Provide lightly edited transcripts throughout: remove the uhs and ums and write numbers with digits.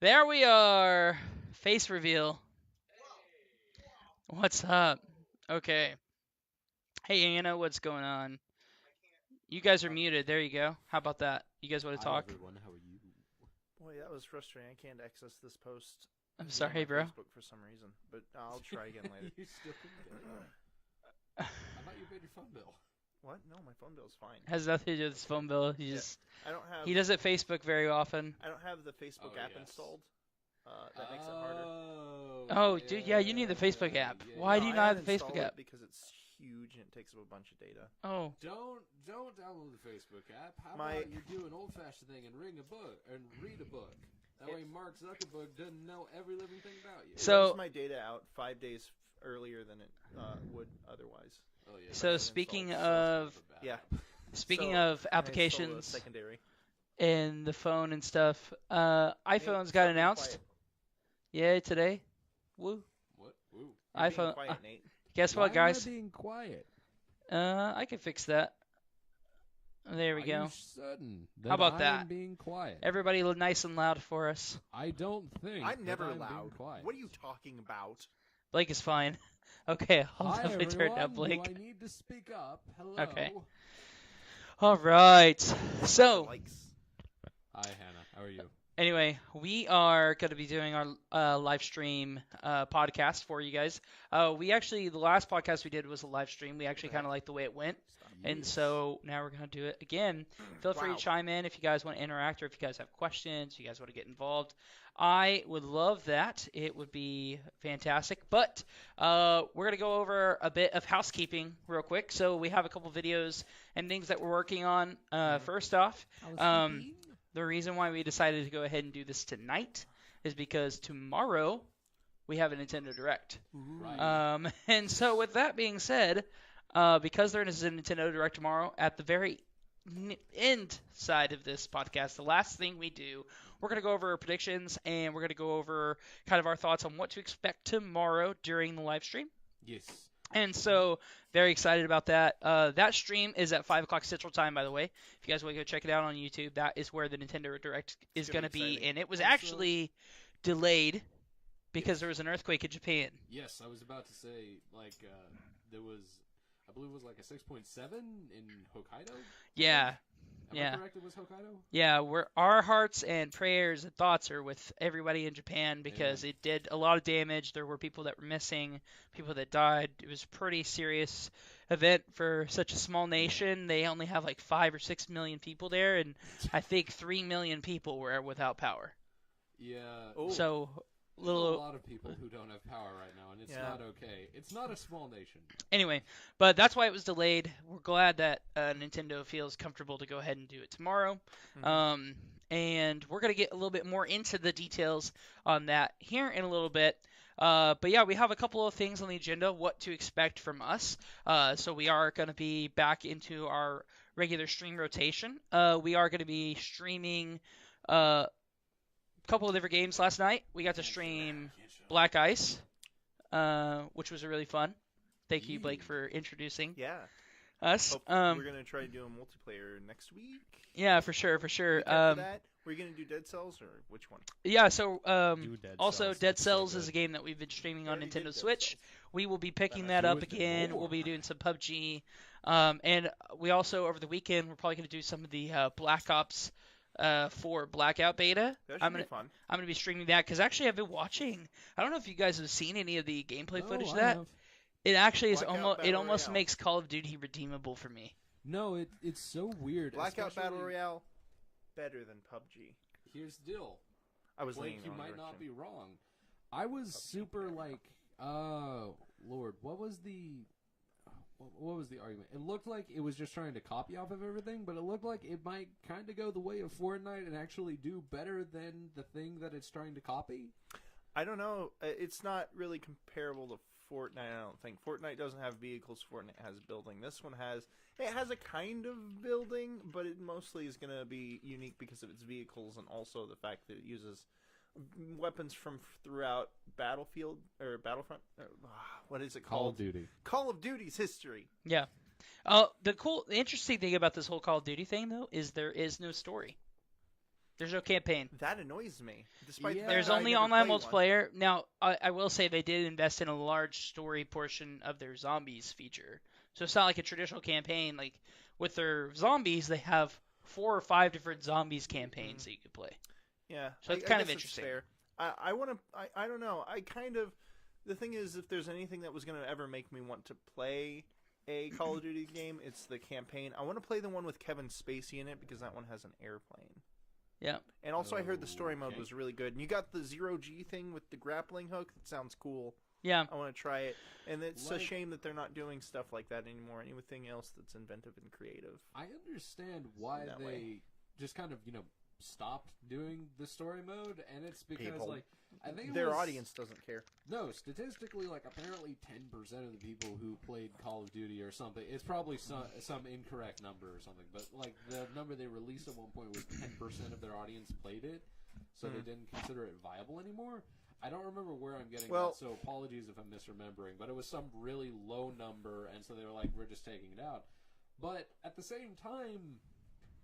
There we are. Face reveal. What's up? Okay. Hey Anna, what's going on? You guys are muted. There you go. How about that? You guys want to Hi talk? everyone, how are you? Boy, that was frustrating. I can't access this post I'm via sorry, my bro. Facebook for some reason, but I'll try again later. You still couldn't get it? I thought you paid your phone bill. What? No, my phone bill's fine. Has nothing to do with his phone bill. Yeah, I don't have He doesn't Facebook very often. I don't have the Facebook Oh, app yes. installed. That makes it harder. Oh, dude, yeah, you need the Facebook app. Why do you I not have the Facebook uninstalled app? it because it's huge and it takes up a bunch of data. Oh, Don't download the Facebook app. How My- about you do an old-fashioned thing and read a book? That way, Mark Zuckerberg doesn't know every living thing about you. It So- runs my data out 5 days earlier than it would otherwise. Oh yeah. so Right. speaking Installed. of Yeah. speaking So, of I installed a applications secondary. and the phone and stuff, iPhones Nate, got stop being announced. quiet. Yeah, today. Woo. What? Ooh. You're being iPhone. quiet, Nate. Guess Why what, guys? am I being quiet? I can fix that. There we Are go. you certain that How about I that? am being quiet? Everybody nice and loud for us. I don't think I'm never that I'm being loud. quiet. What are you talking about? Blake is fine. Okay, I'll Hi definitely turn down everyone. Blake. Do I need to speak up? Hello. Okay. All right. The So, likes. Hi Hannah. How are you? anyway, we are going to be doing our live stream podcast for you guys. The last podcast we did was a live stream. We actually kind of liked the way it went. And Yes. so now we're going to do it again. Feel free Wow. to chime in if you guys want to interact or if you guys have questions, if you guys want to get involved. I would love that. It would be fantastic. But we're going to go over a bit of housekeeping real quick. So we have a couple videos and things that we're working on. First off, the reason why we decided to go ahead and do this tonight is because tomorrow we have a Nintendo Direct. Right. And so with that being said, because there is a Nintendo Direct tomorrow, at the very end side of this podcast, the last thing we do, we're going to go over our predictions and we're going to go over kind of our thoughts on what to expect tomorrow during the live stream. Yes. And so, very excited about that. That stream is at 5 o'clock Central Time, by the way. If you guys want to go check it out on YouTube, that is where the Nintendo Direct is It's going gonna to be be. exciting. And it was Also- actually delayed because there was an earthquake in Japan. Yes, I was about to say, there was, I believe it was like a 6.7 in Hokkaido? Yeah. Am Yeah. I correct? It was Hokkaido? Yeah, our hearts and prayers and thoughts are with everybody in Japan because it did a lot of damage. There were people that were missing, people that died. It was a pretty serious event for such a small nation. They only have like 5 or 6 million people there, and I think 3 million people were without power. Yeah. Oh. So, There's a little lot of people who don't have power right now, and it's Yeah. not okay. It's not a small nation. anyway, but that's why it was delayed. We're glad that Nintendo feels comfortable to go ahead and do it tomorrow. Mhm. And we're going to get a little bit more into the details on that here in a little bit. But yeah, we have a couple of things on the agenda, what to expect from us. So we are going to be back into our regular stream rotation. We are going to be streaming a couple of different games last night. We got to stream Black Ice, which was really fun. Thank you, Blake, for introducing Yeah. us. Hopefully we're gonna try to do a multiplayer next week. Yeah, for sure, for sure. Week after that, we're gonna do Dead Cells or which one? Yeah, so Do Dead also Cells. Dead It's so Cells is good. a game that we've been streaming on Already did Nintendo Dead Switch. Cells. We will be picking Then I that up do it again. more. We'll be doing some PUBG. And we also, over the weekend, we're probably going to do some of the Black Ops 4 Blackout beta. That should I'm be gonna fun. I'm gonna be streaming that because actually I've been watching. I don't know if you guys have seen any of the gameplay No, footage of I that. have. It actually is Blackout almost Battle Royale. makes Call of Duty redeemable for me. No, it's so weird. Blackout Battle especially- Royale, better than PUBG. Here's the deal. I was Blake, leaning you on might not be direction. wrong. I was super like, oh Lord, what was the argument? It looked like it was just trying to copy off of everything, but it looked like it might kind of go the way of Fortnite and actually do better than the thing that it's trying to copy. I don't know. It's not really comparable to Fortnite. I don't think Fortnite doesn't have vehicles. Fortnite has building. This one has a kind of building, but it mostly is going to be unique because of its vehicles and also the fact that it uses weapons from throughout Battlefield or Battlefront. What is it Call called? of Duty. Call of Duty's history. Yeah. The interesting thing about this whole Call of Duty thing though is there is no story. There's no campaign. That annoys me. Despite the Yeah. fact There's that I only never online played one. multiplayer. Now, I will say they did invest in a large story portion of their zombies feature. So it's not like a traditional campaign. Like with their zombies, they have 4 or 5 different zombies campaigns that you could play. Yeah, So it's I kind of guess it's interesting. fair. I want to. I don't know. I kind of. The thing is, if there's anything that was going to ever make me want to play a Call of Duty game, it's the campaign. I want to play the one with Kevin Spacey in it because that one has an airplane. Yeah. And also, I heard the story mode Okay. was really good. And you got the 0G thing with the grappling hook. That sounds cool. Yeah. I want to try it. And it's a Like- shame that they're not doing stuff like that anymore. Anything else that's inventive and creative. I understand why That they way. just kind of stopped doing the story mode, and it's because People. like I think it Their was, audience doesn't care. No, statistically, like apparently 10% of the people who played Call of Duty or something. It's probably some incorrect number or something, but like the number they released at one point was 10% of their audience played it, so they didn't consider it viable anymore. I don't remember where I'm getting that, so apologies if I'm misremembering, but it was some really low number, and so they were like, we're just taking it out. But at the same time,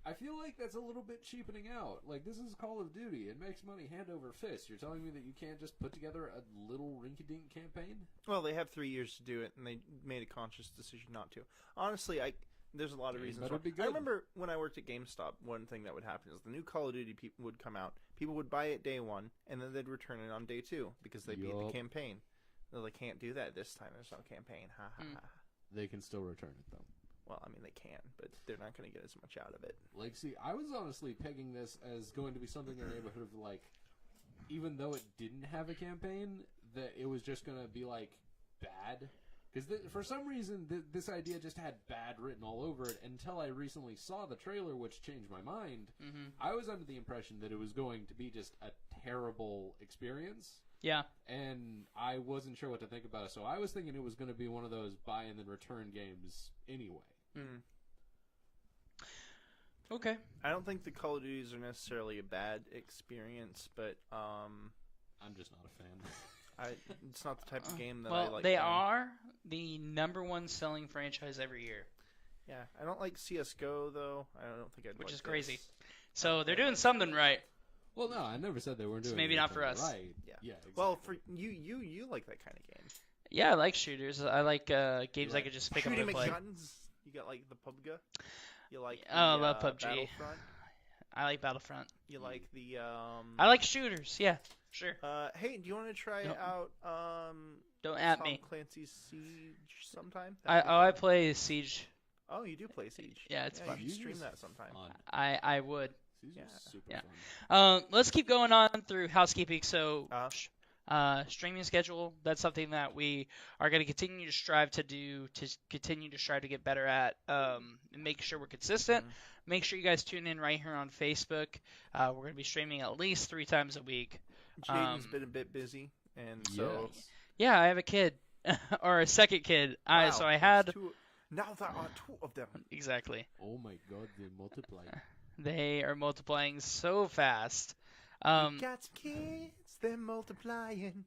I feel like that's a little bit cheapening out. Like, this is Call of Duty. It makes money hand over fist. You're telling me that you can't just put together a little rinky-dink campaign? Well, they have 3 years to do it, and they made a conscious decision not to. Honestly, there's a lot of reasons better why. be good. I remember when I worked at GameStop, one thing that would happen is the new Call of Duty would come out. People would buy it day one, and then they'd return it on day two because they beat the Yup. campaign. They can't do that this time. There's no campaign. Ha ha ha. They can still return it, though. Well, I mean, they can, but they're not going to get as much out of it. Like, see, I was honestly pegging this as going to be something in the neighborhood of, like, even though it didn't have a campaign, that it was just going to be, like, bad. Because for some reason, this idea just had bad written all over it until I recently saw the trailer, which changed my mind. Mm-hmm. I was under the impression that it was going to be just a terrible experience. Yeah. And I wasn't sure what to think about it, so I was thinking it was going to be one of those buy and then return games anyway. Mm. Okay. I don't think the Call of Duties are necessarily a bad experience, but I'm just not a fan. it's not the type of game that I Well, like. they playing. are the #1 selling franchise every year, Yeah, I don't like CS:GO though. I don't think I'd. which like is crazy. this. So they're doing something right. Well, no, I never said they weren't It's doing maybe not anything for us. Right. Yeah. Exactly. Well, for you like that kind of game. Yeah, I like shooters. I like games I like could just pick up Shooting and play. McGuns. You got like the PUBG. You like the, I love PUBG. Battlefront. I like Battlefront. You like the I like shooters. Yeah, sure. Hey, do you want to try Nope. out Don't at Tom me. Clancy's Siege sometime? I That'd be I fun. play Siege. Oh, you do play Siege. Yeah, it's fun. You should Siege stream is that sometime. Fun. I would. These Yeah. are super Yeah. fun. Let's keep going on through housekeeping. So, Uh-huh. streaming schedule. That's something that we are going to continue to strive to do. To continue to strive to get better at. And make sure we're consistent. Mhm. Make sure you guys tune in right here on Facebook. We're going to be streaming at least 3 times a week. Jaden's been a bit busy, and so Yes. Yeah, I have a kid, or a second kid. Wow, So I there's had two. Now there are 2 of them. exactly. Oh my god, they multiply. They are multiplying so fast. We got some kids, they're multiplying.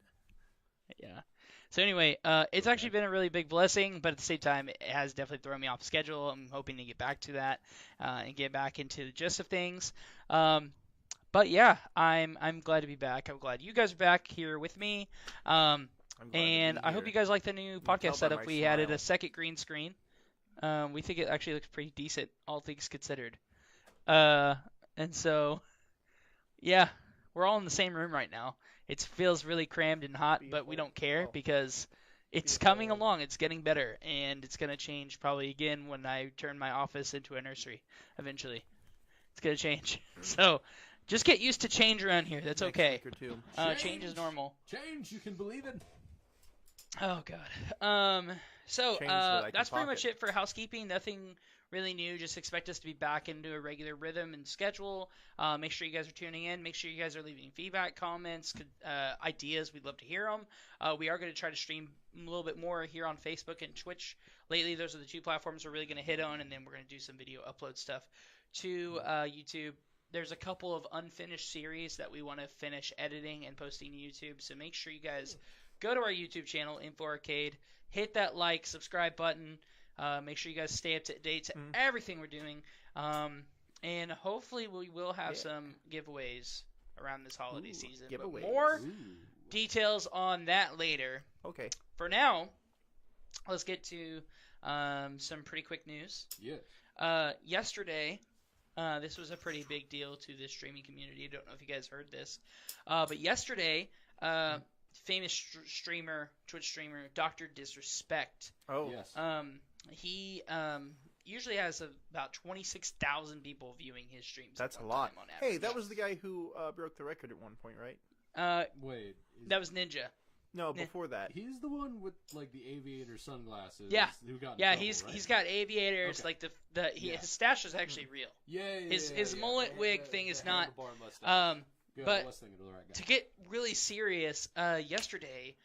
Yeah. So anyway, it's actually been a really big blessing, but at the same time, it has definitely thrown me off schedule. I'm hoping to get back to that and get back into the gist of things. But yeah, I'm glad to be back. I'm glad you guys are back here with me. I'm glad to And be I hope here. you guys like the new can tell podcast by setup. my We added smile. a second green screen. We think it actually looks pretty decent, all things considered. And so, yeah, we're all in the same room right now. It feels really crammed and hot, but we don't care because it's coming along. It's getting better, and it's going to change probably again when I turn my office into a nursery eventually. It's going to change. So just get used to change around here. That's Next okay. week or two. Change is normal. Change, you can believe it. Oh God. So Change that I can that's pretty much pocket. it for housekeeping. Nothing really new. Just expect us to be back into a regular rhythm and schedule. Make sure you guys are tuning in. Make sure you guys are leaving feedback, comments, ideas. We'd love to hear them. We are going to try to stream a little bit more here on Facebook and Twitch. Lately, those are the 2 platforms we're really going to hit on, and then we're going to do some video upload stuff to YouTube. There's a couple of unfinished series that we want to finish editing and posting to YouTube. So make sure you guys go to our YouTube channel, Info Arcade. Hit that subscribe button. Make sure you guys stay up to date to everything we're doing. And hopefully we will have Yeah. some giveaways around this holiday Ooh, season. giveaways. But more Ooh. details on that later. Okay. For now, let's get to some pretty quick news. Yeah. Yesterday, this was a pretty big deal to the streaming community. I don't know if you guys heard this. But yesterday, famous Twitch streamer, DrDisrespect, Oh. Yes. he usually has about 26,000 people viewing his streams. That's at a one lot. time on average. Hey, that was the guy who broke the record at one point, right? Wait. That was Ninja. No, Yeah. before that. He's the one with like the aviator sunglasses. Yeah. Who got in Yeah, trouble, right? he's got aviators. Okay. Like Yeah. his stash is actually real. Yeah. his mullet wig thing is not. Good, but I was thinking of the right guy. To get really serious, yesterday,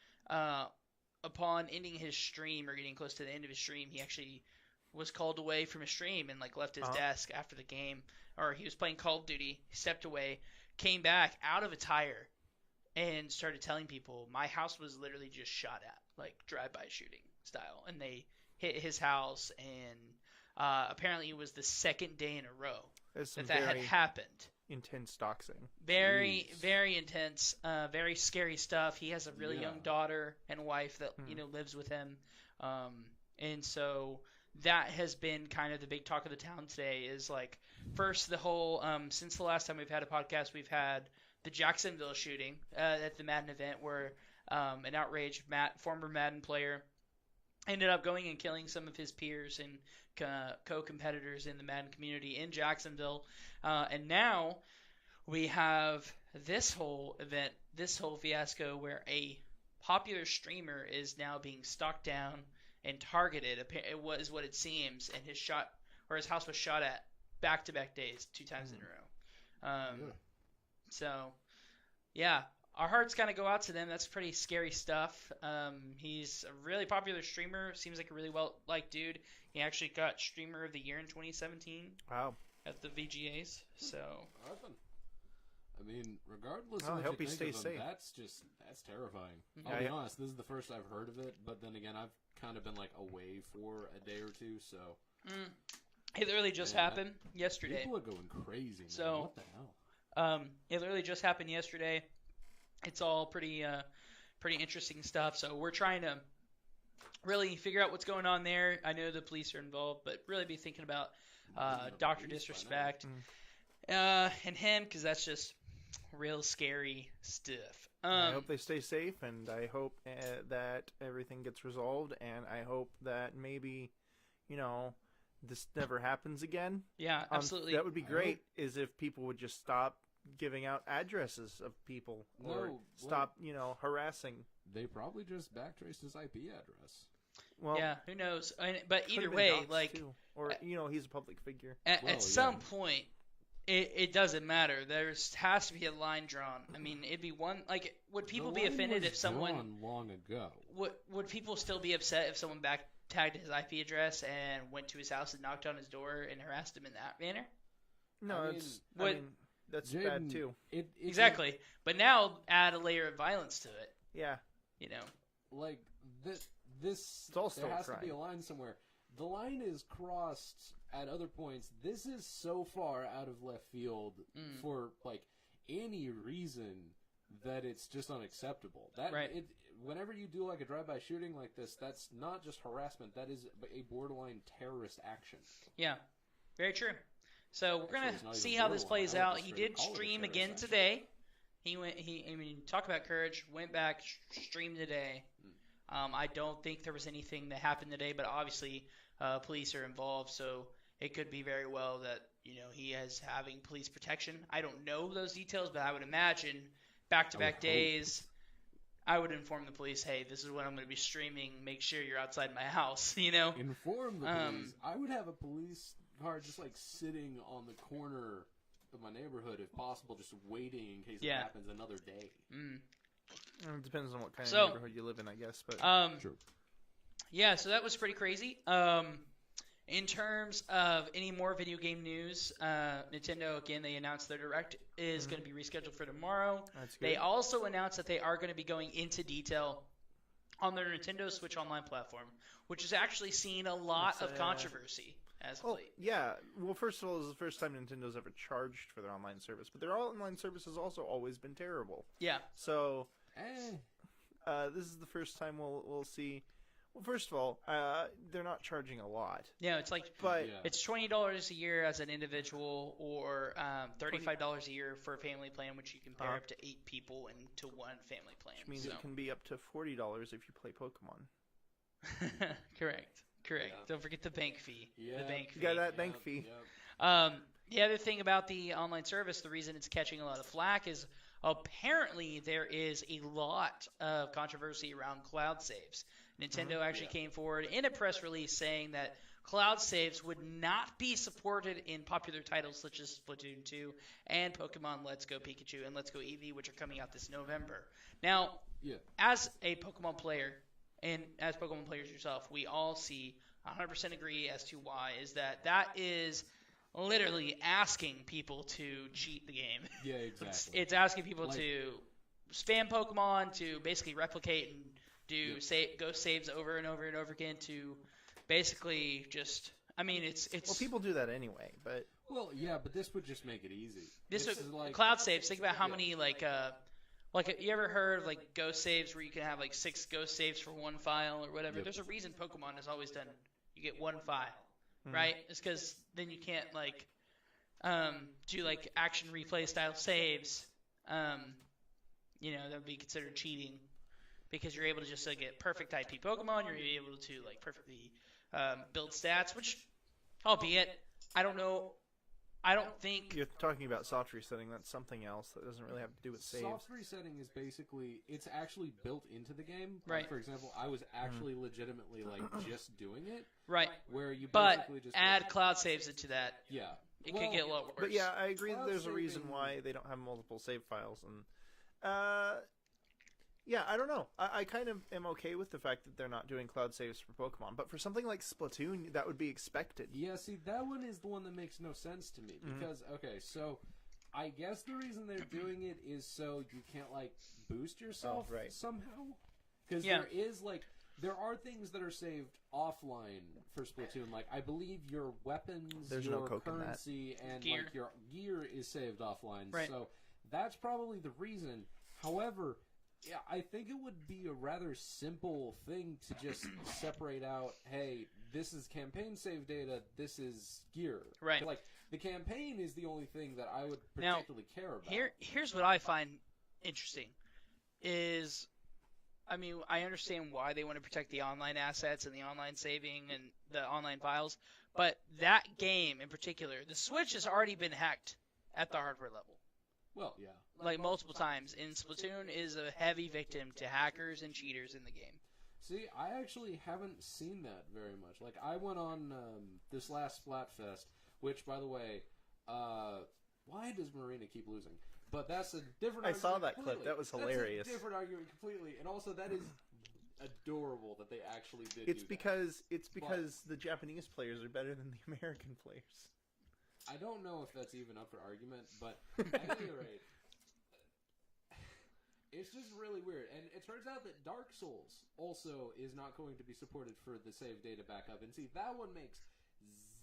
upon ending his stream or getting close to the end of his stream, he actually was called away from his stream and like left his desk after the game, or he was playing Call of Duty. He stepped away, came back out of attire, and started telling people, "My house was literally just shot at, like drive-by shooting style, and they hit his house." And apparently, it was the second day in a row There's some that had very happened. intense doxing. Very, Jeez. very intense, very scary stuff. He has a really Yeah. young daughter and wife that lives with him, and so that has been kind of the big talk of the town today. Is like first the whole since the last time we've had a podcast, we've had the Jacksonville shooting at the Madden event where an outraged former Madden player ended up going and killing some of his peers and co-competitors in the Madden community in Jacksonville. And now we have this whole event, this whole fiasco where a popular streamer is now being stalked down and targeted. It was what it seems, and his house was shot at back-to-back days, 2 times in a row. So, yeah, our hearts kind of go out to them. That's pretty scary stuff. He's a really popular streamer. Seems like a really well-liked dude. He actually got Streamer of the Year in 2017 Wow. at the VGAs. So, Awesome. I mean, regardless Well, I of hope what he you think stays of him, safe. that's terrifying. Yeah, I'll be yeah. honest, this is the first I've heard of it, but then again, I've kind of been like away for a day or two, so it literally just Man, happened yesterday. people are going crazy, man. So- What the hell? It literally just happened yesterday. It's all pretty interesting stuff. So we're trying to really figure out what's going on there. I know the police are involved, but really be thinking about Dr. Disrespect and him, because that's just real scary stuff. I hope they stay safe, and I hope that everything gets resolved, and I hope that maybe, this never happens again. Yeah, absolutely. That would be great, is if people would just stop giving out addresses of people, or No, stop, harassing. They probably just backtraced his IP address. Well, Yeah, who knows? But could've either been way, doxed, like too. Or he's a public figure. at some point, it doesn't matter. There has to be a line drawn. I mean, it'd be one like would people The be line offended was if someone drawn long ago? would people still be upset if someone back tagged his IP address and went to his house and knocked on his door and harassed him in that manner? No, I mean, that's Jaden, bad too. It's Exactly. But now add a layer of violence to it. Yeah. like this. It's all There still has to crime. be a line somewhere. The line is crossed at other points. This is so far out of left field for like any reason that it's just unacceptable. Right. Whenever you do like a drive-by shooting like this, that's not just harassment. That is a borderline terrorist action. Yeah. Very true. So we're Actually, gonna it's not see even how this borderline. plays I would out. just He straight did call it a stream terrorist again action. today. Talk about courage. Went back, streamed today. I don't think there was anything that happened today, but obviously police are involved, so it could be very well that he is having police protection. I don't know those details, but I would imagine back-to-back hope. days, I would inform the police, hey, this is what I'm going to be streaming. Make sure you're outside my house. Inform the police. I would have a police car just like sitting on the corner of my neighborhood, if possible, just waiting in case it happens another day. It depends on what kind So- of neighborhood you live in, I guess. But True. Yeah, so that was pretty crazy. In terms of any more video game news, Nintendo, again, they announced their Direct is going to be rescheduled for tomorrow. that's good. They also announced that they are going to be going into detail on their Nintendo Switch Online platform, which has actually seen a lot It's, of controversy. as of Oh, late. yeah. Well, first of all, this is the first time Nintendo's ever charged for their online service, but their online service has also always been terrible. Yeah. So, this is the first time we'll see. Well, first of all, they're not charging a lot. Yeah, it's like But it's $20 a year as an individual, or $35 a year for a family plan, which you can pair up to 8 people into one family plan. which means it can be up to $40 if you play Pokemon. Correct. Yeah. Don't forget the bank fee. Yeah. The bank fee. You got that bank fee. The other thing about the online service, the reason it's catching a lot of flack is apparently there is a lot of controversy around cloud saves. Nintendo actually came forward in a press release saying that cloud saves would not be supported in popular titles such as Splatoon 2 and Pokemon Let's Go Pikachu and Let's Go Eevee, which are coming out this November. Now, as a Pokemon player, and as Pokemon players yourself, we all see 100% agree as to why, is that is literally asking people to cheat the game. Yeah, exactly. It's asking people to spam Pokemon, to basically replicate and do ghost saves over and over and over again, to basically just, I mean, it's Well, people do that anyway, but Well, yeah, but this would just make it easy. this is would, like cloud saves. Think about how many like you ever heard of like ghost saves where you can have like 6 ghost saves for one file or whatever? Yep. There's a reason Pokemon has always done. You get one file, right? It's because then you can't like do like action replay style saves. That would be considered cheating because you're able to just like get perfect IP Pokemon. You're able to like perfectly build stats, which, albeit, I don't think you're talking about soft resetting. That's something else that doesn't really have to do with saves. Soft resetting is basically, it's actually built into the game. Right. Like, for example, I was actually legitimately like just doing it. right, Where you but basically just add cloud saves into that. yeah. It could get a lot worse. But yeah, I agree that Cloud there's a reason saving- why they don't have multiple save files, and yeah, I don't know. I kind of am okay with the fact that they're not doing cloud saves for Pokemon, but for something like Splatoon, that would be expected. Yeah, see, that one is the one that makes no sense to me. Because, okay, so I guess the reason they're doing it is so you can't, like, boost yourself right. somehow. Because Yeah. there are things that are saved offline for Splatoon. Like, I believe your weapons, There's your no Coke in that. currency, and Gear. like your gear is saved offline. Right. So that's probably the reason. However, yeah, I think it would be a rather simple thing to just separate out, hey, this is campaign save data, this is gear. Right. Like, the campaign is the only thing that I would Now, particularly care about. Here's what I find interesting is, I mean, I understand why they want to protect the online assets and the online saving and the online files, but that game in particular, the Switch has already been hacked at the hardware level. Well, yeah. Like multiple times, and Splatoon is a heavy victim to hackers and cheaters in the game. See, I actually haven't seen that very much. Like, I went on this last Splatfest, which, by the way, why does Marina keep losing? But that's a different I argument saw that completely. clip. That was That's hilarious. a different argument completely. And also, that is adorable that they actually did It's do because the Japanese players are better than the American players. that. I don't know if that's even up for argument, but at any rate, it's just really weird. And it turns out that Dark Souls also is not going to be supported for the save data backup. And see, that one makes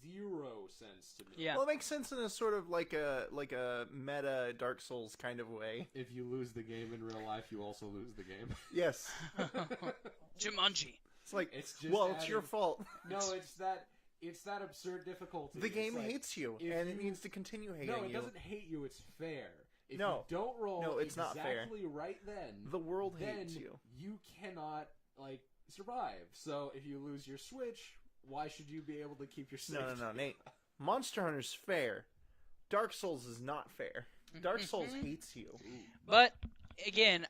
zero sense to me. Yeah. Well, it makes sense in a sort of like a meta Dark Souls kind of way. If you lose the game in real life, you also lose the game. Yes. Jumanji. It's like, It's just it's your adding- fault. No, it's that absurd difficulty. The It's game like, hates you, if and it you- needs to continue hating No, it you. doesn't hate you. It's fair. If No. you don't roll No, it's not fair. exactly right then, The world then hates you. you cannot like survive. So if you lose your Switch, why should you be able to keep your save? No, Nate. Monster Hunter's fair. Dark Souls is not fair. Dark Souls hates you. But again,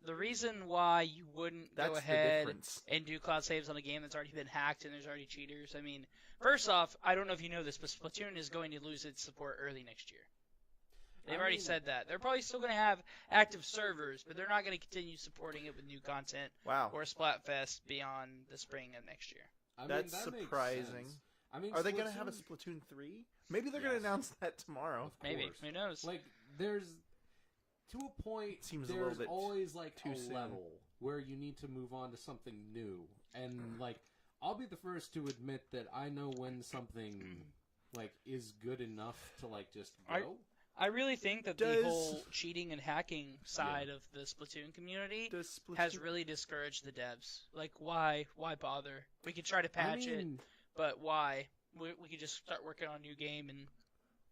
the reason why you wouldn't That's go the ahead difference. and do cloud saves on a game that's already been hacked and there's already cheaters, I mean, first off, I don't know if you know this, but Splatoon is going to lose its support early next year. They've already said that. They're probably still going to have active servers, but they're not going to continue supporting it with new content Wow. or Splatfest beyond the spring of next year. I mean, That's that makes surprising. sense. I mean, Are they going to have a Splatoon- Splatoon 3? Maybe they're going Yes. to announce that tomorrow. Of Maybe. course. Who knows? Like, there's to a point. Seems a there's little bit always like too a soon. level where you need to move on to something new, and like I'll be the first to admit that I know when something like is good enough to like just go. I really think that the whole cheating and hacking side of the Splatoon community has really discouraged the devs. Like, why bother? We could try to patch it, but why? We could just start working on a new game and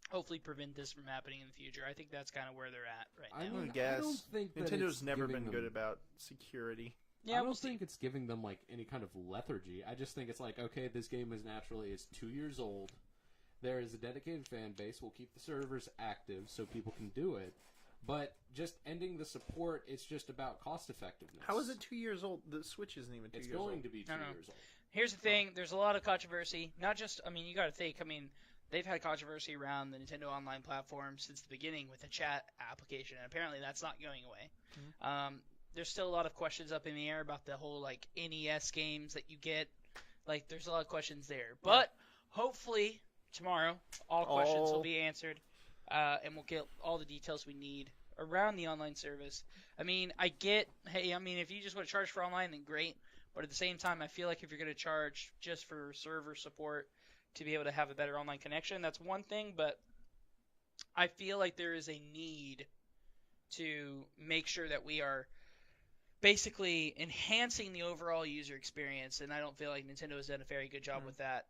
hopefully prevent this from happening in the future. I think that's kind of where they're at right now. I guess. I don't think that Nintendo's never been good about security. Yeah, I don't think it's giving them like any kind of lethargy. I just think it's like, okay, this game is 2 years old. There is a dedicated fan base. We'll keep the servers active so people can do it. But just ending the support, it's just about cost effectiveness. How is it 2 years old? The Switch isn't even 2 years old. It's going to be 2 years old. Here's the thing. There's a lot of controversy. Not just, you got to think, they've had controversy around the Nintendo Online platform since the beginning with the chat application, and apparently that's not going away. Mm-hmm. There's still a lot of questions up in the air about the whole, like, NES games that you get. Like, there's a lot of questions there. But hopefully tomorrow all questions will be answered, and we'll get all the details we need around the online service. If you just want to charge for online, then great. But at the same time, I feel like if you're going to charge just for server support to be able to have a better online connection, that's one thing. But I feel like there is a need to make sure that we are basically enhancing the overall user experience, and I don't feel like Nintendo has done a very good job with that.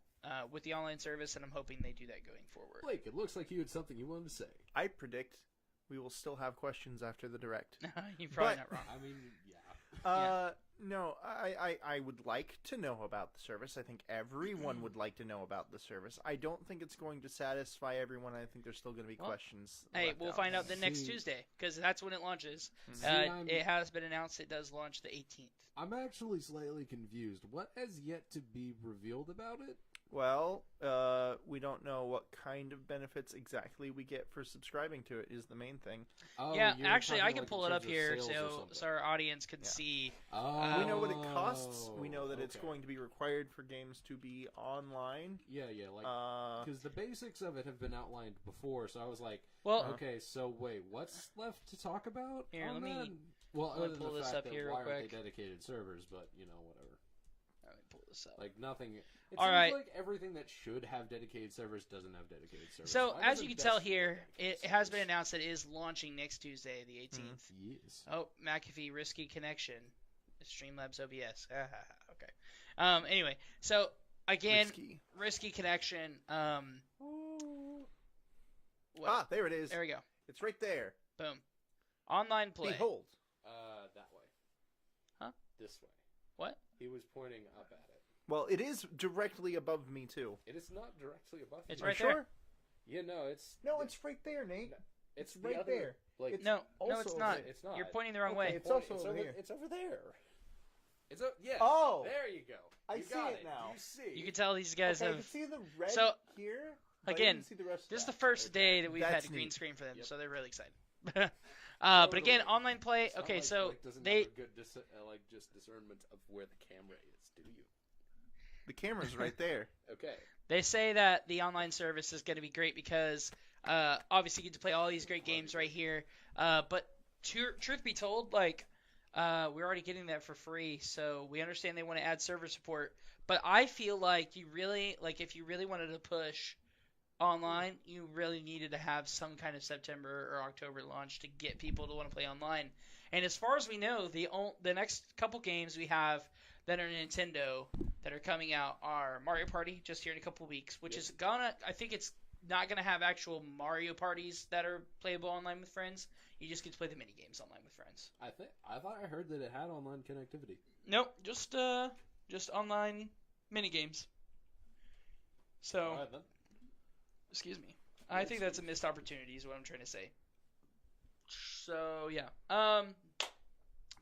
With the online service, and I'm hoping they do that going forward. Blake, it looks like you had something you wanted to say. I predict we will still have questions after the Direct. You're probably not wrong. No, I would like to know about the service. I think everyone would like to know about the service. I don't think it's going to satisfy everyone. I think there's still going to be questions. Hey, we'll find out the next Tuesday, because that's when it launches. It has been announced it does launch the 18th. I'm actually slightly confused. What has yet to be revealed about it? Well, we don't know what kind of benefits exactly we get for subscribing to it is the main thing. Oh, yeah, actually, I can pull it up here so our audience can see. We know what it costs. We know that it's going to be required for games to be online. Yeah, because the basics of it have been outlined before, so I was like, okay, so wait, what's left to talk about? Here, let me pull this up here real quick. Why aren't they dedicated servers, but, whatever. Let me pull this up. Like, nothing... It All seems right. like everything that should have dedicated servers doesn't have dedicated servers. So, as you can tell here, it has been announced that it is launching next Tuesday, the 18th. Yes. Oh, McAfee, risky connection. Streamlabs OBS. Okay. Anyway, so, again, risky connection. There it is. There we go. It's right there. Boom. Online play. Behold. That way. Huh? This way. What? He was pointing up at it. Well, it is directly above me, too. It is not directly above It's you. right there. there. Yeah, no, it's... No, it's right there, Nate. No, it's right there. Like, it's no, also it's not. It's not. You're pointing the wrong way. It's also over here. It's over there. It's yes. Oh! There you go. I see it now. You see. You can tell these guys I have... can see the red here. Again, see the rest this is the of first day that we've That's had a green neat. screen for them, Yep. so they're really excited. But again, online play. It's not Okay, like so Blake doesn't they have a good just discernment of where the camera is, do you? The camera's right there. Okay. They say that the online service is going to be great because obviously you get to play all these great games right here. But truth be told, like we're already getting that for free, so we understand they want to add server support. But I feel like you really, like if you really wanted to push online, you really needed to have some kind of September or October launch to get people to want to play online. And as far as we know, the next couple games we have that are Nintendo that are coming out are Mario Party, just here in a couple weeks, which is I think it's not gonna have actual Mario parties that are playable online with friends. You just get to play the mini games online with friends. I thought I heard that it had online connectivity. Nope, just online mini games. So, All right, then. excuse me. I think that's a missed opportunity, is what I'm trying to say. So yeah,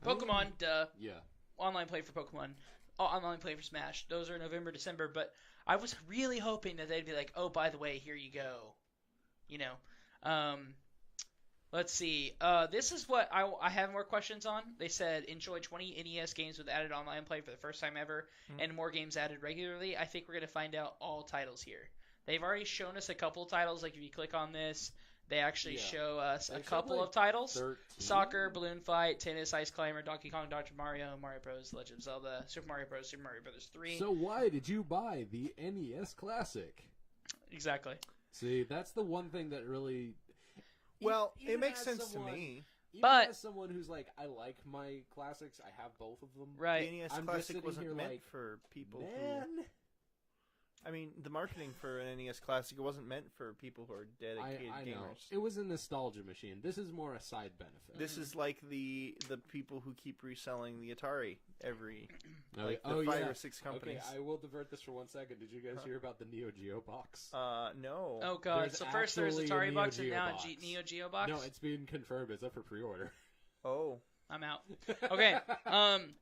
Pokemon, Yeah. online play for Pokemon, online play for Smash. Those are November, December. But I was really hoping that they'd be like, oh, by the way, here you go. Let's see. This is what I have more questions on. They said enjoy 20 NES games with added online play for the first time ever, and more games added regularly. I think we're gonna find out all titles here. They've already shown us a couple titles. Like if you click on this, They actually Yeah. show us They a showed, couple like, of titles: 13? Soccer, Balloon Fight, Tennis, Ice Climber, Donkey Kong, Dr. Mario, Mario Bros, Legend of Zelda, Super Mario Bros, Super Mario Bros. 3. So why did you buy the NES Classic? Exactly. See, that's the one thing that really. Well, Even it makes as sense someone- to me. Even But- as someone who's like, I like my classics. I have both of them. Right. The NES I'm just Classic sitting wasn't here meant like, for people who. Man, I mean, the marketing for an NES Classic, it wasn't meant for people who are dedicated I know. gamers. It was a nostalgia machine. This is more a side benefit. This is like the people who keep reselling the Atari every Oh, like oh, the 5 yeah. or 6 companies. Okay, I will divert this for 1 second. Did you guys hear about the Neo Geo box? No. Oh god. There's So first there's actually a Atari Neo box and Geo now box. a Neo Geo box. No, it's been confirmed. It's up for pre-order. Oh, I'm out. Okay.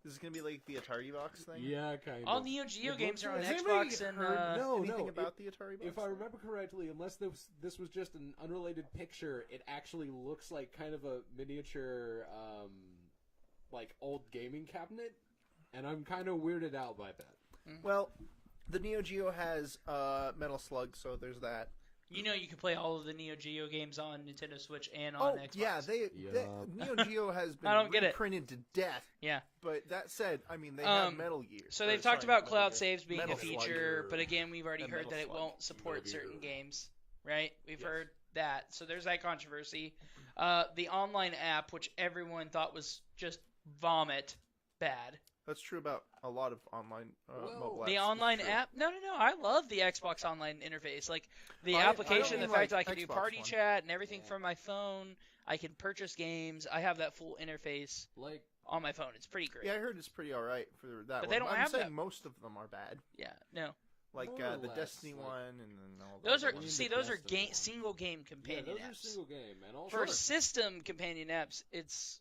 this is gonna be like the Atari box thing. Yeah, kind All of. Neo Geo It games looks are on Has like- anybody Xbox and heard No, anything no, about the Atari box? If I remember correctly, unless this was just an unrelated picture, it actually looks like kind of a miniature, like old gaming cabinet, and I'm kind of weirded out by that. Well, the Neo Geo has Metal Slug, so there's that. you know you can play all of the Neo Geo games on Nintendo Switch and on Xbox. Yeah, Neo Geo has been I don't get it. reprinted to death. Yeah. But that said, I mean, they have Metal Gear. So or, they've talked sorry, about Metal cloud Gear. saves being Metal a Slug feature, or- but again, we've already and heard Metal that it Slug. won't support Metal Gear. certain games, right? We've Yes. heard that. So there's that controversy. The online app, which everyone thought was just vomit bad. That's true about a lot of online Well, mobile apps. The It's online true. app? No. I love the Xbox Online interface. Like, the I don't application, the mean, fact that I like, can do Xbox party One. chat and everything Yeah. from my phone. I can purchase games. I have that full interface Like, on my phone. It's pretty great. Yeah, I heard it's pretty alright for that But one. they don't I'm have saying that. most of them are bad. Yeah, no. Like More or the less, Destiny like- one and then all Those the are ones. Only see, the those are best of the ones. single game yeah, companion those are apps. single game, and also For system companion apps, it's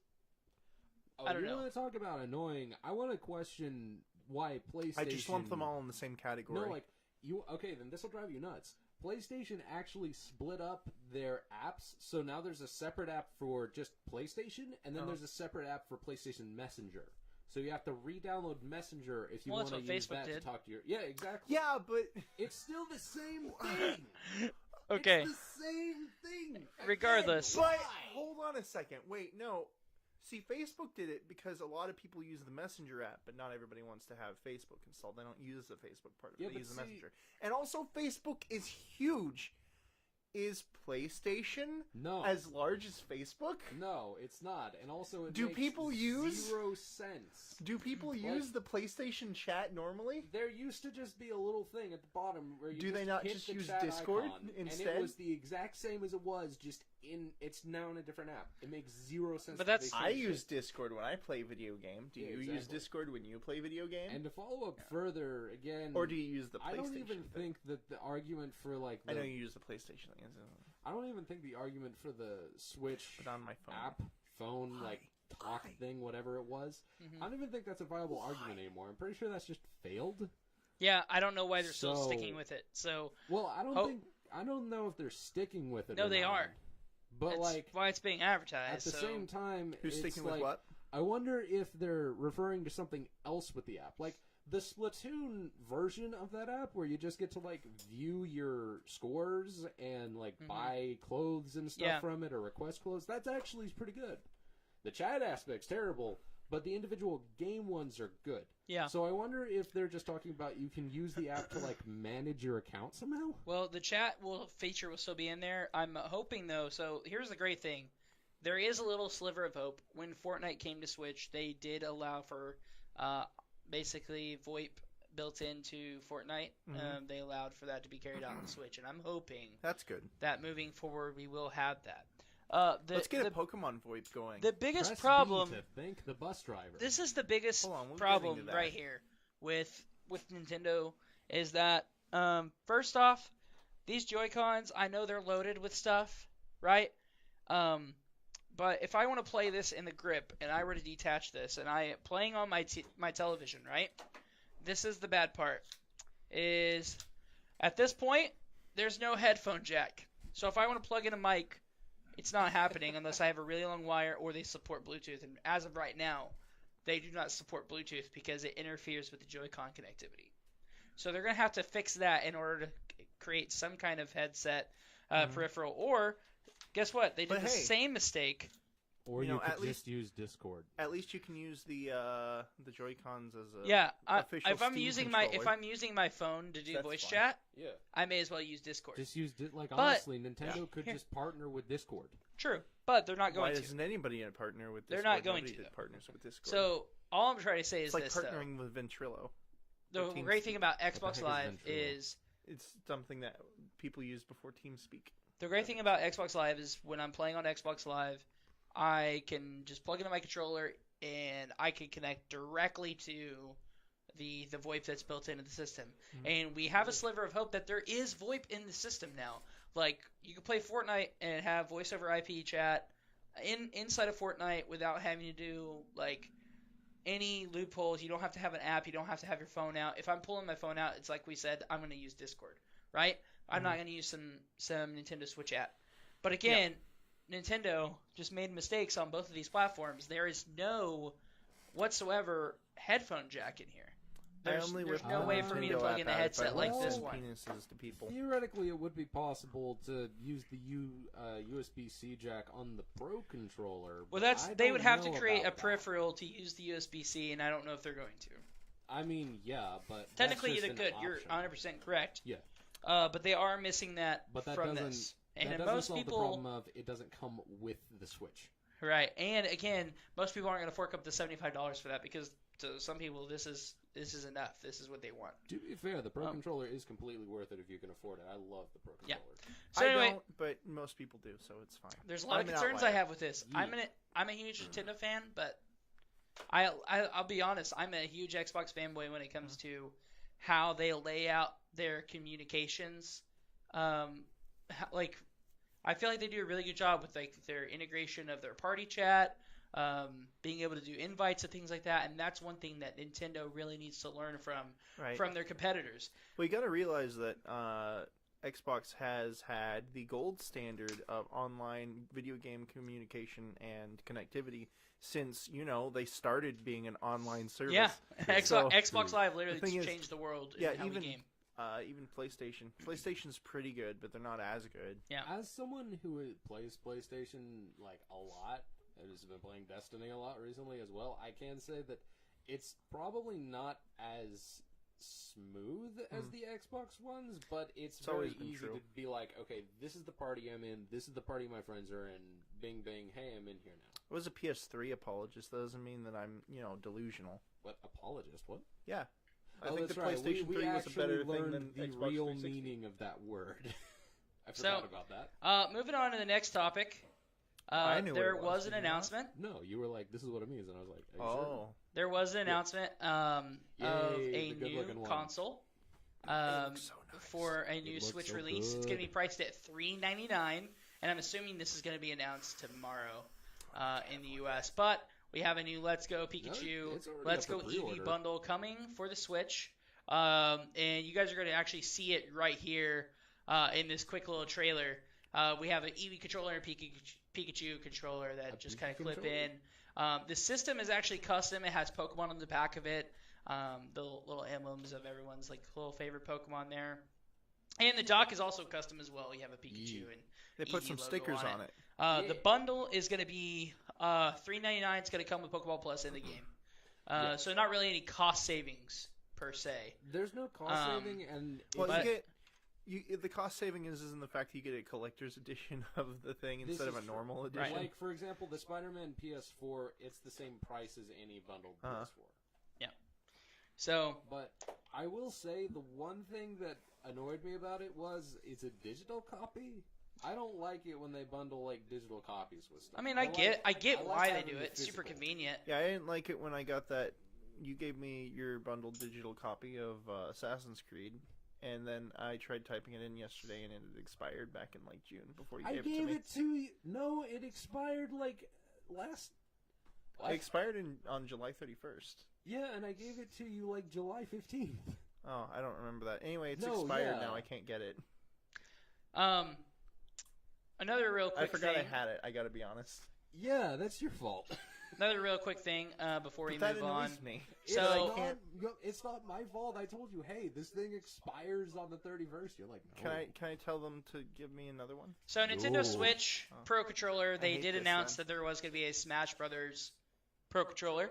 I don't you know. want to talk about annoying? I want to question why PlayStation. I just lump them all in the same category. No, like you. Okay, then this will drive you nuts. PlayStation actually split up their apps, so now there's a separate app for just PlayStation, and then Oh. there's a separate app for PlayStation Messenger. So you have to re-download Messenger if you Well, want that's to what use Facebook that to did. talk to your. Yeah, exactly. yeah, but It's still the same thing. okay. It's the same thing. Again, Regardless. but why? hold on a second. Wait, no. See, Facebook did it because a lot of people use the Messenger app, but not everybody wants to have Facebook installed. They don't use the Facebook part of it. Yeah, They but use the see- Messenger. And also, Facebook is huge. Is PlayStation No. as large as Facebook? No, it's not. And also, it Do makes people use- 0 sense. Do people use the PlayStation chat normally? There used to just be a little thing at the bottom where you Do they just not hit just the use chat Discord icon, and instead? it was the exact same as it was, just in. It's now in a different app. It makes 0 sense. But that that's- they I change use it. Discord when I play video game. Do Yeah, you use exactly. Discord when you play video game? And to follow up further, again, Or do you use the PlayStation I don't even thing? think that the argument for like I the, know you use the PlayStation thing, I don't even think the argument for the Switch but on my phone. app, phone, like talk Why? thing, whatever it was. Mhm. I don't even think that's a viable argument anymore. I'm pretty sure that's just failed. Yeah, I don't know why they're still So- sticking with it. So Well, I don't Ho- think I don't know if they're sticking with it. No, or they not. are. But that's like why it's being at advertised. the so same time, Who's it's sticking like, with what? I wonder if they're referring to something else with the app, like the Splatoon version of that app, where you just get to like view your scores and like Mhm. buy clothes and stuff Yeah. from it or request clothes. That's actually pretty good. The chat aspect's terrible, but the individual game ones are good. Yeah. So I wonder if they're just talking about you can use the app to like manage your account somehow. Well, the chat feature will still be in there. I'm hoping though. So here's the great thing: there is a little sliver of hope. When Fortnite came to Switch, they did allow for basically VoIP built into Fortnite. Mhm. They allowed for that to be carried out on the Switch, and I'm hoping That's good. that moving forward we will have that. Let's get a Pokemon VoIP going. the biggest Press B problem. to thank the bus driver. This is the biggest Hold on, we're problem getting to that. right here with Nintendo is that first off, these Joy-Cons, I know they're loaded with stuff, right? But if I want to play this in the grip and I were to detach this and I playing on my television, right? This is the bad part. Is at this point there's no headphone jack. So if I want to plug in a mic, it's not happening unless I have a really long wire or they support Bluetooth. And as of right now, they do not support Bluetooth because it interferes with the Joy-Con connectivity. So they're going to have to fix that in order to create some kind of headset peripheral, or guess what? They did But the hey. same mistake. Or You you know, could at least- just use Discord. At least you can use the Joy-Cons as a Yeah, official if I'm Steam using my phone to do That's voice fine. chat, Yeah. I may as well use Discord. Just use like But- honestly, Nintendo could Here. just partner with Discord. True, but they're not Why going to. doesn't anybody partner with They're Discord? not going Nobody to, that though. partners with Discord. So all I'm trying to say is it's like this, partnering with Ventrilo. though. The Teams great thing about heck Xbox is Live Ventrilo? is It's something that people use before TeamSpeak. the great thing about Xbox Live is when I'm playing on Xbox Live, I can just plug into my controller and I can connect directly to the VoIP that's built into the system. And we have a sliver of hope that there is VoIP in the system now. Like, you can play Fortnite and have voice over IP chat inside of Fortnite without having to do like any loopholes. You don't have to have an app. You don't have to have your phone out. If I'm pulling my phone out, it's like we said, I'm going to use Discord, right? I'm not going to use some Nintendo Switch app. But again, Nintendo just made mistakes on both of these platforms. There is no whatsoever headphone jack in here. There's no way for me to plug in a headset like this one. Penises to people. Theoretically, it would be possible to use the USB-C jack on the Pro controller. Well, but they would have to know create a about that. peripheral to use the USB-C, and I don't know if they're going to. I mean, yeah, but Technically, that's they just could. an You're option. 100% correct. Yeah. But they are missing that But that from doesn't. this. That And doesn't most solve people, the problem of it doesn't come with the Switch. right? And again, most people aren't going to fork up the $75 for that because to some people, this is enough. This is what they want. To be fair, the Pro controller is completely worth it if you can afford it. I love the Pro Yeah. controller. So I anyway, don't, but most people do, so it's fine. there's a lot of I'm an concerns I outlier. have with this. Yeah. I'm a huge Nintendo fan, but I'll be honest. I'm a huge Xbox fanboy when it comes to how they lay out their communications. Like, I feel like they do a really good job with like their integration of their party chat, being able to do invites and things like that. And that's one thing that Nintendo really needs to learn from their competitors. Well, you got to realize that Xbox has had the gold standard of online video game communication and connectivity since, they started being an online service. Yeah, So- Xbox Live literally the thing is- changed the world in Yeah, how we even game. even PlayStation. PlayStation's pretty good, but they're not as good. Yeah. As someone who plays PlayStation like a lot, and has been playing Destiny a lot recently as well, I can say that it's probably not as smooth as the Xbox ones, but it's very always been easy true. to be like, okay, this is the party I'm in, this is the party my friends are in, bing bing, hey, I'm in here now. I was a PS3 apologist. That doesn't mean that I'm, delusional. What, apologist, what? Yeah. I Oh, think the that's right. PlayStation we 3 was a actually better thing learned than the Xbox real 360. meaning of that word. I So- forgot about that. Moving on to the next topic. I knew what There it was an did you not? announcement. No, you were like, this is what it means, and I was like, are you sure? Oh. There was an announcement of Yay, a the good-looking new one. console It looks so nice. for a new looks Switch so release. It's good. going to be priced at $399, and I'm assuming this is going to be announced tomorrow in the U.S. But we have a new Let's Go Pikachu, it's already Let's up for Go Eevee pre-order. bundle coming for the Switch, and you guys are going to actually see it right here in this quick little trailer. We have an Eevee controller and Pikachu controller that A just Pikachu kind of clip controller? in. The system is actually custom. It has Pokemon on the back of it. The little emblems of everyone's like little favorite Pokemon there. And the dock is also custom as well. You have a Pikachu and They put Eevee some logo stickers on on it. it. The bundle is going to be $399. It's going to come with Pokeball Plus in the game. So not really any cost savings per se. There's no cost saving, and Well, But- the cost saving is in the fact that you get a collector's edition of the thing This instead of is a true. normal Right. edition. like, for example, the Spider-Man PS4, it's the same price as any bundled PS4. So But I will say the one thing that annoyed me about it was it's a digital copy. I don't like it when they bundle like digital copies with stuff. I mean, I get like why they having do the it. It's super physical. convenient. Yeah, I didn't like it when I got that. You gave me your bundled digital copy of Assassin's Creed, and then I tried typing it in yesterday, and it had expired back in like June before you I gave it to gave me. it to you. No, it expired like last. It expired on July 31st. Yeah, and I gave it to you like July 15th. Oh, I don't remember that. Anyway, it's No, expired yeah. now. I can't get it. Another real quick I forgot thing. I had it. I got to be honest. Yeah, that's your fault. another real quick thing before we But that move on. annoys me. So- It's not my fault. I told you, hey, this thing expires on the 31st. You're like, no. Can I tell them to give me another one? So Nintendo No. Switch Pro Controller, they hate did this announce then. that there was going to be a Smash Brothers Pro Controller.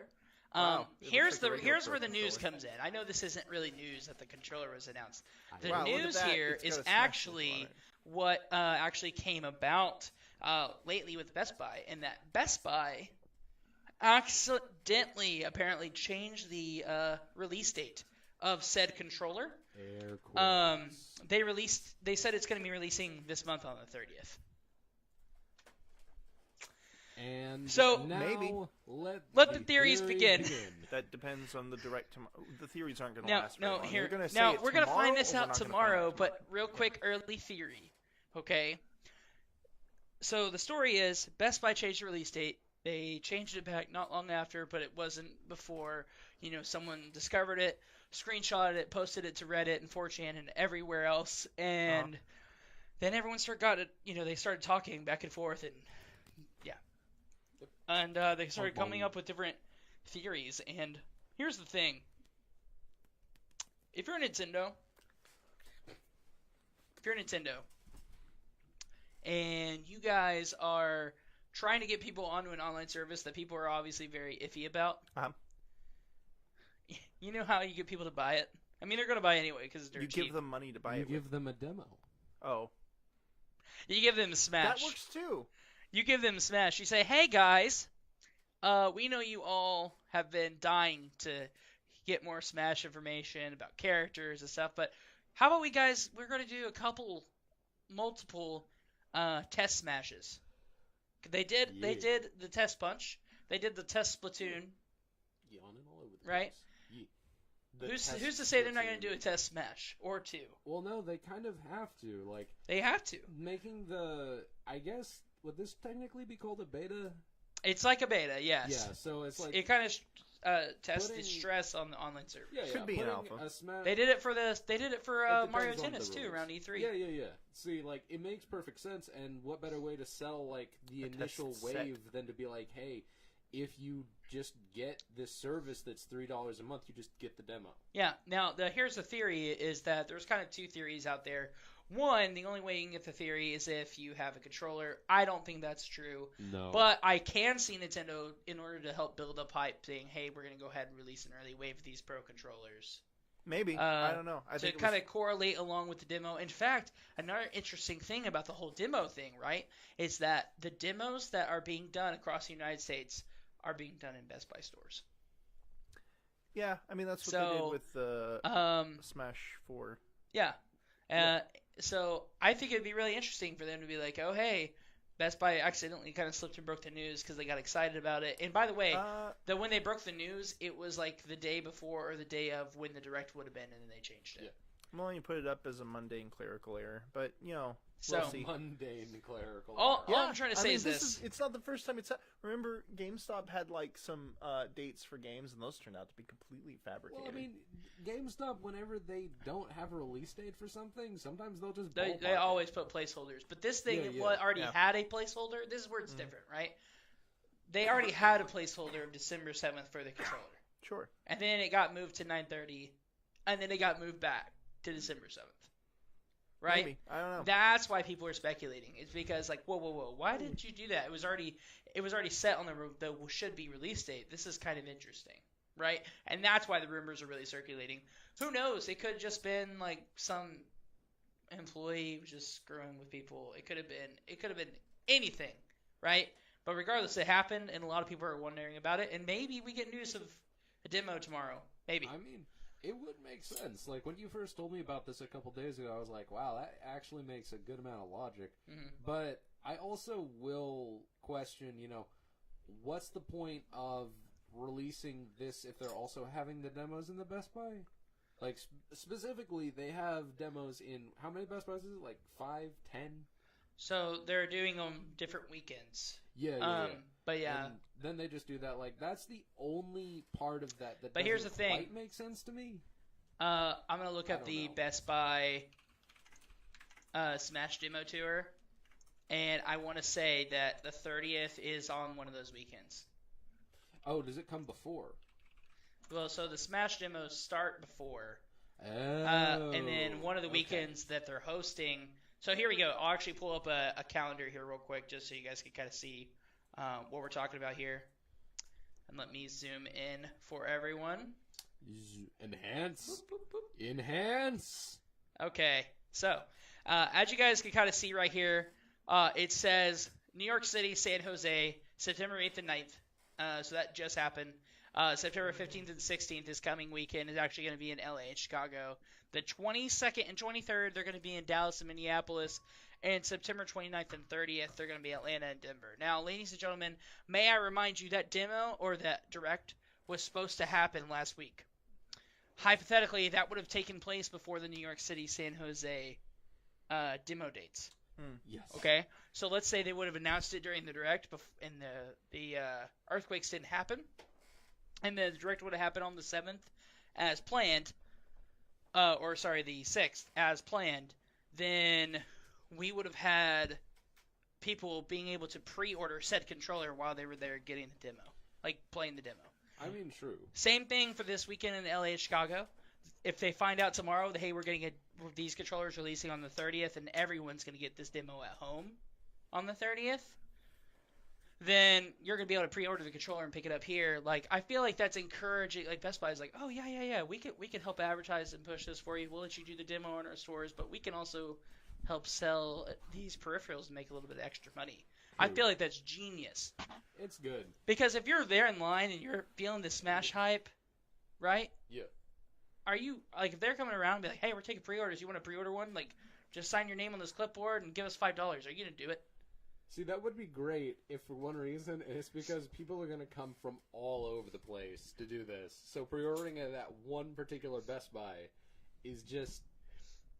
Wow, it looks Here's like the regular here's Pro where the news Controller. comes in. I know this isn't really news that the controller was announced. The Wow, look at news that. here It's got is a Smash actually symbol on it. what actually came about lately with Best Buy, and that Best Buy accidentally apparently changed the release date of said controller. Air quotes. They said it's going to be releasing this month on the 30th. And So- now Maybe. Let the theories begin. That depends on the direct tomorrow. The theories aren't going to Now, last very no, long. here. They're gonna say Now it we're gonna tomorrow, find this or we're out not gonna find tomorrow, out but real quick, early theory. Okay. So the story is Best Buy changed the release date. They changed it back not long after, but it wasn't before. Someone discovered it, screenshotted it, posted it to Reddit and 4chan and everywhere else, and then everyone they started talking back and forth, and they started coming up with different theories. And here's the thing: if you're Nintendo, and you guys are trying to get people onto an online service that people are obviously very iffy about, you know how you get people to buy it? I mean, they're going to buy anyway because they're You cheap. give them money to buy You it. give them a demo. Oh, You give them Smash. that works too. You give them Smash. You say, hey, guys, we know you all have been dying to get more Smash information about characters and stuff, but how about we're going to do multiple test Smashes. They did the test Punch. They did the test Splatoon. Yawning all over the Right? place. Yeah. Who's to say they're not going to do a test Smash or two? Well, no, they kind of have to. Like, They have to. making I guess, would this technically be called a beta? It's like a beta, yes. Yeah, so it's like... It kind of tests the putting- stress on the online server. yeah, Should be an putting alpha. a Smash... They did it for It Mario depends on Tennis the too release. around E3. Yeah. See, like, it makes perfect sense, and what better way to sell, like, the A test initial set. wave than to be like, hey, if you just get this service that's $3 a month, you just get the demo. Yeah. Now, here's the theory: is that there's kind of two theories out there. One, the only way you can get the theory is if you have a controller. I don't think that's true, No. but I can see Nintendo, in order to help build up hype, saying, "Hey, we're gonna go ahead and release an early wave of these Pro controllers." Maybe. I don't know. I To think it kind was- of correlate along with the demo. In fact, another interesting thing about the whole demo thing, right, is that the demos that are being done across the United States are being done in Best Buy stores. Yeah, I mean that's what they So, did with the Smash 4. Yeah. Yeah. So I think it'd be really interesting for them to be like, oh, hey, Best Buy accidentally kind of slipped and broke the news because they got excited about it. And by the way, when they broke the news, it was like the day before or the day of when the direct would have been, and then they changed it. Yeah. Well, you put it up as a mundane clerical error, but So we'll see. Mundane clerical. all error. I'm trying to say is this. It's not the first time it's. Remember, GameStop had like some dates for games, and those turned out to be completely fabricated. Well, I mean, GameStop, whenever they don't have a release date for something, sometimes they'll just They ballpark always it. put placeholders. But this thing Yeah. already Yeah. had a placeholder. This is where it's different, right? They already had a placeholder of December 7th for the controller. Sure. And then it got moved to 9:30, and then it got moved back to December 7th. Right? Maybe. I don't know. That's why people are speculating. It's because like, whoa, why did you do that? It was already set on the should be release date. This is kind of interesting, right? And that's why the rumors are really circulating. Who knows? It could have just been like some employee just screwing with people. It could have been anything, right? But regardless, it happened, and a lot of people are wondering about it. And maybe we get news of a demo tomorrow. Maybe. I mean, it would make sense. Like, when you first told me about this a couple days ago, I was like, wow, that actually makes a good amount of logic. Mhm. But I also will question, what's the point of releasing this if they're also having the demos in the Best Buy? Like, specifically, they have demos in, how many Best Buys is it? Like, 5, 10? So they're doing them different weekends. Yeah. But yeah. And then they just do that. Like, that's the only part of that But here's doesn't the thing. quite make sense to me. I'm gonna look I up don't the know. Best Buy Smash demo tour, and I want to say that the 30th is on one of those weekends. Oh, does it come before? Well, so the Smash demos start before. Oh. And then one of the okay. weekends that they're hosting. So here we go. I'll actually pull up a calendar here real quick just so you guys can kind of see what we're talking about here. And let me zoom in for everyone. Enhance. Enhance. Okay. So as you guys can kind of see right here, it says New York City, San Jose, September 8th and 9th. So that just happened. September 15th and 16th this coming weekend is actually going to be in LA and Chicago. The 22nd and 23rd, they're going to be in Dallas and Minneapolis. And September 29th and 30th, they're going to be Atlanta and Denver. Now, ladies and gentlemen, may I remind you that demo or that direct was supposed to happen last week. Hypothetically, that would have taken place before the New York City, San Jose demo dates. Yes. Okay? So let's say they would have announced it during the direct and the earthquakes didn't happen. And the direct would have happened on the 7th as planned, the 6th as planned, then we would have had people being able to pre-order said controller while they were there getting the demo, like playing the demo. I mean, true. Same thing for this weekend in LA and Chicago. If they find out tomorrow that, hey, we're getting these controllers releasing on the 30th and everyone's going to get this demo at home on the 30th, then you're going to be able to pre-order the controller and pick it up here. Like, I feel like that's encouraging. Like, Best Buy is like, oh, yeah, we can help advertise and push this for you. We'll let you do the demo in our stores, but we can also help sell these peripherals and make a little bit of extra money. I feel like that's genius. It's good. Because if you're there in line and you're feeling the Smash hype, right? Yeah. Are you, like, if they're coming around and be like, hey, we're taking pre-orders, you want to pre-order one? Like, just sign your name on this clipboard and give us $5. Are you going to do it? See, that would be great if for one reason, and it's because people are going to come from all over the place to do this. So pre-ordering at that one particular Best Buy is just,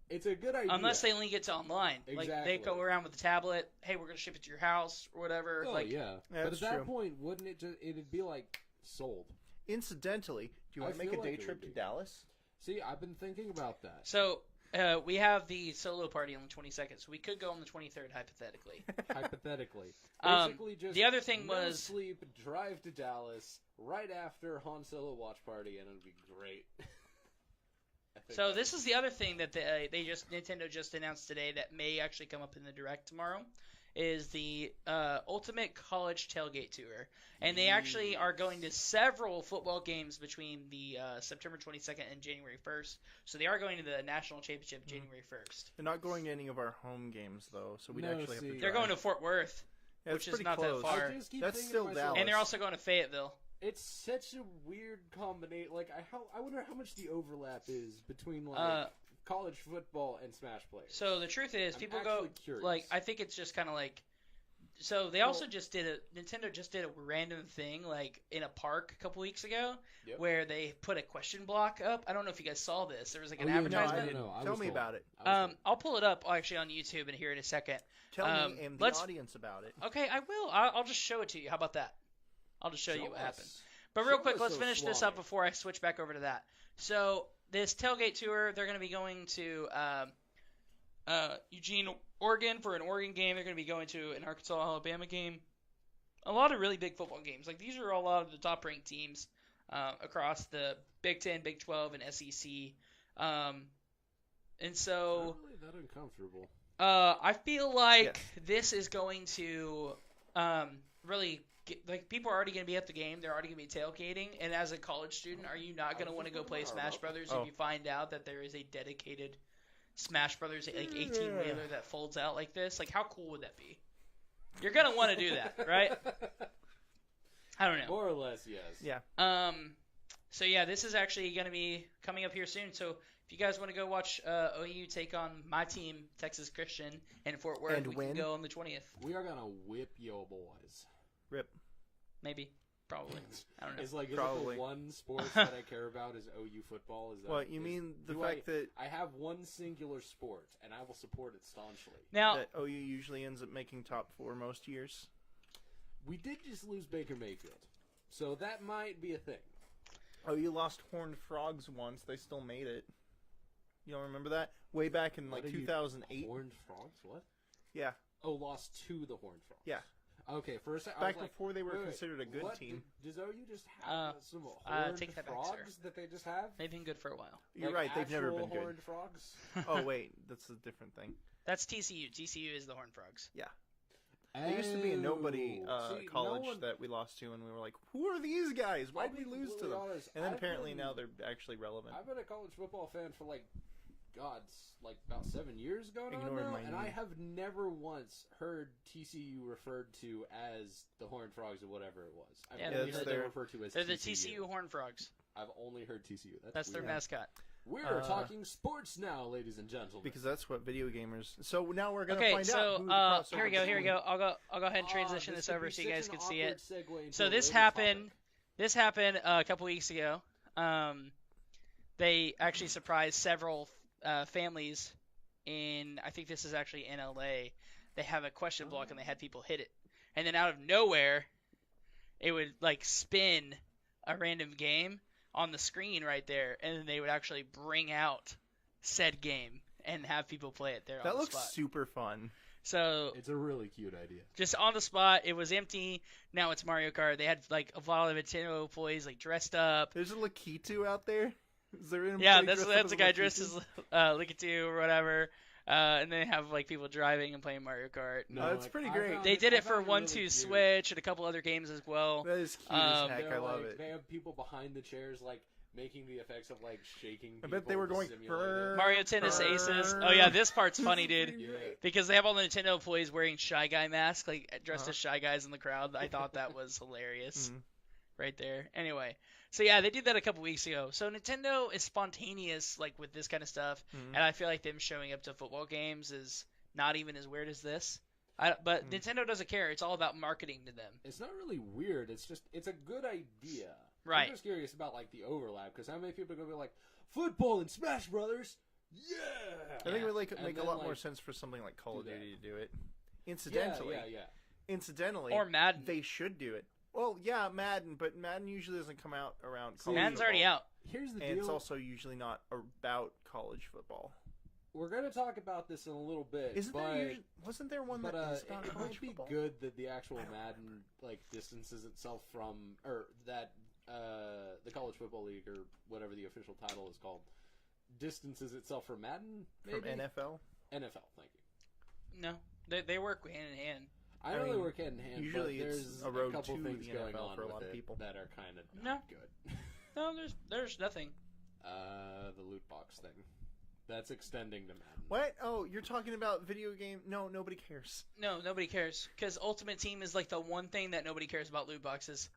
it's a good idea. Unless they link it to online. Exactly. Like, they go around with the tablet, hey, we're going to ship it to your house, or whatever. Oh, like, yeah. But at that point, wouldn't it just, it'd be like, sold. Incidentally, do you want to make a day trip to Dallas? See, I've been thinking about that. So, we have the solo party on the 22nd, so we could go on the 23rd, hypothetically. Hypothetically. Basically, just the other thing no was sleep, drive to Dallas right after Han Solo watch party, and it'll be great. So this is the other thing that Nintendo just announced today that may actually come up in the Direct tomorrow, is the Ultimate College Tailgate Tour. And they actually are going to several football games between the September 22nd and January 1st. So they are going to the National Championship January 1st. They're not going to any of our home games, though, so we'd actually have to drive. They're going to Fort Worth, which is not close. that far. That's still Dallas. And they're also going to Fayetteville. It's such a weird combination. Like, I wonder how much the overlap is between, like, college football and Smash players. So the truth is, people go, curious. like, I think it's just kind of like, so they also just did Nintendo just did a random thing, like, in a park a couple weeks ago, where they put a question block up. I don't know if you guys saw this. There was, like, an advertisement. No, Tell me about it. I'll pull it up, actually, on YouTube and here in a second. Tell me and the audience about it. Okay, I will. I'll just show it to you. How about that? I'll just show you what happened. But real quick, let's finish this up before I switch back over to that. So this tailgate tour, they're going to be going to Eugene, Oregon for an Oregon game. They're going to be going to an Arkansas, Alabama game. A lot of really big football games. Like, these are a lot of the top-ranked teams across the Big 10, Big 12, and SEC. And so not really that uncomfortable. I feel like this is going to really like, people are already going to be at the game. They're already going to be tailgating. And as a college student, are you not going to want to go play Smash Brothers if you find out that there is a dedicated Smash Brothers, like, 18-wheeler that folds out like this? Like, how cool would that be? You're going to want to do that, right? I don't know. More or less, yes. Yeah. So, yeah, this is actually going to be coming up here soon. So, if you guys want to go watch OU take on my team, Texas Christian, in Fort Worth, we can go on the 20th. We are going to whip yo boys. Rip. Maybe. Probably. I don't know. It's like, the one sport that I care about is OU football. Is that, what, you mean the fact that I have one singular sport, and I will support it staunchly. Now, that OU usually ends up making top 4 most years? We did just lose Baker Mayfield, so that might be a thing. OU lost Horned Frogs once. They still made it. You don't remember that? Way back in, like, 2008. Horned Frogs? What? Yeah. Oh, lost to the Horned Frogs. Yeah. Okay, for a second, Back before they were considered a good team. Does OU just have some horned take that back, frogs sir. that they just have? They've been good for a while. You're Like right. They've never been actual good. horned frogs? Oh wait, that's a different thing. That's TCU. TCU is the Horned Frogs. Yeah. There used to be a nobody See, college no one- that we lost to, and we were like, "Who are these guys? Why'd I'll we be lose to completely them?" honest, And then I've apparently been- now they're actually relevant. I've been a college football fan for like about 7 years going on Ignoring now, my and knee. I have never once heard TCU referred to as the Horned Frogs or whatever it was. I've Yeah, only it's heard their- them referred to as They're the TCU. TCU Horned Frogs. I've only heard TCU. That's their weird. mascot. We're talking sports now, ladies and gentlemen. Because that's what video gamers. So now we're gonna Okay, find out. Who the so crossover here we go. Here we between- go. I'll go ahead and transition this could over be so you such guys an can see it. awkward segue into So a this later happened. topic. This happened a couple weeks ago. They actually surprised several families in. I think this is actually in LA. They have a question block and they had people hit it, and then out of nowhere, it would like spin a random game on the screen right there, and then they would actually bring out said game and have people play it there on That the looks spot. super fun. So It's a really cute idea. just on the spot, it was empty. Now it's Mario Kart. They had like a lot of Nintendo employees like dressed up. There's a Lakitu out there. Is there an Yeah, employee that's dressed up a guy Lakitu? dressed as Pikachu or whatever. And they have like people driving and playing Mario Kart. No, it's pretty great. They did it for I found 1-2 really cute. Switch and a couple other games as well. That is cute as heck. They're I love like- it. They have people behind the chairs, like making the effects of like shaking. I bet they people were to going, simulate "Brrr." it. Mario Tennis Aces. Oh yeah, this part's funny, dude. Yeah. Because they have all the Nintendo employees wearing Shy Guy masks, like dressed Uh-huh. as Shy Guys in the crowd. I thought that was hilarious. Mhm. Right there. Anyway, so yeah, they did that a couple weeks ago. So Nintendo is spontaneous, like with this kind of stuff, Mhm. and I feel like them showing up to football games is not even as weird as this. But Nintendo doesn't care. It's all about marketing to them. It's not really weird. It's a good idea. Right. I'm just curious about like the overlap because how many people are gonna be like football and Smash Brothers? Yeah. I think it would And make a then, lot more like, sense for something like Call of do that. Duty to do it. Yeah, Incidentally, yeah. Or Madden. they should do it. Well, yeah, Madden, but Madden usually doesn't come out around college Madden's already football. out. Here's the And deal. it's also usually not about college football. We're gonna talk about this in a little bit. Wasn't there one But that is about it college might be football? good that the actual Madden like distances itself from, or that the College Football League or whatever the official title is called, distances itself from Madden. Maybe? From NFL? NFL, thank you. No, they work hand in hand. I I know they mean, work hand in hand. usually but it's there's a road couple to things the going NFL on for a with lot of it people. that are kind of No. not good. No, there's nothing. The loot box thing. That's extending to Madden. What? Oh, you're talking about video game? No, nobody cares. No, nobody cares because Ultimate Team is like the one thing that nobody cares about loot boxes.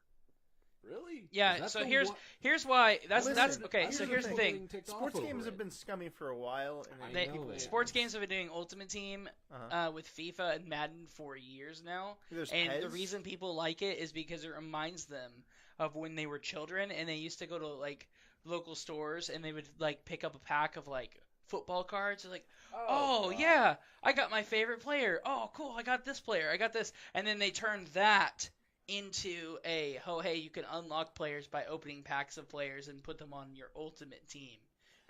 Really? Yeah. Is that So the here's one- here's why that's Listen, okay. So here's the thing. ticked off Sports over games it. have been scummy for a while. And I then know people, they Sports games have been doing Ultimate Team Uh-huh. with FIFA and Madden for years now. There's And the Pez. reason people like it is because it reminds them of when they were children and they used to go to like local stores and they would like pick up a pack of like football cards. They're like, oh God. yeah, I got my favorite player. Oh cool, I got this player. I got this. And then they turned that into hey, you can unlock players by opening packs of players and put them on your ultimate team.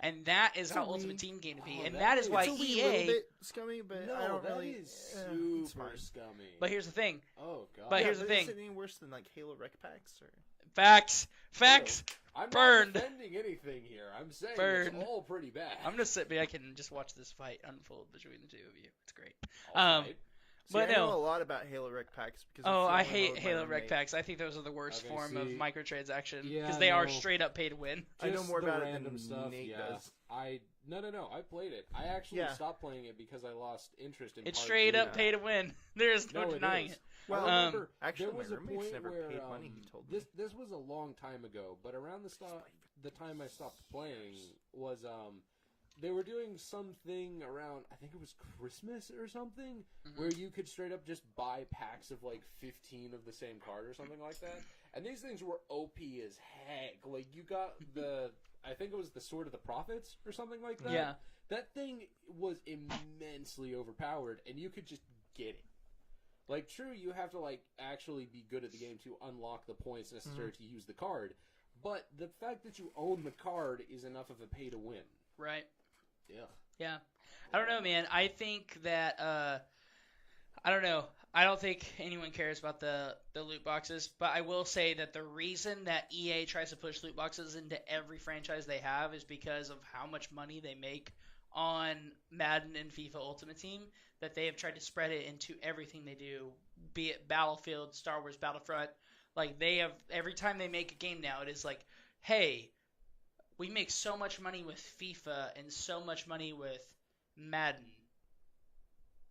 And that is how So Ultimate we- Team came to be. Oh, and that that is is- why It's a wee little EA. bit scummy, but No, I don't that really. is it's super fine. scummy. But here's the thing. Oh god. But Yeah, here's the thing. Is it any worse than like Halo Rec Packs? Or Facts. I'm Burned. not defending anything here. I'm saying Burned. it's all pretty bad. I'm gonna sit back and just watch this fight unfold between the two of you. It's great. All um, right. See, But I know no. a lot about Halo Rec Packs because. Oh, it's the I only hate mode my Halo Rec roommate- Packs. I think those are the worst Okay, form of see- microtransaction Yeah, because they are no. straight up pay to win. I know Just more the about it random than stuff. Nate Yeah, does. no. I played it. I actually Yeah. stopped playing it because I lost interest in. It's part straight two. up pay to win. There is no No, denying is. it. Well, I remember actually, there my was a roommate's point never where paid money, he told me. this was a long time ago, but around the time I stopped playing was they were doing something around, I think it was Christmas or something, where you could straight up just buy packs of like 15 of the same card or something like that. And these things were OP as heck. Like you got I think it was the Sword of the Prophets or something like that. Yeah. That thing was immensely overpowered, and you could just get it. Like, true, you have to, like, actually be good at the game to unlock the points necessary to use the card, but the fact that you own the card is enough of a pay to win. Right. Yeah. Yeah. I don't know, man. I think that I don't know. I don't think anyone cares about the loot boxes, but I will say that the reason that EA tries to push loot boxes into every franchise they have is because of how much money they make on Madden and FIFA Ultimate Team, that they have tried to spread it into everything they do, be it Battlefield, Star Wars Battlefront. Like they have every time they make a game now, it is like, hey, we make so much money with FIFA and so much money with Madden.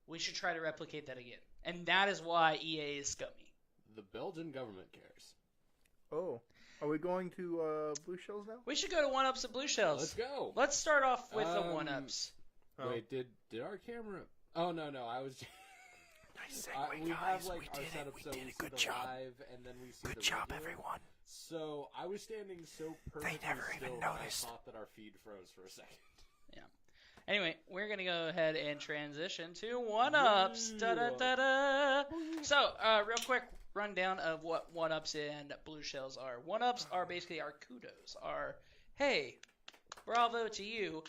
We should try to replicate that again. And that is why EA is scummy. The Belgian government cares. Oh, are we going to Blue Shells now? We should go to 1-Ups and Blue Shells. Let's go. Let's start off with the 1-Ups. Oh. Wait, did our camera? Oh no, I was. Nice segue, we guys. have like We our did setup it. so We we did a see good the job. live and then we see Good the job, regular. everyone. So I was standing so perfectly never still even that noticed. I thought that our feed froze for a second. Anyway, we're going to go ahead and transition to 1-Ups. Da-da-da-da. So, real quick rundown of what 1-Ups and Blue Shells are. 1-Ups are basically our kudos. Our, hey, bravo to you.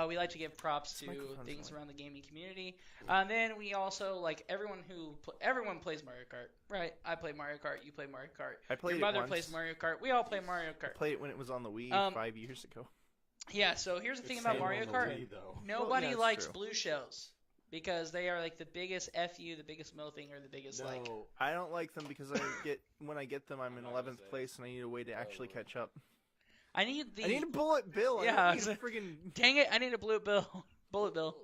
We like to give props to things around the gaming community. Then we also, like, everyone plays Mario Kart, right? I play Mario Kart, you play Mario Kart. I played Your it mother once. plays Mario Kart. We all play Mario I Kart. played it when it was on the Wii 5 years ago. Yeah, so here's the thing It's about same Mario on the Kart. Wii, though. Nobody Well, yeah, likes true. Blue Shells because they are like the biggest FU, the biggest middle finger, the biggest No, like. I don't like them because when I get them, I'm in I'm not gonna 11th say it. place, and I need a way to actually catch up. I need the. I need a bullet bill. Yeah, I need a friggin' Dang it! I need a bullet bill. Bullet bill.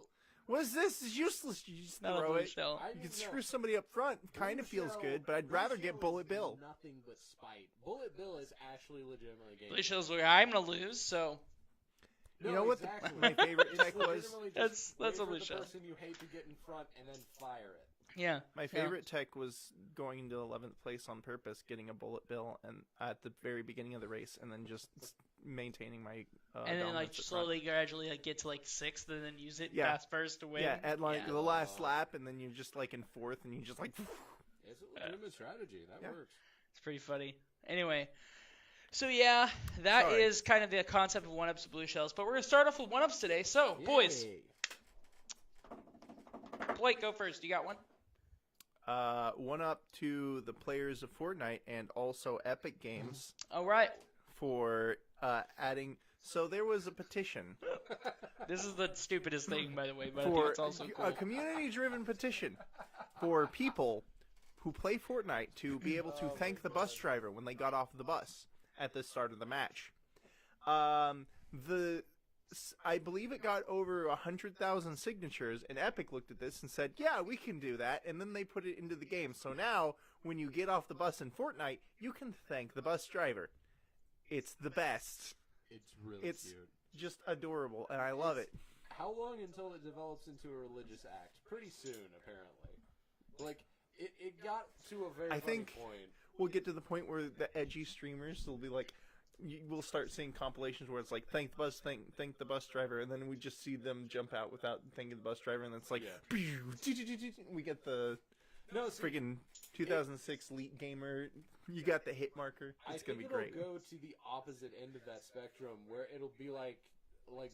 What is this? It's useless. You just Not a throw blue it. shell. I You can don't screw know. somebody up front. Kind of Blue feels Shell- good, but I'd Blue rather Shell get Bullet is Bill. Nothing but spite. Bullet Bill is actually legitimately a game. Blue Shells. I'm gonna lose. So You know what exactly. my favorite It's tech was? legitimately That's just wait a for Blue the Shell. person you hate to get in front and then fire it. yeah. My favorite tech was going into 11th place on purpose, getting a Bullet Bill, and at the very beginning of the race, and then just maintaining my. And then like dominance at front. slowly, gradually, like get to like 6th, and then use it Yeah. fast first to win. Yeah, at like Yeah. the last lap, and then you're just like in 4th, and you just like. It's a legitimate strategy. That Yeah. works. It's pretty funny. Anyway, so yeah, that is Sorry. kind of the concept of 1-Ups and Blue Shells. But we're gonna start off with 1-Ups today. So, boys, Yay. Blake, go first. You got one? One up to the players of Fortnite and also Epic Games All right. for adding. So there was a petition This is the stupidest thing, by the way, but I think for it's also cool. a community-driven petition for people who play Fortnite to be able to thank the bus driver when they got off the bus at the start of the match. I believe it got over 100,000 signatures, and Epic looked at this and said, "Yeah, we can do that." And then they put it into the game. So now, when you get off the bus in Fortnite, you can thank the bus driver. It's the best. It's really It's cute. just adorable, and I love it. How long until it develops into a religious act? Pretty soon, apparently. Like, it got to a very I funny think- point. We'll get to the point where the edgy streamers will be like, we'll start seeing compilations where it's like, thank the bus, thank the bus driver, and then we just see them jump out without thanking the bus driver, and it's like, we get the No, see, friggin' 2006 Elite Gamer. You got the hit marker. It's gonna be great. It'll go to the opposite end of that spectrum, where it'll be like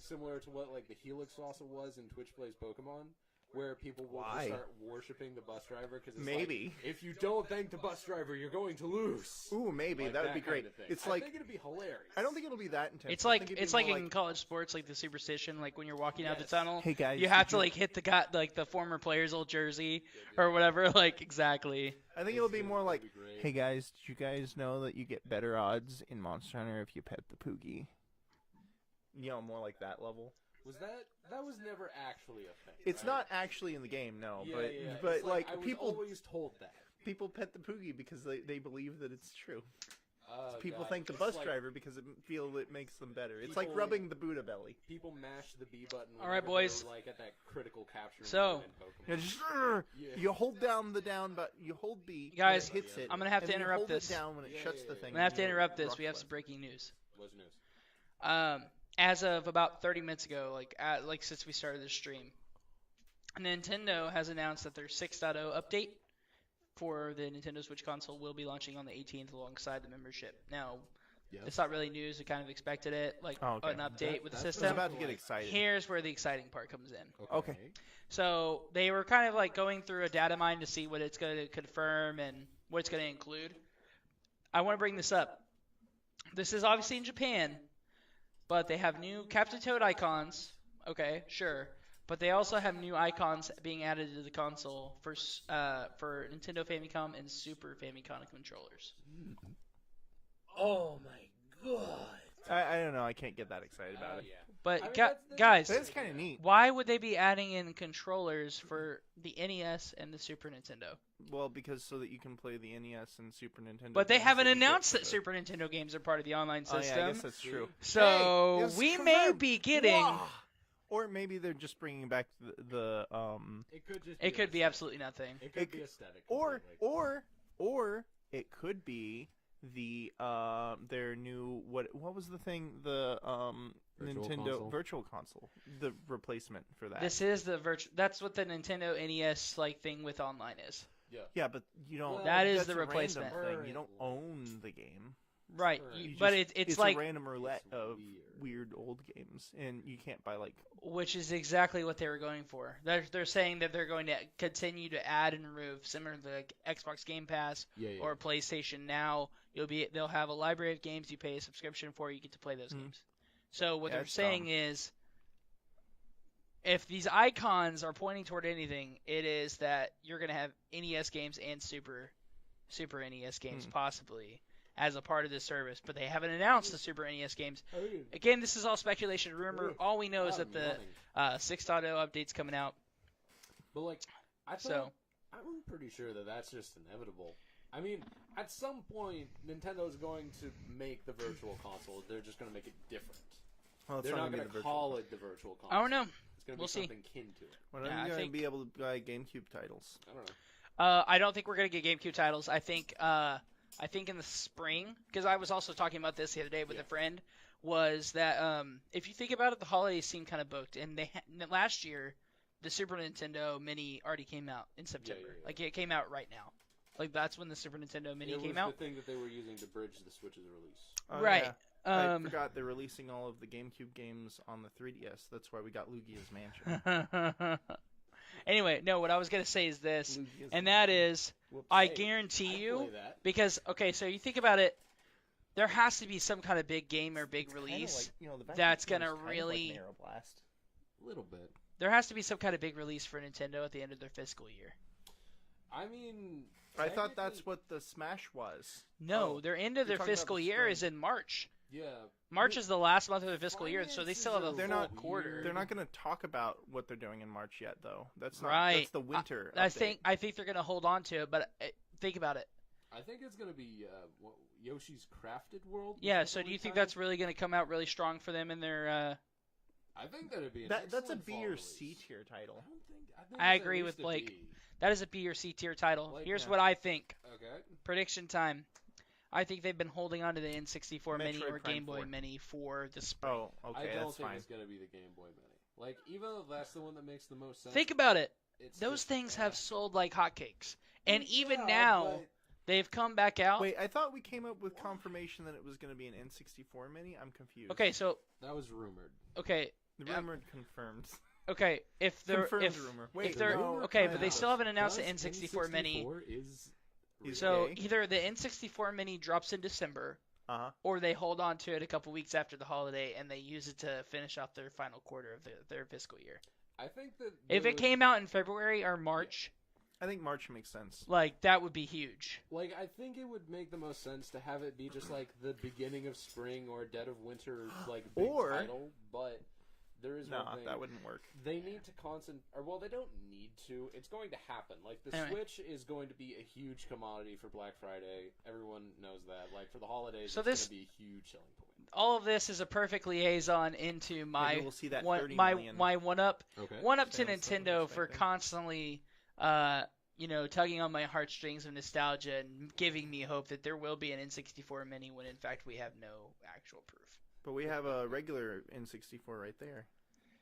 similar to what like the Helix also was in Twitch Plays Pokemon, where people will just Why? start worshiping the bus driver because Maybe. like, if you don't thank the bus driver, you're going to lose. Ooh, maybe Like that would be kind great. of thing. It's I like, think it'd be hilarious. I don't think it'll be that intense. It's I like think it'd it's be like more in college sports, like the superstition, like when you're walking out the Yes. tunnel, Hey guys, you have did to like hit the guy, like the former player's old jersey or whatever. Like exactly. I think it'll be more like, That'd be great. hey guys, did you guys know that you get better odds in Monster Hunter if you pet the Poogie? You know, more like that level. Was that was never actually a thing? It's right? not actually in the game, no. Yeah, but yeah. but It's like I was people always told that. people pet the Poogie because they believe that it's true. People God, thank the it's bus like driver because it feel it makes them better. It's like People- rubbing the Buddha belly. People mash the B button. All right, whenever boys. they're, like at that critical capture. So- moment in You, Pokemon. just, Yeah. you hold down the down, but you hold B. Guys, when it hits it. I'm gonna have and to then you interrupt hold this. It down when it Yeah, shuts yeah, the yeah. thing. I'm gonna have to and you interrupt this. rock We have left. some breaking news. What's news? As of about 30 minutes ago, like since we started this stream, Nintendo has announced that their 6.0 update for the Nintendo Switch console will be launching on the 18th alongside the membership. Now, Yes. It's not really news. We kind of expected it, like Oh, okay. an update with the That's I was system. about to get excited. Here's where the exciting part comes in. Okay. So they were kind of like going through a data mine to see what it's going to confirm and what it's going to include. I want to bring this up. This is obviously in Japan, but they have new Captain Toad icons. Okay, sure. But they also have new icons being added to the console for Nintendo Famicom and Super Famicom controllers. Oh my god. I don't know. I can't get that excited about it. Yeah. But I mean, guys, That's kind of neat. why would they be adding in controllers for the NES and the Super Nintendo? Well, because so that you can play the NES and Super Nintendo. But they games haven't that you get announced for that the- Super Nintendo games are part of the online Oh, system. yeah, I guess that's true. So Hey, it's we may confirmed. be getting. Wah! Or maybe they're just bringing back the It could just. It could be aesthetic. absolutely nothing. It could it be could- aesthetic. or completely. it could be the their new what was the thing the Virtual Nintendo console? Virtual Console, the replacement for that. This is the That's what the Nintendo NES like thing with online is. Yeah, but you don't. Well, That is that's the a random replacement. thing. You don't own the game. Right. Right. You But just- it's a like, random roulette It's of weird. weird old games, and you can't buy like. which is exactly what they were going for. They're saying that they're going to continue to add and remove, similar to like Xbox Game Pass Yeah. or PlayStation Now. They'll have a library of games you pay a subscription for. You get to play those Mhm. games. So what Yeah, they're it's saying dumb. is, if these icons are pointing toward anything, it is that you're going to have NES games and Super NES games possibly as a part of this service, but they haven't announced the Super NES games. Again, this is all speculation. Remember, all we know is that the 6.0 update's coming out. But like, I So- thought, I'm pretty sure that that's just inevitable. I mean, at some point, Nintendo's going to make the Virtual Console. They're just going to make it different. Well, it's They're not gonna going be to the call it the Virtual Console. I don't know. It's going to We'll be see. something kin to it. When Yeah, are I you gonna think- be able to buy GameCube titles? I don't know. I don't think we're gonna get GameCube titles. I think in the spring, because I was also talking about this the other day with a friend, was that if you think about it, the holidays seem kind of booked, and last year the Super Nintendo Mini already came out in September. yeah. Like it came out right now. Like that's when the Super Nintendo Mini It came was out. the thing that they were using to bridge the Switch's release. Oh, Right. yeah. I forgot they're releasing all of the GameCube games on the 3DS. That's why we got Luigi's Mansion. Anyway, no, what I was gonna say is this, Luigi's and that Mansion. is, Whoops. I Hey, guarantee I'd you, play that. because okay, so you think about it, there has to be some kind of big game or big It's kinda release. like, you know, the that's vacuum gonna is kind of really- like an Aeroblast. A little bit. There has to be some kind of big release for Nintendo at the end of their fiscal year. I mean, I thought that's technically- what the Smash was. No, Oh, their end of you're their talking about fiscal the year spring. is in March. Yeah. March is the last month of their fiscal year, so they still have a Finances They're full not- quarter. They're not going to talk about what they're doing in March yet, though. That's not. Right. That's the winter. I update. think they're gonna hold on to it, but think about it. I think it's gonna be Yoshi's Crafted World. Yeah. Is So that do you what think we that's really gonna come out really strong for them in their? I think that'd be. An That's a excellent B fall or release. C tier I title. don't think. I, think I it's at agree least with a Blake. B. That is a B or C tier title. Like, Here's yeah. what I think. Okay. Prediction time. I think they've been holding on to the N64 Mini Metroid or Prime Game Boy 4. Mini for the spring. Oh, okay, I don't that's think fine. it's gonna be the Game Boy Mini. Like, even though that's the one that makes the most sense. Think about it. it's Those just, things have sold like hotcakes, and Yeah, even now but- they've come back out. Wait, I thought we came up with confirmation that it was going to be an N64 Mini. I'm confused. Okay, so that was rumored. okay, The rumor confirmed. okay. If they're Confirmed if rumor. if Wait, they're no, okay, no, but they no. still haven't announced the Does N64 Mini. Is So Okay. either the N64 Mini drops in December, Uh-huh. or they hold on to it a couple weeks after the holiday and they use it to finish off their final quarter of their fiscal year. I think that If it came out in February or March, I think March makes sense. like that would be huge. like, I think it would make the most sense to have it be just like the beginning of spring or dead of winter, like big Or- title. But there is No, one thing. that wouldn't work. They need to concentrate, or well, they don't need to. It's going to happen. Like the Anyway. Switch is going to be a huge commodity for Black Friday. Everyone knows that. Like for the holidays, So it's this- going to be a huge selling point. All of this is a perfect liaison into my Maybe we'll see that one, 30 my million. my one up Okay. one up to Sales that we're Nintendo for expecting. constantly tugging on my heartstrings of nostalgia and giving me hope that there will be an N64 Mini when in fact we have no actual proof. But we have a regular N64 right there.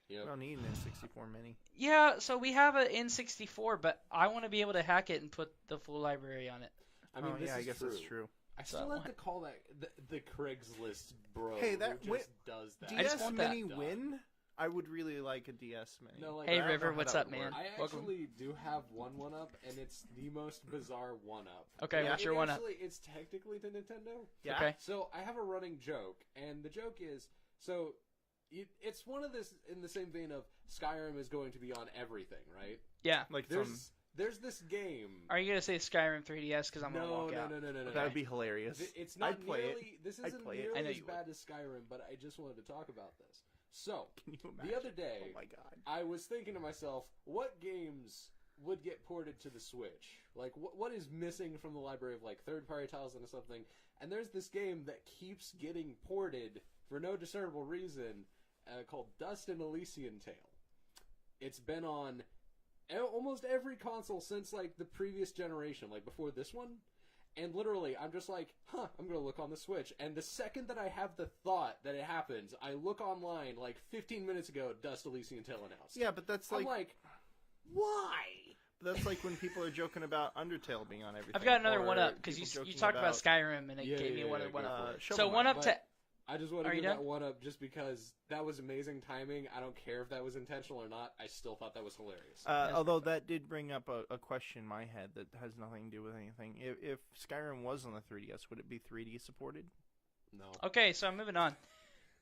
Yep. We don't need an N64 Mini. Yeah, so we have an N64, but I want to be able to hack it and put the full library on it. I mean, oh, this yeah, I is guess true. that's true. I So still I have to call that the Craigslist bro. Hey, that who just does that. I just DS want that Mini done. win. I would really like a DS Mini. No, like, Hey, I don't know River, how what's that up, would man? work. I Welcome. actually do have one up, and it's the most bizarre one up. Okay, Yeah. what's your one up? Actually, it's technically to Nintendo. Yeah. Okay. So I have a running joke, and the joke is so it's one of this in the same vein of Skyrim is going to be on everything, right? Yeah. Like There's this game. Are you gonna say Skyrim 3DS? Because I'm gonna walk out. No. that would be hilarious. It's not I'd play it. nearly. This I'd isn't play it. I nearly know as you bad as Skyrim, but I just wanted to talk about this. So Can you imagine? the other day, Oh my god. I was thinking to myself, what games would get ported to the Switch? Like, what is missing from the library of, like, third-party titles and something? And there's this game that keeps getting ported for no discernible reason called Dust and Elysian Tale. It's been on almost every console since, like, the previous generation, like, before this one. And literally, I'm just like, I'm going to look on the Switch. And the second that I have the thought that it happens, I look online, like, 15 minutes ago, Dust Elysian Tale announced. Yeah, but that's I'm like like, why? that's like when people are joking about Undertale being on everything. I've got another or one up because people you joking talked about Skyrim and it Yeah, gave me yeah, one yeah, one go up. for it. Shovel So Knight. one up But to. I just want Are to you give that done? one up just because that was amazing timing. I don't care if that was intentional or not. I still thought that was hilarious. Although that did bring up a question in my head that has nothing to do with anything. If Skyrim was on the 3DS, would it be 3D supported? No. Okay, so I'm moving on.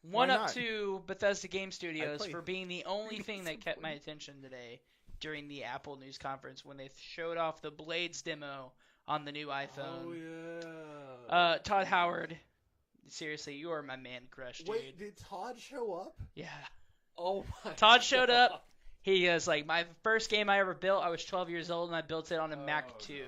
Why One up not? to Bethesda Game Studios play for being the only 3D thing that kept my supported. attention today during the Apple news conference when they showed off the Blades demo on the new iPhone. Oh yeah. Todd Howard, seriously, you are my man crush, dude. Wait, did Todd show up? Yeah. Oh my. Todd showed up. He was like, my first game I ever built, I was 12 years old, and I built it on a Mac 2. no.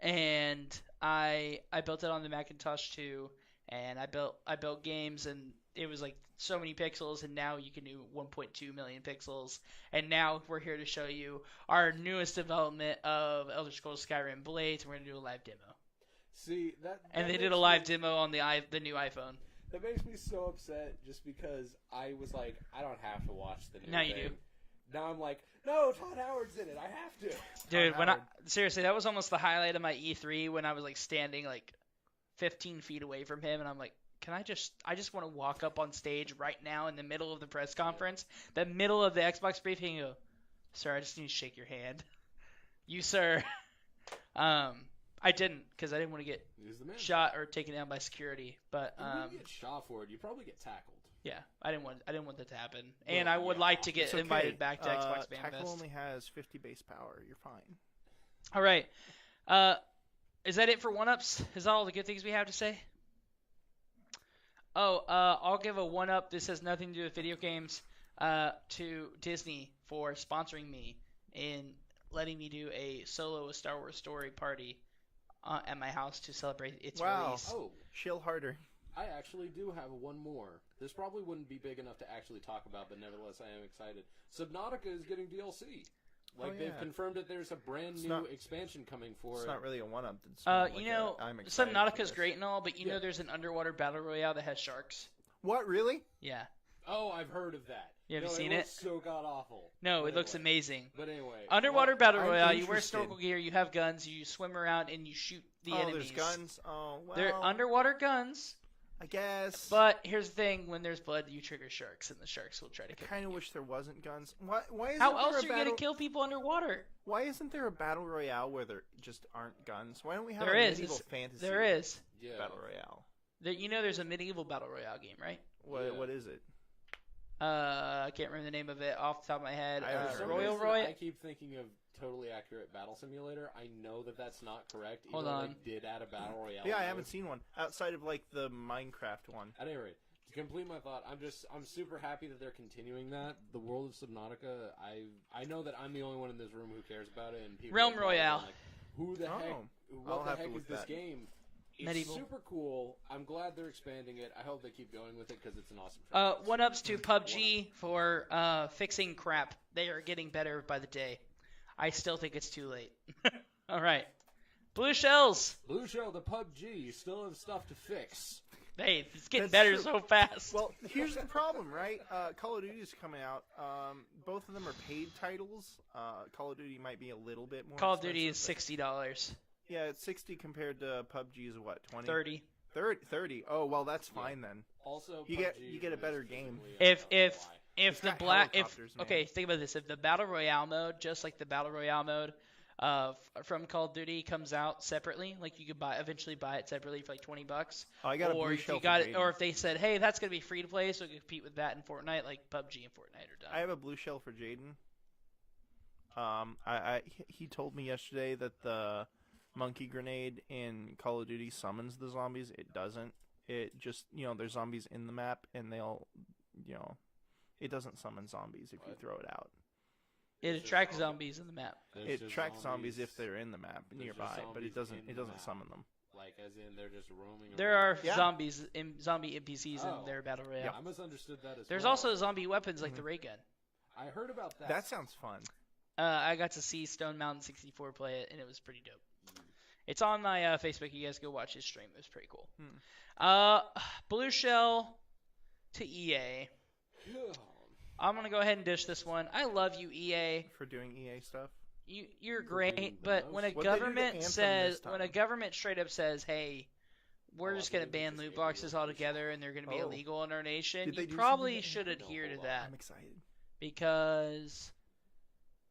And I built it on the Macintosh 2, and I built games, and it was like so many pixels, and now you can do 1.2 million pixels. And now we're here to show you our newest development of Elder Scrolls Skyrim Blades. We're gonna do a live demo, See that. and they makes did a live me- demo on the new iPhone. That makes me so upset just because I was like, I don't have to watch the new Now you thing. do. Now I'm like, no, Todd Howard's in it. I have to. Dude, when Howard. seriously, that was almost the highlight of my E3 when I was like standing like 15 feet away from him, and I'm like, I just want to walk up on stage right now in the middle of the press conference, the middle of the Xbox briefing, and go, sir, I just need to shake your hand. You, sir. I didn't, because I didn't want to get He's the man. shot or taken down by security, but You wouldn't get shot for it. You probably get tackled. yeah, I didn't want that to happen, and Well, I would yeah. like to get It's okay. invited back to Xbox Fan Tackle Fest. only has 50 base power. You're fine. All right, is that it for one-ups? Is that all the good things we have to say? Oh, I'll give a one-up. This has nothing to do with video games. To Disney for sponsoring me in letting me do a solo A Star Wars Story party at my house to celebrate its Wow. release. Oh, Shill harder. I actually do have one more. This probably wouldn't be big enough to actually talk about, but nevertheless, I am excited. Subnautica is getting DLC. Like, Oh, they've yeah. confirmed that there's a brand It's new not- expansion coming for It's it. not really a one-up. It's more like You know, I'm excited for Subnautica's this. great and all, but you Yeah. know there's an underwater battle royale that has sharks. What, really? Yeah. Oh, I've heard of that. You have no, seen it? it? Looks so god awful. No, But it looks anyway. amazing. But anyway, Underwater well, battle I'm royale. You wear interested. snorkel gear, you have guns, you swim around, and you shoot the enemies. There's guns. Oh, well. They're underwater guns, I guess. but here's the thing: when there's blood, you trigger sharks, and the sharks will try to I kill kind of you. wish there wasn't guns. Why isn't How there else a are you battle... gonna kill people underwater? Why isn't there a battle royale where there just aren't guns? Why don't we have There a is. medieval fantasy There is. Yeah. battle royale? You know, there's a medieval battle royale game, right? Yeah. What is it? I can't remember the name of it off the top of my head. I haven't For heard some of it. Royal reason, Royale. I keep thinking of Totally Accurate Battle Simulator. I know that that's not correct. Hold even though on. They did add a battle royale. Yeah, I mode. haven't seen one outside of like the Minecraft one. At any rate, to complete my thought, I'm super happy that they're continuing that. The world of Subnautica, I know that I'm the only one in this room who cares about it, and people Realm are probably Royale. Like, who the heck? I'll What the have to heck is look this that. game? It's Medieval. super cool. I'm glad they're expanding it. I hope they keep going with it because it's an awesome. franchise. One ups to PUBG for fixing crap. They are getting better by the day. I still think it's too late. All right, Blue Shells. Blue Shell, the PUBG, you still have stuff to fix. Hey, it's getting That's better true. so fast. Well, here's the problem, right? Call of Duty's coming out. Both of them are paid titles. Call of Duty might be a little bit more. Call of Duty is expensive, $60. but- Yeah, it's 60 compared to PUBG's what, 20? 30. 30. Oh, well, that's fine then. Also, You get a better game. If It's the got black helicopters, man. okay, think about this. If the battle royale mode, just like the battle royale mode from Call of Duty comes out separately, like you could eventually buy it separately for like $20. Oh, I got a or blue if shell you for got it, Jaden. or if they said, "Hey, that's gonna be free to play, so you can compete with that in Fortnite," like PUBG and Fortnite are done. I have a blue shell for Jaden. He told me yesterday that the monkey grenade in Call of Duty summons the zombies. It doesn't. It just, there's zombies in the map, and they'll, it doesn't summon zombies if you throw it out. It attracts zombies in the map. It attracts zombies if they're in the map nearby, but it doesn't summon them. Like, as in, they're just roaming There around. are zombie NPCs in their battle royale. I misunderstood that as There's well. also zombie weapons like the ray gun. I heard about that. That sounds fun. I got to see Stone Mountain 64 play it, and it was pretty dope. It's on my Facebook. You guys go watch his stream. It was pretty cool. Blue Shell to EA. I'm going to go ahead and dish this one. I love you, EA. For doing EA stuff? You're For being great, the but when a most. What'd they do to government Anthem says, this time? when a government straight up says, hey, we're Oh, just I going to believe ban they loot just boxes gave you altogether and they're going to be Oh. illegal in our nation, Did they you do probably something? should adhere to that. I'm excited. Because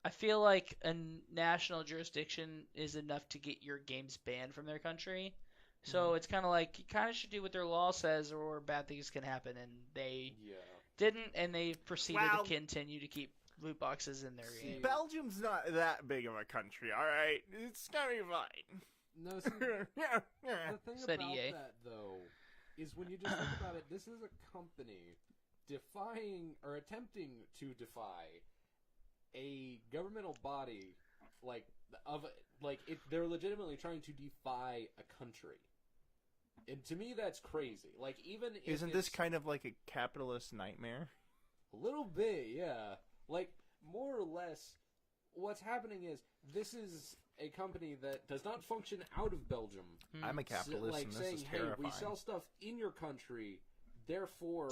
I feel like a national jurisdiction is enough to get your games banned from their country. So it's kind of like you kind of should do what their law says, or bad things can happen. And they didn't, and they proceeded Well- to continue to keep loot boxes in their game. Belgium's not that big of a country, all right? It's gonna be fine. No, see, the thing Said about EA. that, though, is when you just think about it, this is a company defying or attempting to defy a governmental body they're legitimately trying to defy a country. And to me, that's crazy. Like, even if Isn't this it's kind of like a capitalist nightmare? a little bit, yeah. Like, more or less, what's happening is this is a company that does not function out of Belgium. I'm a capitalist, Like and this saying, is hey, terrifying. we sell stuff in your country, therefore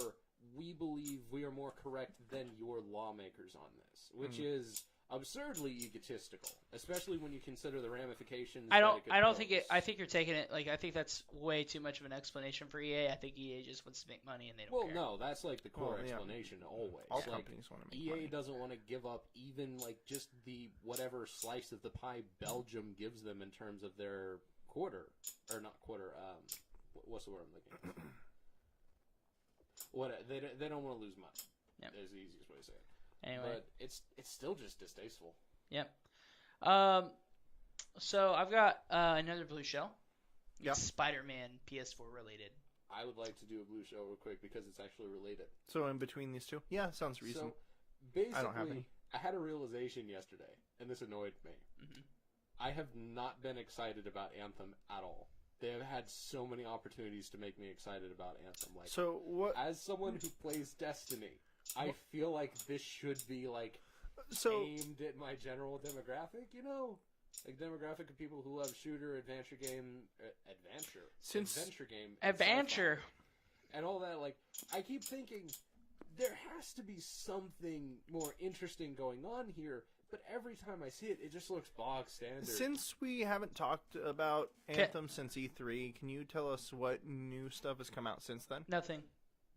we believe we are more correct than your lawmakers on this, which is absurdly egotistical, especially when you consider the ramifications. I that it could don't think it. pose. I think you're taking it. Like I think that's way too much of an explanation for EA. I think EA just wants to make money and they don't Well, care. no, that's like the core Well, yeah. explanation always. All Like, companies want to make EA money. doesn't want to give up even like just the whatever slice of the pie Belgium gives them in terms of their quarter or not quarter. What's the word I'm looking? They don't want to lose money. Yep. Is the easiest way to say it. Anyway, But it's still just distasteful. yep. So I've got another blue shell. Yeah. It's Spider-Man PS4 related. I would like to do a blue shell real quick because it's actually related. So in between these two? Yeah, sounds reasonable. So basically, I don't have any. I had a realization yesterday, and this annoyed me. Mhm. I have not been excited about Anthem at all. They have had so many opportunities to make me excited about Anthem. Like, So what? as someone who plays Destiny, I feel like this should be like So aimed at my general demographic. You know, like demographic of people who love shooter, adventure game, adventure game, and Adventure. sci-fi, and all that. Like, I keep thinking there has to be something more interesting going on here. But every time I see it, it just looks bog standard. since we haven't talked about 'Kay. Anthem since E3, can you tell us what new stuff has come out since then? Nothing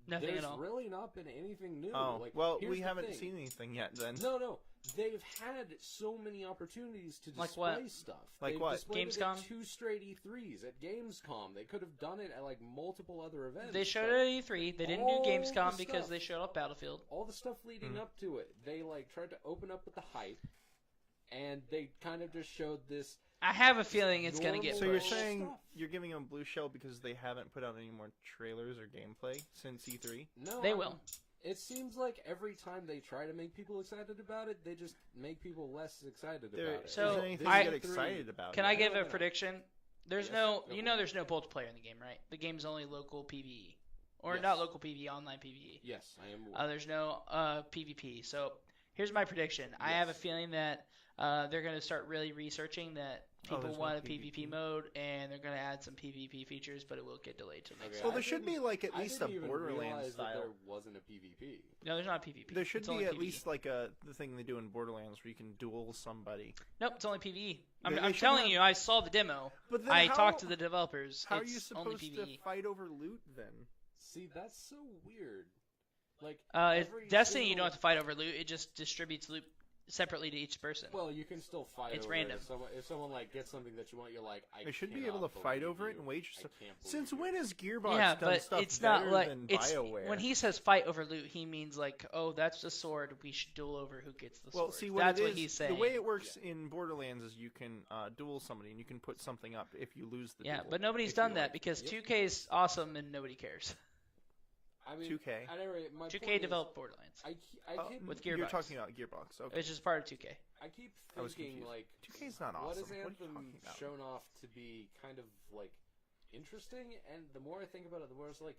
There's at all. really not been anything new. Oh, Like, well, here's we the haven't thing. seen anything yet then. No. They've had so many opportunities to Like display what? stuff. Like They've what? displayed it Gamescom? at 2 straight E3s. At Gamescom. They could have done it at, like, multiple other events. They showed but it at E3. They didn't do all Gamescom the because stuff- they showed up Battlefield. all the stuff leading up to it, they, like, tried to open up with the hype, and they kind of just showed this. I have a feeling it's gonna get So you're pushed. saying stuff. you're giving them blue shell because they haven't put out any more trailers or gameplay since E3? No, They will. It seems like every time they try to make people excited about it, they just make people less excited There about it. So, isn't anything I- to get excited about. Can it. I give No. a prediction? There's Yes, no, go you for know, it. there's no multiplayer in the game, right? The game's only local PvE, or Yes. not local PvE, online PvE. Yes, I am. There's no PvP. So here's my prediction. I have a feeling that they're going to start really researching that People there's no want a PvP. PvP mode, and they're going to add some PvP features, but it will get delayed till next Okay, Well, time. there should be like at I least a didn't even Borderlands realize that style. there wasn't a PvP. No, there's not a PvP. There should It's be only at PvE. least like the thing they do in Borderlands where you can duel somebody. Nope, it's only PvE. They I'm should telling have- you, I saw the demo. But then I how, talked to the developers. How are it's you only supposed PvE. to fight over loot then? See, that's so weird. Like, It's every Destiny, you single- don't have to fight over loot. It just distributes loot separately to each person. Well, you can still fight It's over random. it. If someone like gets something that you want, you're like, I They should be cannot able to fight believe over it you. and wage. I can't believe Since you. when has Gearbox yeah, done but stuff it's better not like than it's BioWare? when he says fight over loot, he means like, oh, that's the sword. We should duel over who gets the Well, sword. see, what That's it what is, he's saying. the way it works in Borderlands is you can duel somebody and you can put something up if you lose the yeah, duel. but nobody's If done you that like- because Yep. 2K is awesome and nobody cares. I mean, 2K. At any rate, my 2K point is, developed Borderlands, I keep, With You're Gearbox. talking about Gearbox. Okay. which is part of 2K. I keep I was thinking, confused. like, 2K is not what awesome. is What are you Anthem talking about? shown off to be kind of, like, interesting? And the more I think about it, the more it's like,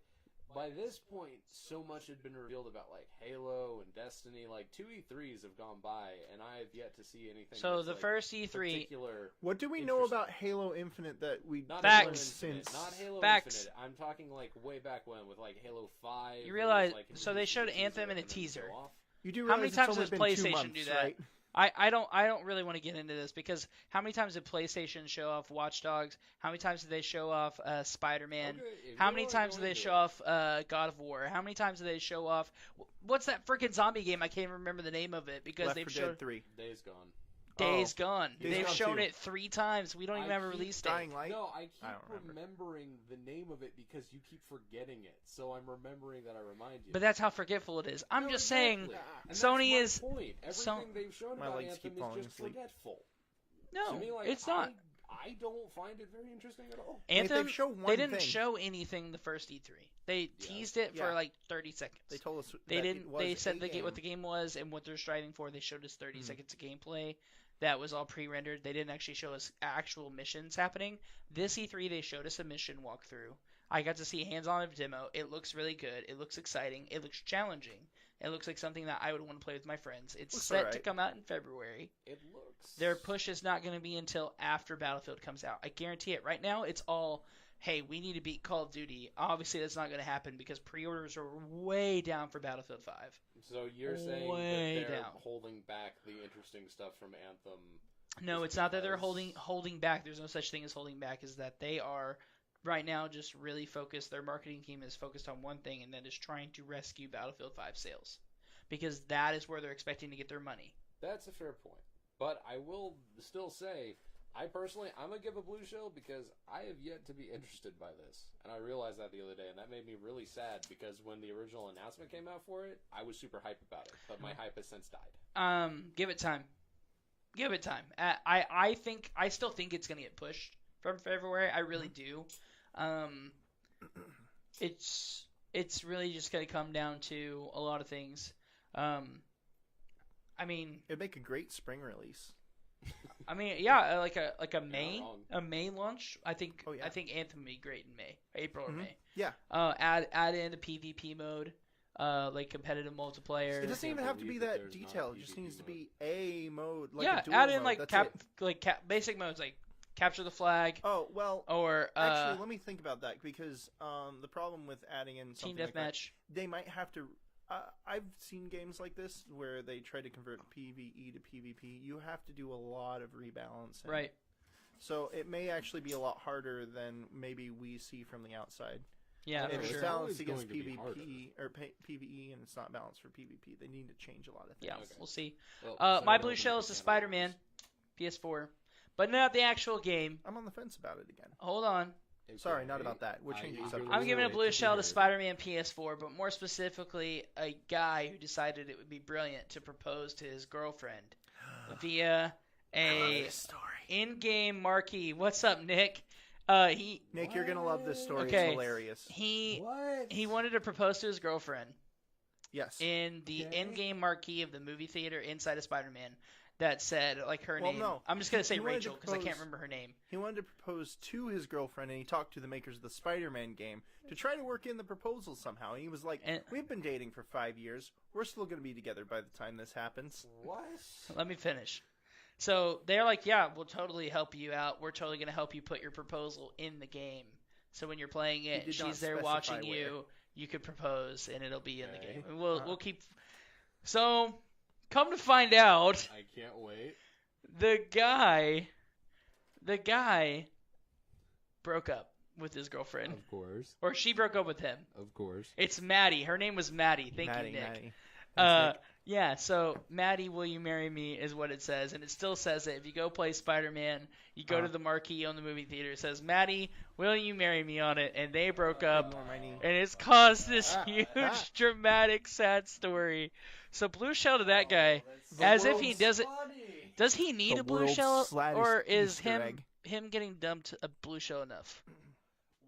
by this point, so much had been revealed about, like, Halo and Destiny. Like, 2 E3s have gone by, and I have yet to see anything So that's, the like, first E3, particular... What do we know Interesting. about Halo Infinite that we Not Facts. Halo learned Infinite, since? not Halo Facts. Infinite. I'm talking, like, way back when with, like, Halo 5. You it was, realize- like, so they showed introduced Anthem in a and then teaser. go off. You do How many realize times it's only does been PlayStation 2 months, do that? right? I don't really want to get into this because how many times did PlayStation show off Watch Dogs? How many times did they show off Spider-Man? Okay, if How you many wanna times go did they into show it. off God of War? How many times did they show off what's that freaking zombie game? I can't even remember the name of it because Left they've 4 shown Dead 3. Days Gone. Days Gone. Days They've Gone shown 2. it 3 times. We don't even I have a keep release date. Dying Light? No, I keep I don't remember. remembering the name of it because you keep forgetting it. So I'm remembering that I remind you. But that's how forgetful it is. I'm No, just exactly. saying And Sony that's is my point. Everything so- they've shown My about legs Anthem keep falling is just asleep. forgetful. no, To me, like, it's not. I don't find it very interesting at all. Anthem. They've shown They one didn't thing. show anything the first E3. They teased it Yeah. for like 30 seconds. They told us They that didn't. It was They a said game. what the game was and what they're striving for. They showed us 30 Mhm. seconds of gameplay. That was all pre-rendered. They didn't actually show us actual missions happening. This E3, they showed us a mission walkthrough. I got to see hands-on demo. It looks really good. It looks exciting. It looks challenging. It looks like something that I would want to play with my friends. It's Looks set to alright. come out in February. It looks. Their push is not going to be until after Battlefield comes out. I guarantee it. Right now, it's all, hey, we need to beat Call of Duty. Obviously, that's not going to happen because pre-orders are way down for Battlefield 5. So you're saying way that they're down. holding back the interesting stuff from Anthem. No, Just it's not that they're because- holding back. There's no such thing as holding back. Is that they are right now just really focused. Their marketing team is focused on one thing, and that is trying to rescue Battlefield 5 sales, because that is where they're expecting to get their money. That's a fair point. But I will still say, I'm going to give a blue shell because I have yet to be interested by this. And I realized that the other day, and that made me really sad because when the original announcement came out for it, I was super hyped about it. But my hype has since died. Give it time. Give it time. I still think it's gonna get pushed from February. I really do. It's really just gonna come down to a lot of things. I mean, It'd make a great spring release. yeah, like a You're May not wrong. a May launch. I think Oh, yeah. I think Anthem would be great in May, April or Mhm. May. Yeah. Add in a PvP mode, like competitive multiplayer. It doesn't can't even have to be believe that that there's not detailed. a It just PvP needs to mode. be a mode, like yeah, a dual add in mode. like That's it. basic modes like capture the flag Oh well. or Actually, let me think about that because the problem with adding in team something like that, deathmatch. they might have to. I've seen games like this where they try to convert PvE to PvP. You have to do a lot of rebalancing. Right. So it may actually be a lot harder than maybe we see from the outside. Yeah, if for it's sure. balanced Always against going to be harder. PvP or PvE and it's not balanced for PvP, they need to change a lot of things. Yeah, Okay. we'll see. Well, My sorry, blue don't shell be is the a fan of Spider-Man PS4, but not the actual game. I'm on the fence about it again. Hold on. those. Sorry, not Okay. about that. We're I changing eagerly subjects. I'm giving a wait blue to shell to hear. Spider-Man PS4, but more specifically, a guy who decided it would be brilliant to propose to his girlfriend via a story. in-game marquee. What's up, Nick? Nick, you're gonna love this story. Okay. It's hilarious. He What? he wanted to propose to his girlfriend Yes. in the Okay. in-game marquee of the movie theater inside of Spider-Man that said like her Well, name. no. I'm just gonna say He wanted to Rachel because I can't propose- remember her name. He wanted to propose to his girlfriend, and he talked to the makers of the Spider-Man game to try to work in the proposal somehow. And he was like, And- "We've been dating for 5 years. We're still going to be together by the time this happens." What? Let me finish. So they're like, yeah, we'll totally help you out. We're totally going to help you put your proposal in the game. So when you're playing it, did not she's there specify watching where. you. You could propose, and it'll be in the Okay. game. And we'll Uh-huh. keep. So, come to find out, I can't wait. the guy broke up with his girlfriend, Of course. or she broke up with him. Of course. It's Maddie. Her name was Maddie. Thank Maddie, you, Nick. Maddie. Thanks, Nick. Yeah, so Maddie, will you marry me is what it says, and it still says it. If you go play Spider-Man, you go to the marquee on the movie theater, it says, Maddie, will you marry me on it? And they broke up, Ignore my knee. and it's caused this huge, dramatic, sad story. So blue shell to that guy, as if he doesn't. Does he need The a blue world's shell, saddest or is Easter egg. him getting dumped a blue shell enough?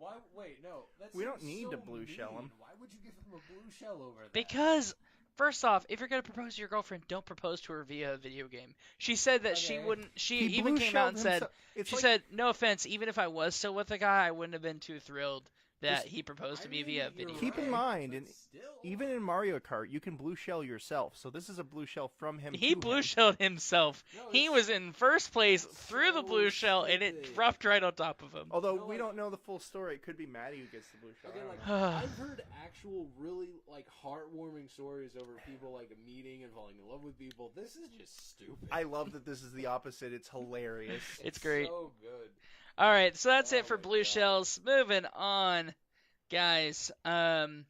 Why? Wait, no. That We don't seems need so to blue shell mean. him. Why would you give him a blue shell over that? Because, first off, if you're going to propose to your girlfriend, don't propose to her via a video game. She said that she Okay. wouldn't. She He even blue came out shelled and said, himself. It's she like- said, no offense, even if I was still with the guy, I wouldn't have been too thrilled that Just- he proposed to I me mean, via you're video Keep game. in mind, but and still. even in Mario Kart, you can blue shell yourself. So this is a blue shell from him. He to blue him. shelled himself. No, He it's was in first place through the so blue shell, and it stupid. dropped right on top of him. Although No, we like- don't know the full story. It could be Maddie who gets the blue shell. Okay, I like don't know. I've heard actual really like heartwarming stories over people like meeting and falling in love with people. This is just stupid. I love that this is the opposite. It's hilarious. It's great. So good. All right, so that's Oh it for my blue God. shells. Moving on, guys. Okay.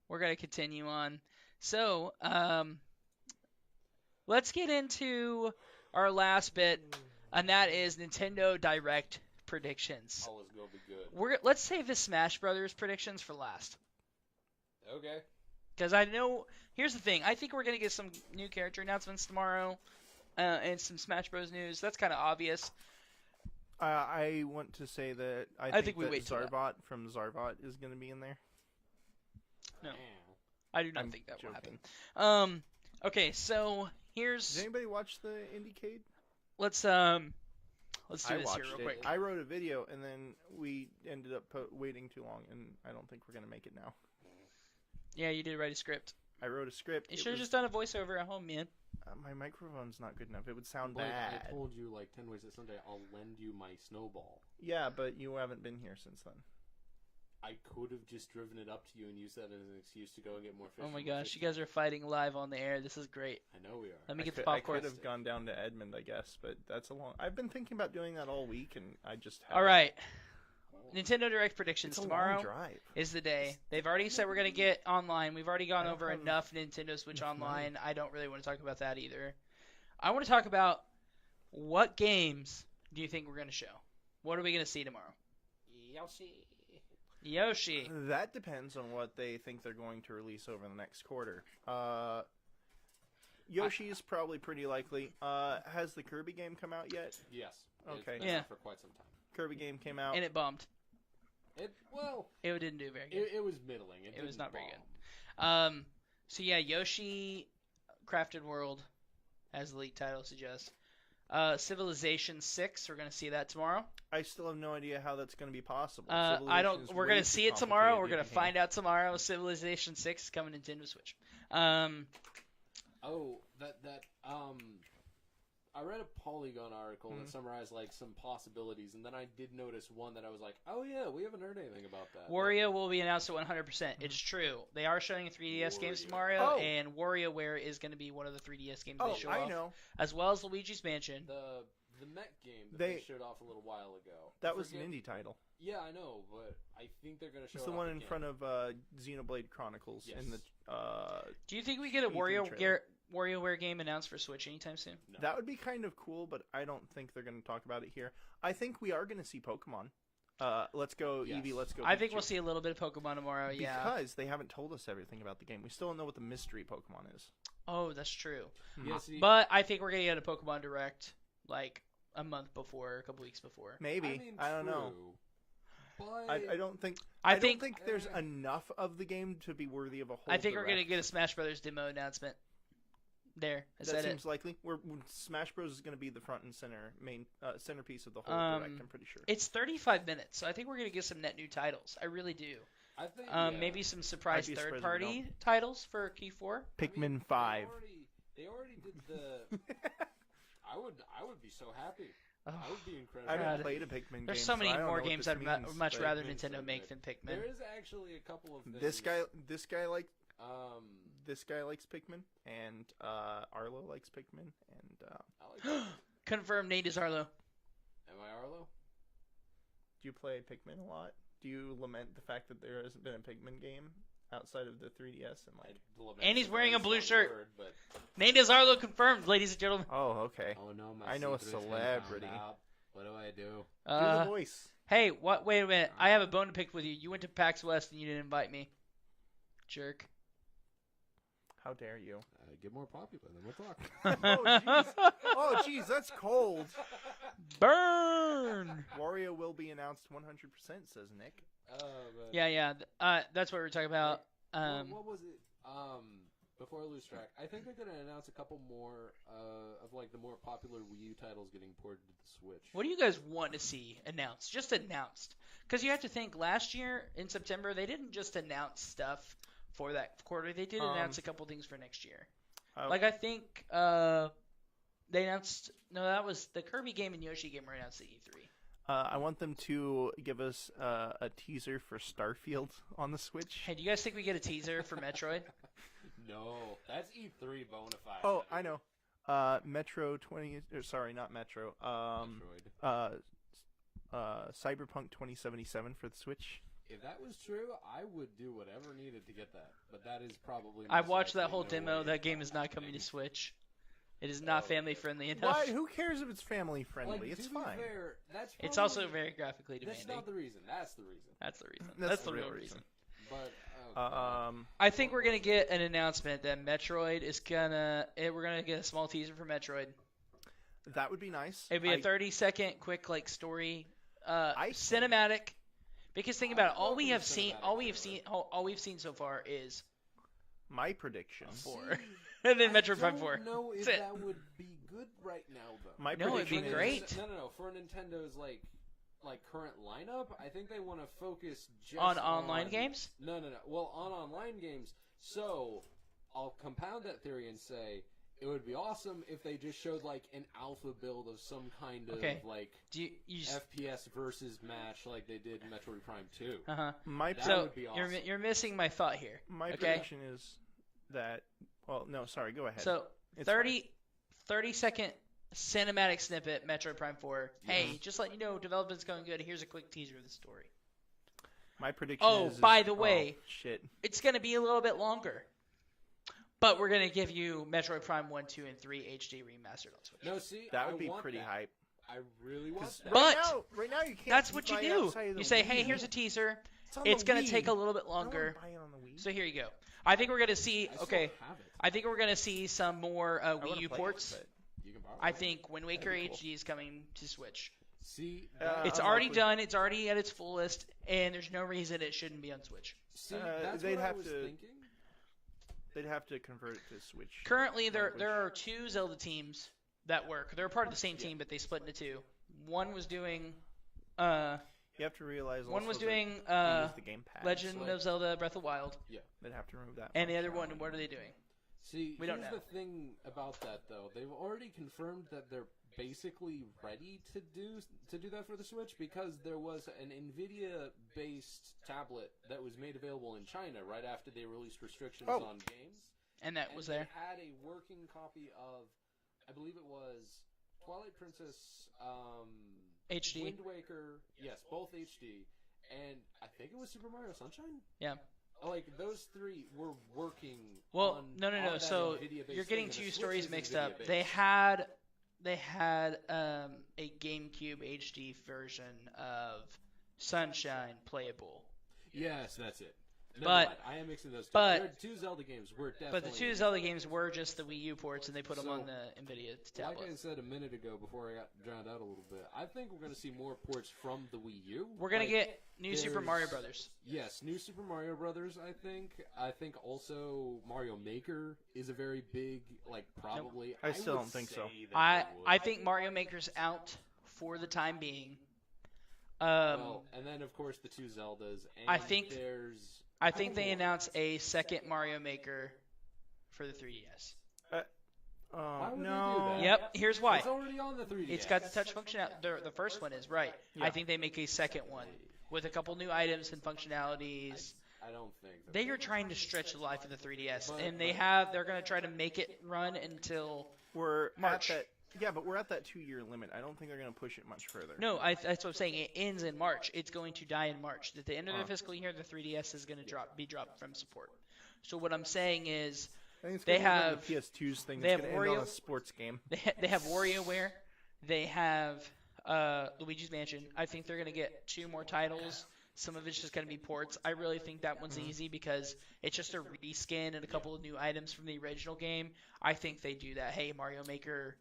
We're gonna continue on. So, let's get into our last bit, and that is Nintendo Direct predictions. All is gonna be good. Let's save the Smash Brothers predictions for last, Okay. because I know. Here's the thing. I think we're gonna get some new character announcements tomorrow, and some Smash Bros. News. That's kind of obvious. I want to say that I think we that wait till that. Zarbot from Zarbot is going to be in there. No. Damn. I do not I'm think that will joking. happen. Okay, so here's Did anybody watch the IndieCade? let's do I this here watched real it. quick. I wrote a video, and then we ended up waiting too long, and I don't think we're going to make it now. Yeah, you did write a script. I wrote a script. You It should have was- just done a voiceover at home, man. my microphone's not good enough. It would sound Blake, bad. I told you like 10 ways that Sunday I'll lend you my snowball. Yeah, but you haven't been here since then. I could have just driven it up to you and used that as an excuse to go and get more fish. Oh my from the gosh, fish you guys tank. are fighting live on the air. This is great. I know we are. Let me get the I popcorn. could have gone down to Edmond, I guess, but that's a long. I've been thinking about doing that all week, and I just. All right, Nintendo Direct predictions It's a long tomorrow drive. is the day. They've already said we're gonna get online. We've already gone I don't over have enough Nintendo Switch enough money. Online. I don't really want to talk about that either. I want to talk about what games do you think we're gonna show? What are we gonna see tomorrow? Yoshi. That depends on what they think they're going to release over the next quarter. Yoshi is probably pretty likely. Has the Kirby game come out yet? Yes. Okay. It's been Yeah. out for quite some time. Kirby game came out. And it bombed. It Didn't do very good. it was middling. It was didn't not very bomb. good. So yeah, Yoshi, Crafted World, as the lead title suggests. Civilization 6, we're gonna see that tomorrow. I still have no idea how that's going to be possible. I don't. Civilization is We're way gonna too see it tomorrow. We're complicated gonna to find out tomorrow. Civilization 6 is coming to Nintendo Switch. Oh, I read a Polygon article Mm-hmm. that summarized like some possibilities, and then I did notice one that I was like, "Oh yeah, we haven't heard anything about that." Wario will be announced at 100%. It's true. They are showing 3DS games Wario. tomorrow, Oh. and WarioWare is going to be one of the 3DS games Oh, they show I off, know. as well as Luigi's Mansion. The mech game that they They- showed off a little while ago. That I was an forget- indie title. Yeah, I know, but I think they're gonna show It's it the off one in again. front of Xenoblade Chronicles in the. Yes. Do you think we get a E3 trailer. WarioWare game announced for Switch anytime soon? No. That would be kind of cool, but I don't think they're going to talk about it here. I think we are going to see Pokemon. Let's go, Yes. Eevee. Let's go. I think Pikachu. we'll see a little bit of Pokemon tomorrow. Yeah. Because they haven't told us everything about the game. We still don't know what the mystery Pokemon is. Oh, that's true. Yeah, see, But I think we're gonna get a Pokemon Direct like a month before, a couple weeks before. Maybe. I mean, I don't know. true, But I don't think. I don't think think there's enough of the game to be worthy of a whole. I think we're gonna direct. get a Smash Brothers demo announcement. There, I That said seems it. likely. Smash Bros is going to be the front and center main centerpiece of the whole direct. I'm pretty sure. It's 35 minutes, so I think we're gonna get some net new titles. I really do. I think Maybe some surprise I'd be surprised if we third-party titles for Q4. Pikmin 5. They already did the. I would be so happy. Oh, I would be incredible. I God. haven't played a Pikmin game. there's so many I don't more know what games this I'd means, much but rather Pikmin's Nintendo so make good. than Pikmin. There is actually a couple of things. This guy likes Um, Pikmin, and Arlo likes Pikmin, and I like that. Confirmed Nate is Arlo. Am I Arlo? do you play Pikmin a lot? Do you lament the fact that there hasn't been a Pikmin game outside of the 3DS and And he's wearing a blue shirt. Word, but... Nate is Arlo confirmed, ladies and gentlemen. Oh, okay. Oh no, my I know a secret's been celebrity. found out. What do I do? Do the voice. Hey, what? Wait a minute. I have a bone to pick with you. You went to PAX West and you didn't invite me. Jerk. How dare you? Get more popular, then we'll talk. Oh, jeez. Oh, jeez, that's cold. Burn. Wario will be announced 100%, says Nick. But- Yeah. That's what we were talking about. what was it? Before I lose track, I think they're gonna announce a couple more of like the more popular Wii U titles getting ported to the Switch. What do you guys want to see announced? Just announced. Because you have to think, last year in September, they didn't just announce stuff for that quarter. They did announce a couple things for next year. Like, I think they announced... No, that was the Kirby game and Yoshi game were announced at E3. I want them to give us a teaser for Starfield on the Switch. Hey, do you guys think we get a teaser for Metroid? No, that's E3 bona fide. Oh, I know. Metro 20... sorry, not Metro. Metroid. Cyberpunk 2077 for the Switch. If that was true, I would do whatever needed to get that. But that is probably... I've watched that most whole likely no demo. way That game is not coming to Switch. It is not family friendly enough. Why? Who cares if it's family friendly? Like, It's to be fine. fair, that's It's probably- also very graphically demanding. That's not the reason. That's the reason. That's the reason. That's the the real real reason. But I think we're gonna get an announcement that Metroid is we're gonna get a small teaser for Metroid. That would be nice. It'd be a 30-second quick like story, I cinematic. Because think about it, all we welcome have the seen, cinematic all we have trailer. seen, all we've seen so far is My prediction. 4, and then Metroid I Prime 4. don't know if That's it. that would be good right now, though. My No, it'd be prediction is great. No. For Nintendo's like current lineup, I think they want to focus just On online games? No. Well, on online games. So I'll compound that theory and say it would be awesome if they just showed like an alpha build of some kind of Okay. like Do you just, FPS versus match like they did in Metroid Prime 2. My That so would be awesome. you're missing my thought here. my okay. prediction is that. Well, no, sorry. Go ahead. So It's 30-second cinematic snippet, Metroid Prime 4. Hey, just letting you know, development's going good. Here's a quick teaser of the story. My prediction Oh, is. by the way- shit. It's going to be a little bit longer. But we're going to give you Metroid Prime 1, 2, and 3 HD remastered on Switch. No, see, That I would be want pretty that. hype. I really want that. But right now you can't. That's what you buy it do. outside of the You say, Wii. hey, here's a teaser. It's on It's the going to Wii. take a little bit I don't longer. wanna buy it on the Wii. So here you go. I think we're going to see, I still okay, have it. I think we're going to see some more I wanna Wii U play it, ports. but- You can borrow I it. think Wind Waker That'd be cool. HD is coming to Switch. See, It's I'm already likely- done. It's already at its fullest, and there's no reason it shouldn't be on Switch. see, Uh, that's they'd what I have was to- thinking. They'd have to convert it to Switch. Currently, there language. are 2 Zelda teams that work. They're part of the same team, but they split into 2. One was doing, You have to realize. one also was that doing they use the gamepad, Legend so of Zelda: Breath of the Wild, they'd have to remove that. and the other one, functionality. what are they doing? See, We don't here's know. the thing about that though. They've already confirmed that they're basically ready to do that for the Switch because there was an NVIDIA-based tablet that was made available in China right after they released restrictions Oh. on games. And that And was they there. had a working copy of, I believe it was Twilight Princess, HD. Wind Waker, yes, both HD, and I think it was Super Mario Sunshine. Yeah. Like those 3 were working. Well, on, no. on that So NVIDIA-based you're thing, getting and the 2 Switch stories is mixed up. NVIDIA-based. They had a GameCube HD version of Sunshine playable. Yes, that's it. Never But- mind. I am mixing those two. but- There are 2 Zelda games. We're definitely. But the 2 Zelda games were just the Wii U ports, and they put them So, on the NVIDIA Like tablet. I said a minute ago before I got drowned out a little bit, I think we're going to see more ports from the Wii U. We're gonna Like, get new Super there's- Mario Brothers. Yes, new Super Mario Brothers. I think also Mario Maker is a very big, like probably. I still would don't think so. say that I they would. I think Mario Maker's out for the time being. Well, and then of course the 2 Zeldas. And I think- there's. I think they announced a second Mario Maker for the 3DS. Why would they do no. that? Yep. Here's why. It's already on the 3DS. It's got the touch functionality. The first one is right. Yeah. I think they make a second one with a couple new items and functionalities. I don't think that They are trying to stretch the life of the 3DS, But- and they're going to try to make it run until We're March. at that. Yeah, but we're at that 2-year limit. I don't think they're going to push it much further. No, that's what I'm saying. It ends in March. It's going to die in March. At the end of the fiscal year, the 3DS is going to be dropped from support. So what I'm saying is, I think it's they gonna be have- like the PS2's thing. they It's have going to end on Wario- a sports game. they have WarioWare, they have Luigi's Mansion. I think they're going to get 2 more titles. Some of it's just going to be ports. I really think that one's easy because it's just a reskin and a couple of new items from the original game. I think they do that. Hey, Mario Maker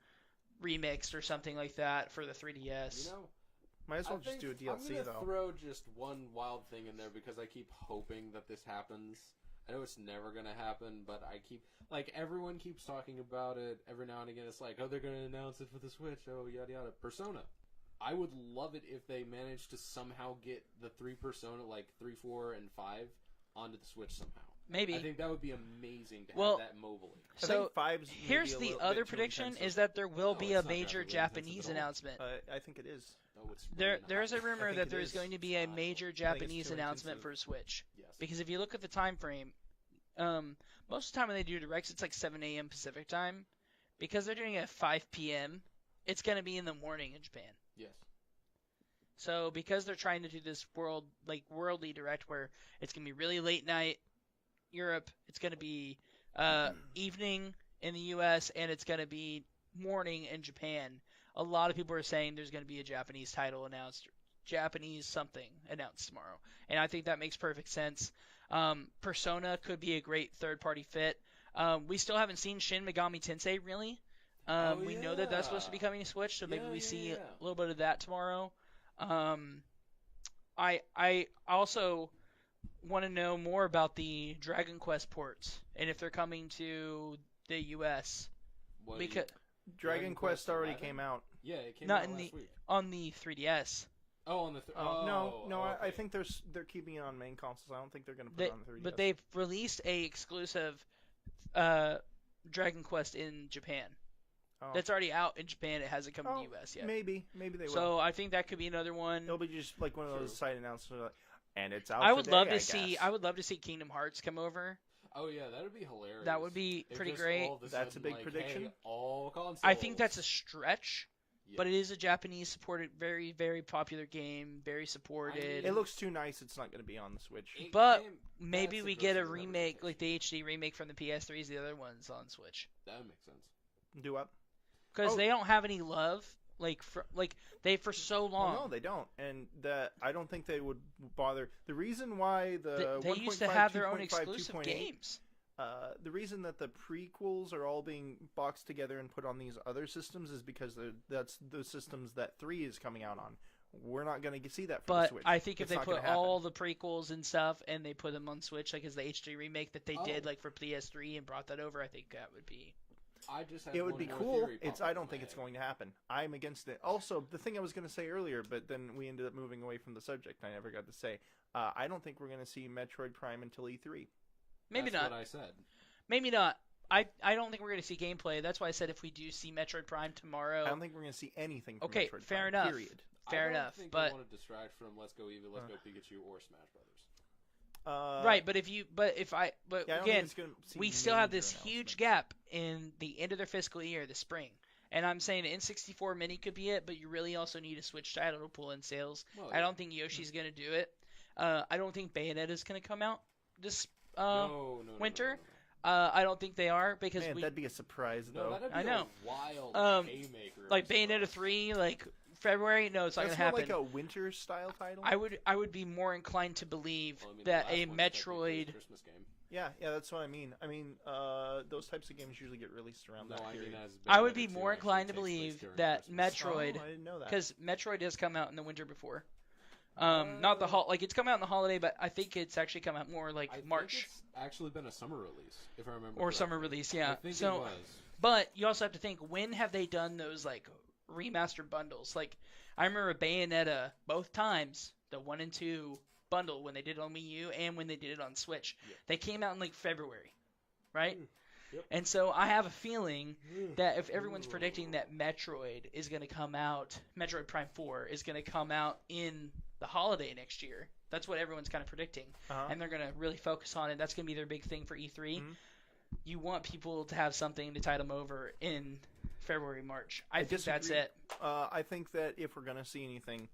remixed or something like that for the 3DS. You know, Might as well I just think do a I'm DLC gonna though. throw just one wild thing in there because I keep hoping that this happens. I know it's never gonna happen, but everyone keeps talking about it every now and again. It's like, oh, they're gonna announce it for the Switch. Oh, yada yada. Persona. I would love it if they managed to somehow get the 3 Persona, like 3, 4, and 5, onto the Switch somehow. Maybe. I think that would be amazing to Well, have that mobily. I So think 5's maybe here's a the little other bit too prediction intensive. is that there will No, be it's a not major graphically intensive Japanese at all. announcement. I think it is. No, it's There really is a not. rumor think that it there's is. going to be a major Japanese too announcement intensive. for Switch. Yes. Because if you look at the time frame, most of the time when they do directs, it's like 7 a.m. Pacific time. Because they're doing it at 5 p.m., it's going to be in the morning in Japan. Yes. So because they're trying to do this worldly direct where it's going to be really late night Europe, it's going to be evening in the U.S., and it's going to be morning in Japan. A lot of people are saying there's going to be a Japanese title announced, Japanese something announced tomorrow. And I think that makes perfect sense. Persona could be a great third-party fit. We still haven't seen Shin Megami Tensei, really. We know that that's supposed to be coming to Switch, so maybe we see a little bit of that tomorrow. I also want to know more about the Dragon Quest ports and if they're coming to the U.S. What because Dragon Quest already 11? came out. Yeah, it came Not out in last the- week. on the 3DS. Oh, on the No, I okay. think they're keeping it on main consoles. I don't think they're going to put They, it on the 3DS. but they've released a exclusive Dragon Quest in Japan. Oh. That's already out in Japan. It hasn't come Oh, to the U.S. yet. Maybe they will. So I think that could be another one. It'll be just like one of those True. site announcements. Like, and it's out. I would today, love I to see. guess. I would love to see Kingdom Hearts come over. Oh yeah, that would be hilarious. That would be If pretty just great. all of a That's a sudden, big like, prediction. hey, all consoles. I think that's a stretch, Yeah. but it is a Japanese supported, very very popular game, very supported. It looks too nice. It's not going to be on the Switch. It but came- Maybe that's we the get a closest remake, like representation. the HD remake from the PS3s, the other ones on Switch, That would make sense. Do what? because Oh. they don't have any love, they for so long. Well, no, they don't, and I don't think they would bother. The reason why the They used to 1.5, have their own 2.5, exclusive 2.8, games. The reason that the prequels are all being boxed together and put on these other systems is because that's the systems that 3 is coming out on. We're not going to see that for the But Switch. I think if It's they not put gonna happen. all the prequels and stuff and they put them on Switch, like as the HD remake that they did, Oh. like for PS3 and brought that over, I think that would be. I just have It would one be more cool. theory It's pop I up don't in think my it's head. going to happen. I'm against it. Also, the thing I was going to say earlier, but then we ended up moving away from the subject. I never got to say. I don't think we're going to see Metroid Prime until E3. Maybe That's not. what I said. Maybe not. I don't think we're going to see gameplay. That's why I said if we do see Metroid Prime tomorrow. I don't think we're going to see anything from Okay, Metroid fair Prime, enough. period. Fair I don't enough, think but I want to distract from Let's Go Eevee, Let's Go Pikachu, or Smash Brothers. right. But if yeah, I don't think again, it's gonna see we still have major this huge announcements. gap in the end of their fiscal year, the spring. And I'm saying the N64 Mini could be it, but you really also need a Switch title to pull in sales. Well, I don't think Yoshi's going to do it. I don't think Bayonetta's going to come out this no, winter. No. I don't think they are because Man, that'd be a surprise No, though. that'd be I know. a wild haymaker. like Bayonetta 3, like February. No, it's not That's going to more happen. like a winter style title. I would be more inclined to believe Well, I mean, that the a last one's technically Metroid. Christmas game. Yeah, that's what I mean. I mean, those types of games usually get released around No, that I mean, period. as I would Bayonetta be 2 more actually inclined to takes place believe during that Christmas. Metroid, Oh, I didn't know that. because Metroid does come out in the winter before. Not the like it's come out in the holiday, but I think it's actually come out more like I think March it's actually been a summer release, if I remember. or correctly. summer release. Yeah. I think So, it was. but you also have to think, when have they done those like remastered bundles? Like I remember Bayonetta both times, the 1 and 2 bundle when they did it on Wii U and when they did it on Switch. Yeah. They came out in like February, right? Yep. And so I have a feeling that if everyone's predicting that Metroid is going to come out, Metroid Prime 4 is going to come out in the holiday next year. That's what everyone's kind of predicting. And they're going to really focus on it. That's going to be their big thing for E3. You want people to have something to tide them over in February, March. I think that's it. I think that if we're going to see anything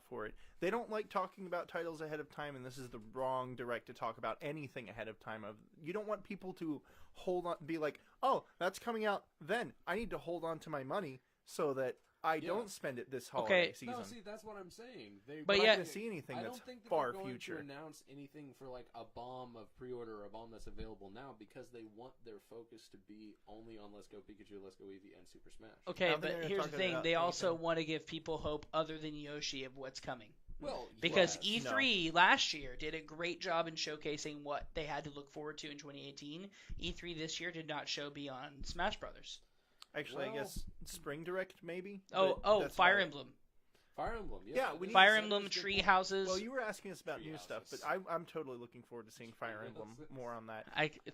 for it, they don't like talking about titles ahead of time, and this is the wrong direct to talk about anything ahead of time. You don't want people to hold on, be like, oh, that's coming out then. I need to hold on to my money so that I don't spend it this holiday season. No, see, that's what I'm saying. But yeah, I don't see anything that's far they're going future. to announce anything for like a bomb of pre-order or a bomb that's available now because they want their focus to be only on Let's Go Pikachu, Let's Go Eevee, and Super Smash. Okay, but here's the thing: they also want to give people hope other than Yoshi of what's coming. Well, because E3 last year did a great job in showcasing what they had to look forward to in 2018. E3 this year did not show beyond Smash Brothers. Actually, I guess Spring Direct maybe. Fire Emblem. Fire Emblem, yeah. We need Fire Emblem, Tree Houses. Well, you were asking us about new stuff, but I'm totally looking forward to seeing Fire Emblem more on that.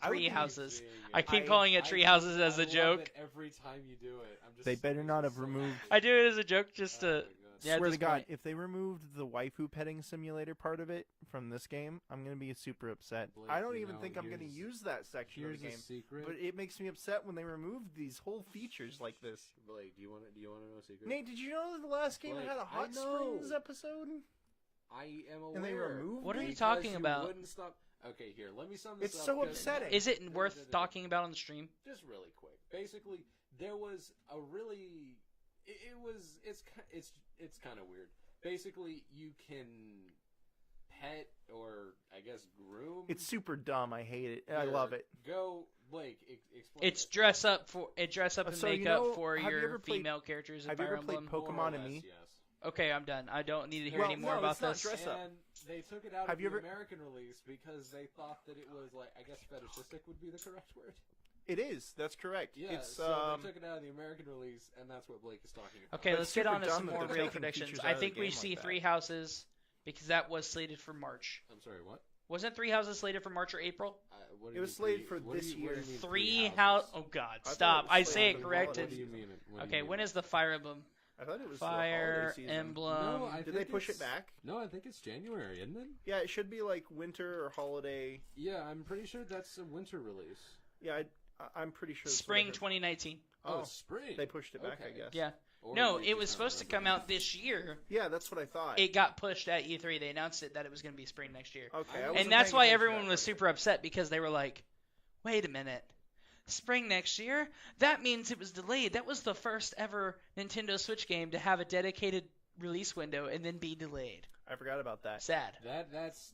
Tree Houses. I keep calling it Tree Houses as a joke. Every time you do it, I'm just. They better not have removed. I do it as a joke just to. Yeah, swear to God, if they removed the waifu petting simulator part of it from this game, I'm going to be super upset. Blake, I don't even think I'm going to use that section of the game. Secret. But it makes me upset when they removed these whole features like this. Blake, do you want to know a secret? Nate, did you know that the last game had a Hot Springs episode? I am aware. And they removed What are you talking about? Wouldn't stop. Okay, here, let me sum this up. It's so upsetting. Is it worth talking about on the stream? Just really quick. Basically, there was a really... It's kind of weird. Basically, you can pet or I guess groom. It's super dumb. I hate it. I love it. Go, Blake. Explain. It's dress up and makeup for your female characters. Have you ever played Pokemon and Me? Yes. Okay, I'm done. I don't need to hear any more about this. Dress up. And they took it out of the American release because they thought that it was like, I guess fetishistic would be the correct word. It is. That's correct. Yeah, so they took it out of the American release, and that's what Blake is talking about. Okay, let's get on to some more real predictions. I think we see Three Houses because that was slated for March. I'm sorry, what? Wasn't Three Houses slated for March or April? It was slated for this year. Three House. Oh God, stop! I say it corrected. What do you mean? Okay, when is the Fire Emblem? I thought it was Fire the holiday Emblem. No, Did they push it back? No, I think it's January, isn't it? Yeah, it should be like winter or holiday. Yeah, I'm pretty sure that's a winter release. Yeah, I'm pretty sure. Spring 2019. Oh, spring. They pushed it back, I guess. Yeah. No, it was supposed to come out this year. Yeah, that's what I thought. It got pushed at E3. They announced that it was going to be spring next year. Okay. And that's why everyone was super upset because they were like, wait a minute. Spring next year? That means it was delayed. That was the first ever Nintendo Switch game to have a dedicated release window and then be delayed. I forgot about that. Sad. That's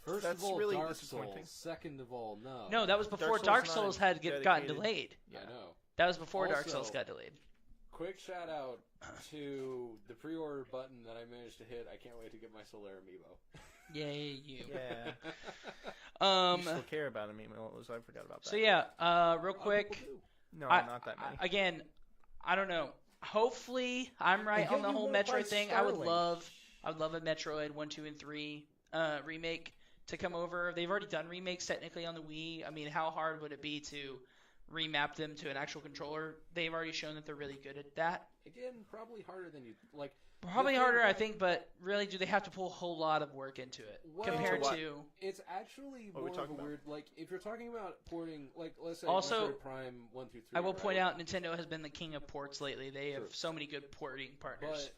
first of all really Dark disappointing. Souls. Second of all, no. No, that was before Dark Souls had gotten delayed. Yeah. I know. That was before Dark Also, Souls got delayed. Quick shout out to the pre-order button that I managed to hit. I can't wait to get my Solar Amiibo. Yay, you. Yeah. You still care about amiibos. I forgot about that. So yeah, real quick. No, not that many. Again, I don't know. Hopefully, I'm right on the whole Metroid thing. I would love a Metroid 1, 2, and 3 remake to come over. They've already done remakes technically on the Wii. I mean, how hard would it be to remap them to an actual controller? They've already shown that they're really good at that. Again, probably harder than you like. Probably harder, I think, but really, do they have to pull a whole lot of work into it compared to? It's actually more of a weird. Like, if you're talking about porting, like let's say also Metroid Prime 1 through 3. I will point out Nintendo has been the king of ports lately. They have so many good porting partners.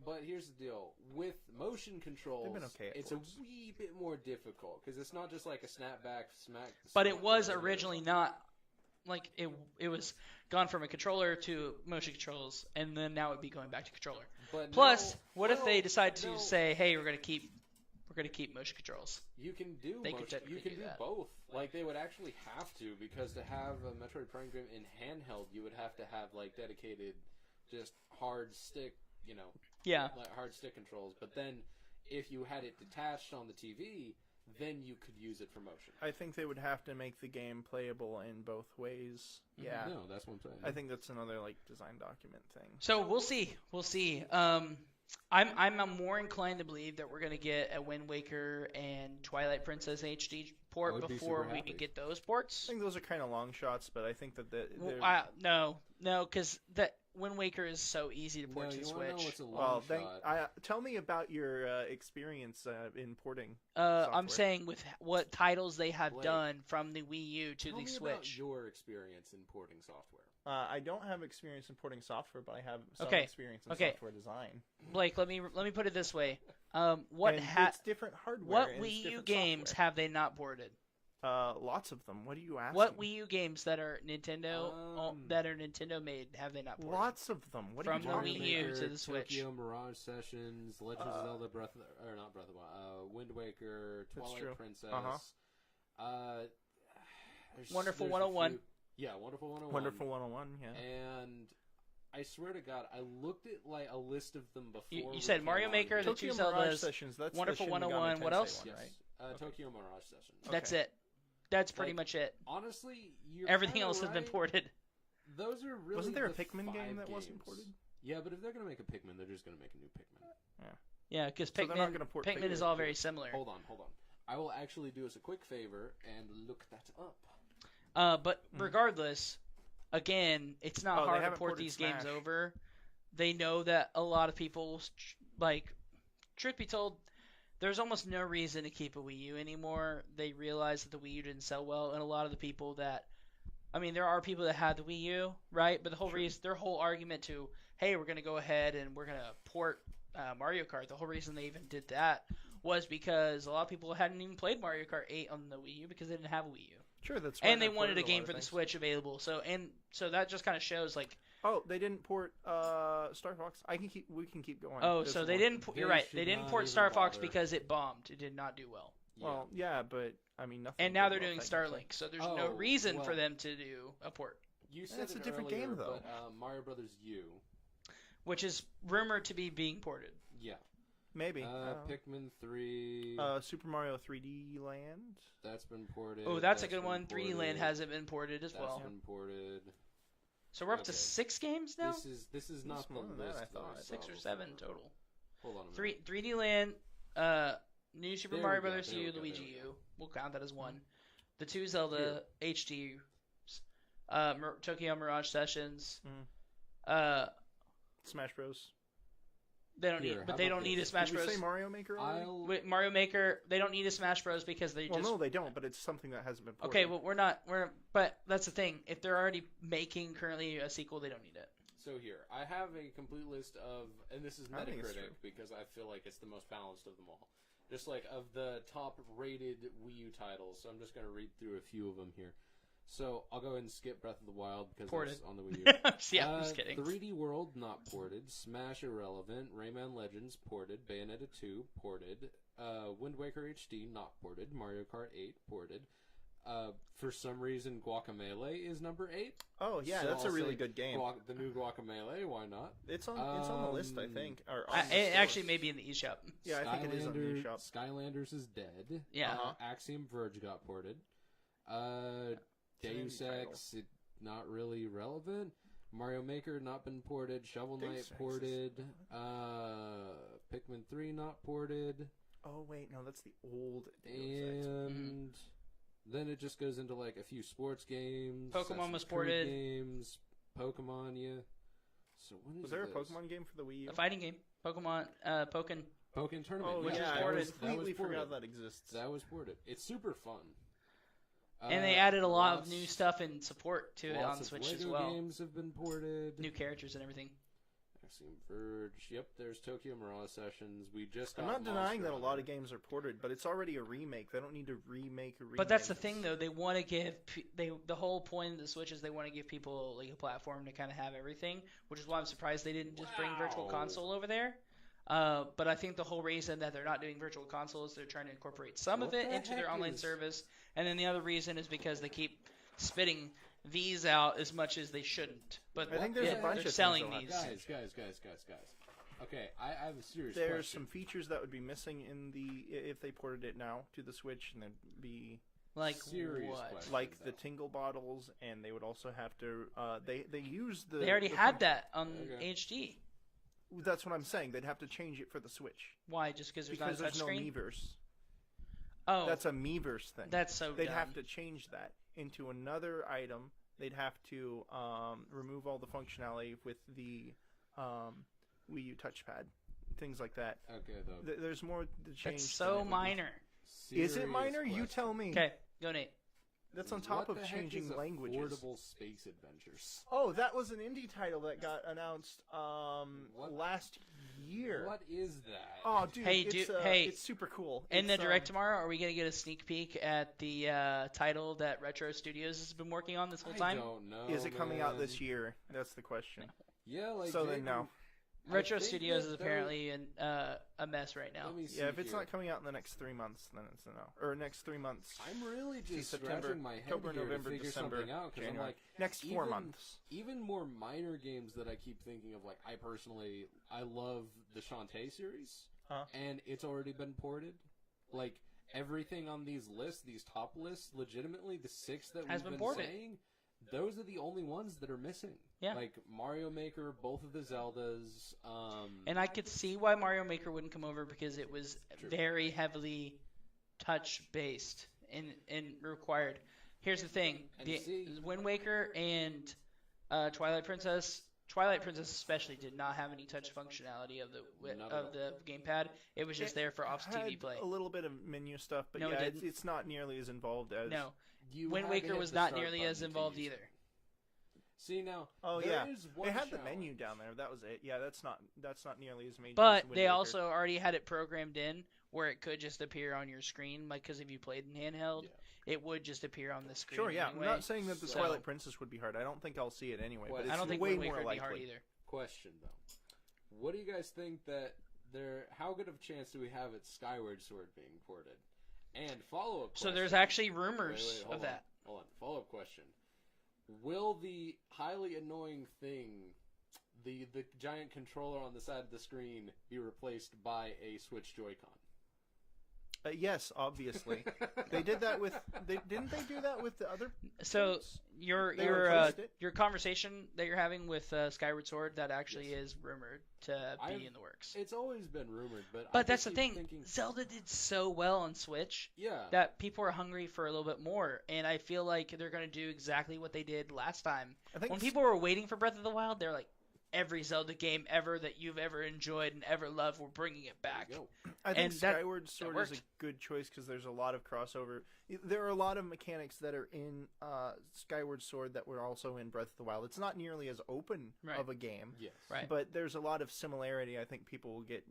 But here's the deal: with motion controls, They've been okay at it's ports. a wee bit more difficult because it's not just like a snapback smack. But it was originally not. Like, it was gone from a controller to motion controls, and then now it'd be going back to controller. But Plus, what if they decide to say, "Hey, we're gonna keep motion controls"? You can do They could you can do do that. both. Like they would actually have to, because to have a Metroid Prime game in handheld, you would have to have like dedicated, just hard stick, like hard stick controls. But then, if you had it detached on the TV, then you could use it for motion. I think they would have to make the game playable in both ways. Yeah. No, that's what I'm saying. I think that's another design document thing. So we'll see. We'll see. I'm more inclined to believe that we're gonna get a Wind Waker and Twilight Princess HD That port would be before super we happy. get those I ports. think those are kind of long shots, but I think that No, because that Wind Waker is so easy to port No, to the you wanna know Switch. what's a long well, shot? tell me about your experience in porting. I'm software. saying with what titles they have Blake, done from the Wii U to Tell the me about Switch. your experience in porting software. I don't have experience in porting software, but I have some Okay, experience in okay. software design. Blake, let me put it this way. And it's different hardware. What and it's Wii U different games software. have they not ported? Lots of them. What are you asking? What Wii U games that are Nintendo made have they not ported? Lots of them. What From the are Wii you U talking to about? Maker, the Switch. Tokyo Mirage Sessions, Legends of Zelda Breath of the, or not Breath of the Wild, Wind Waker, That's Twilight true. Princess. Wonderful there's a 101. few- Yeah, Wonderful 101. Wonderful 101. Yeah. And I swear to God, I looked at like a list of them before. You we said came Mario on Maker, here. the two Tokyo Mirage Zeldas, Sessions. That's Wonderful the Shin Megami 101, what Tensei else? one, Yes. right? Tokyo Mirage Sessions. That's Okay. it. That's pretty Like, much it. Honestly, you're Everything kinda else has been right. ported. Those are really Wasn't there a the Pikmin 5 game that wasn't games. ported? Yeah, but if they're gonna make a Pikmin, they're just gonna make a new Pikmin. Yeah, because So they're not Pikmin, gonna port Pikmin is Pikmin. all very similar. Hold on. I will actually do us a quick favor and look that up. But regardless, again, it's not Oh, they hard to haven't port ported these games Smash. over. They know that a lot of people, like, truth be told, there's almost no reason to keep a Wii U anymore. They realize that the Wii U didn't sell well, and a lot of the people that, I mean, there are people that had the Wii U, right? But the whole reason, their whole argument to, hey, we're gonna go ahead and we're gonna port Mario Kart. The whole reason they even did that was because a lot of people hadn't even played Mario Kart 8 on the Wii U because they didn't have a Wii U, Sure, that's why and they they wanted a ported game lot for of the things. Switch available. So that just kind of shows, like, Oh, they didn't port Star Fox. We can keep going. oh, There's so they more. didn't. You're They right. should They didn't not port even Star Fox bother. because it bombed. It did not do well. Well, yeah, but I mean nothing. And now did they're well, doing technically. Starlink, so there's no Oh, reason for well. them to do a port, You said That's a it different earlier, game, though. But, Mario Brothers U. which is rumored to be being ported. Yeah. Maybe. Pikmin 3. Super Mario 3D Land. That's been ported. Oh, that's a good been one. 3D Land ported, hasn't been ported as That's well. been ported. So we're up to okay. 6 games now. This is not the more than that, list I that thought. saw 6 or before. 7 total. Hold on a minute. 3D Land, New Super There Mario we go, Brothers there we U, go, Luigi there we U. go. We'll count that as one. The 2 Zelda HD, Tokyo Mirage Sessions. Smash Bros. They don't Here, need, how but they about don't need a this? Smash Did we Bros. say Mario Maker already? Wait, Mario Maker, they don't need a Smash Bros. Because they Well, just. no, they don't. But it's something that hasn't been ported. Okay, well but that's the thing. If they're already making currently a sequel, they don't need it. So here, I have a complete list of, and this is I think it's Metacritic true. because I feel like it's the most balanced of them all. Just like of the top rated Wii U titles. So I'm just going to read through a few of them here. So I'll go ahead and skip Breath of the Wild because Ported. it's on the Wii U. Yeah, I'm just kidding. 3D World not ported. Smash irrelevant. Rayman Legends ported. Bayonetta 2 ported. Wind Waker HD not ported. Mario Kart 8 ported. For some reason, Guacamelee is number 8. Oh yeah, So that's I'll a really say good game. The new Guacamelee, why not? It's on the list, I think. Or on the It store. actually may be in the eShop. Yeah, I think it is on the eShop. Skylanders is dead. Yeah. Axiom Verge got ported. Deus indie Ex, not really relevant. Mario Maker not been ported. Shovel Deus Knight Ex is ported. Pikmin 3 not ported. Oh wait, no, that's the old Deus Ex. And then it just goes into like a few sports games. Pokemon Assassin's was Creed ported. Games. Pokemon, yeah. So when is Was there a this? Pokemon game for the Wii U? A fighting game. Pokemon, Pokken. Pokemon Tournament. Oh Which yeah, was I ported. completely That was forgot ported. that exists. That was ported. It's super fun. And they added a lot of lots- new stuff and support to it lots on of Switch as Lego well. games have been ported. New characters and everything. Axiom Verge. Yep, there's Tokyo Mirage Sessions. We just I'm got not denying Monster that a lot Hunter. of games are ported, but it's already a remake. They don't need to remake a remake. But that's the thing, though. They want to give the whole point of the Switch is they want to give people like a platform to kind of have everything, which is why I'm surprised they didn't just bring Virtual Wow. Console over there. But I think the whole reason that they're not doing Virtual Console is they're trying to incorporate some of What it the into their heck online is- service, and then the other reason is because they keep spitting these out as much as they shouldn't. But I think there's yeah, a bunch they're of things selling they'll have these. Guys. Okay, I have a serious There's question. some features that would be missing in if they ported it now to the Switch, and there'd be Like Serious what? question. like the tingle bottles, and they would also have to. They use the. They already the had that on Okay. HD. That's what I'm saying. They'd have to change it for the Switch Why? Just because there's because not a there's no touchscreen? Miiverse. Oh, That's a Miiverse thing. that's so They'd dumb. have to change that into another item. They'd have to remove all the functionality with the Wii U touchpad, things like that. Okay, though. There's more to change. That's so than- minor. Is it Serious minor? You question. tell me. Okay, go Nate. That's on top What of the heck changing is languages. Affordable space adventures. Oh, that was an indie title that got announced What? last year. What is that? Oh, dude, Hey, it's super cool. In the It's, direct tomorrow, are we gonna get a sneak peek at the title that Retro Studios has been working on this whole time? I don't know. is it coming out man. this year? That's the question. Yeah, like So then maybe- no. I Retro think Studios that is they're- apparently in a mess right now. Let me see Yeah, if it's here. not coming out in the next 3 months, then it's a no. Or next 3 months. I'm really just September, scratching my head October, here November, to figure December, something out because I'm January. like, Next 4 even- months. even more minor games that I keep thinking of. Like, I love the Shantae series, Huh? and it's already been ported. Like everything on these lists, these top lists, legitimately the 6 that Has we've been been ported. saying, those are the only ones that are missing. Yeah. Like Mario Maker, both of the Zeldas. And I could see why Mario Maker wouldn't come over because it was True. very heavily touch based and required. Here's the thing: And the see- Wind Waker and Twilight Princess. Twilight Princess especially did not have any touch functionality of Not at of the gamepad. It was just there for off TV Had play. a little bit of menu stuff, but No, it yeah, didn't. it's not nearly as involved as. No, You Wind had to Waker hit was the not start nearly button as to involved use either. it. See now, Oh there yeah, is one it had the challenge. menu down there. That was it. Yeah, that's not nearly as major. But as Wind they Waker. also already had it programmed in where it could just appear on your screen, like because if you played in handheld, Yeah. it would just appear on the screen. Sure, yeah. Anyway. I'm not saying that the So- Twilight Princess would be hard. I don't think I'll see it anyway. What, But it's I don't think way Wind more Waker would be likely. hard either. Question though, what do you guys think that how good of a chance do we have at Skyward Sword being ported? And follow up. So there's actually rumors hold of that. Hold on. Follow up question: will the highly annoying thing, the giant controller on the side of the screen, be replaced by a Switch Joy-Con? Yes, obviously. They did that with. Didn't they do that with the other? So things? your They your replaced it? your conversation that you're having with Skyward Sword that actually is rumored to be I've- in the works. It's always been rumored, but I But that's just the keep thing. thinking, Zelda did so well on Switch yeah, that people are hungry for a little bit more, and I feel like they're going to do exactly what they did last time. I think When people were waiting for Breath of the Wild, they're like, every Zelda game ever that you've ever enjoyed and ever loved, we're bringing it back. there you go. I think and that- Skyward Sword is a worked. good choice because there's a lot of crossover. There are a lot of mechanics that are in Skyward Sword that were also in Breath of the Wild. It's not nearly as open Right. of a game, Yes, Right. but there's a lot of similarity. I think people will get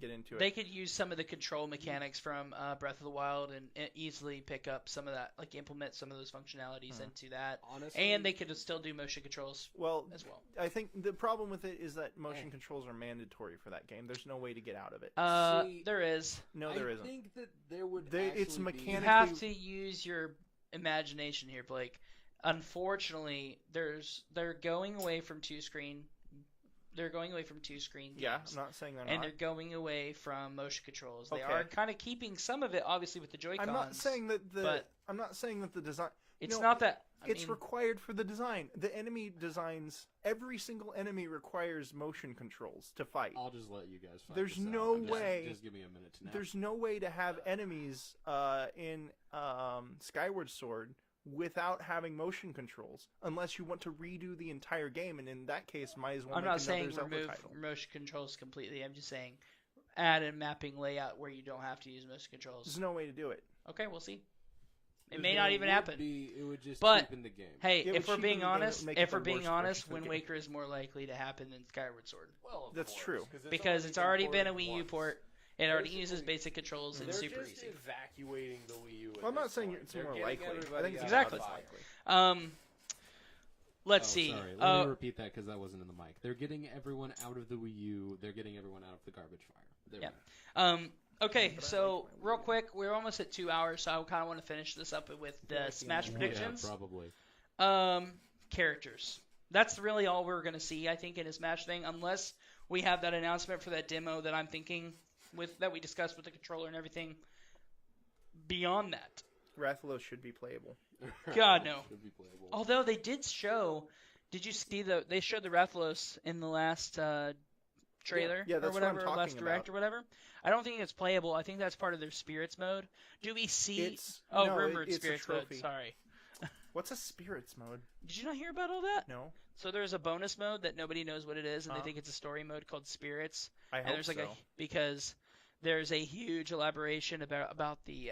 into it. They could use some of the control mechanics from Breath of the Wild and easily pick up some of that, like implement some of those functionalities into that. Honestly, And they could still do motion controls Well, as well. I think the problem with it is that motion controls are mandatory for that game. There's no way to get out of it. See, There is. No, there I isn't. think that there would It's actually be- You mechanically- have to use your imagination here, Blake. Unfortunately, they're going away from two screen. They're going away from two screen games. Yeah, I'm not saying they're and not. they're going away from motion controls. They Okay. are kind of keeping some of it, obviously, with the Joy-Cons. I'm not saying that but I'm not saying that the design. it's no, not that. It's required for the design. The enemy designs. Every single enemy requires motion controls to fight. I'll just let you guys find There's this out. no Just- way- Just give me a minute to know. There's no way to have enemies in Skyward Sword without having motion controls, unless you want to redo the entire game. And in that case, might as well I'm make not another saying Zelda remove title. motion controls completely. I'm just saying add a mapping layout where you don't have to use motion controls. There's no way to do it. Okay, we'll see. It There's may no not even It would happen. It would just But- cheapen the game. Hey, It would if we're cheapen being the game, it would honest, make it if the we're being worst honest, version of the Wind game. Waker is more likely to happen than Skyward Sword Well, of That's course, true. because it's already been a ported Wii U once. port. It already Basically, uses basic controls and They're super just easy. evacuating the Wii U. At Well, I'm not this saying point. it's They're more getting likely. I everybody think it's out Exactly. of less fire. likely. Let's Oh, see. Sorry, let me repeat that because that wasn't in the mic. They're getting everyone out of the Wii U. They're getting everyone out of the garbage fire. There Yeah. we go. Okay, But I so like my real Wii U. quick, we're almost at 2 hours, so I kind of want to finish this up with the like the Smash end. predictions. Yeah, probably. Characters. That's really all we're gonna see, I think, in a Smash thing, unless we have that announcement for that demo that I'm thinking that we discussed with the controller and everything. Beyond that, Rathalos should be playable. God, no. Should be playable. although they did show, did you see they showed the Rathalos in the last trailer Yeah, or that's what I'm whatever, less talking direct about. or whatever. I don't think it's playable. I think that's part of their spirits mode. Do we see? It's rumored it's spirits a mode. trophy. Sorry. What's a spirits mode? Did you not hear about all that? No, So there's a bonus mode that nobody knows what it is, and they Uh-huh. think it's a story mode called Spirits. I And hope there's so. like because there's a huge elaboration about the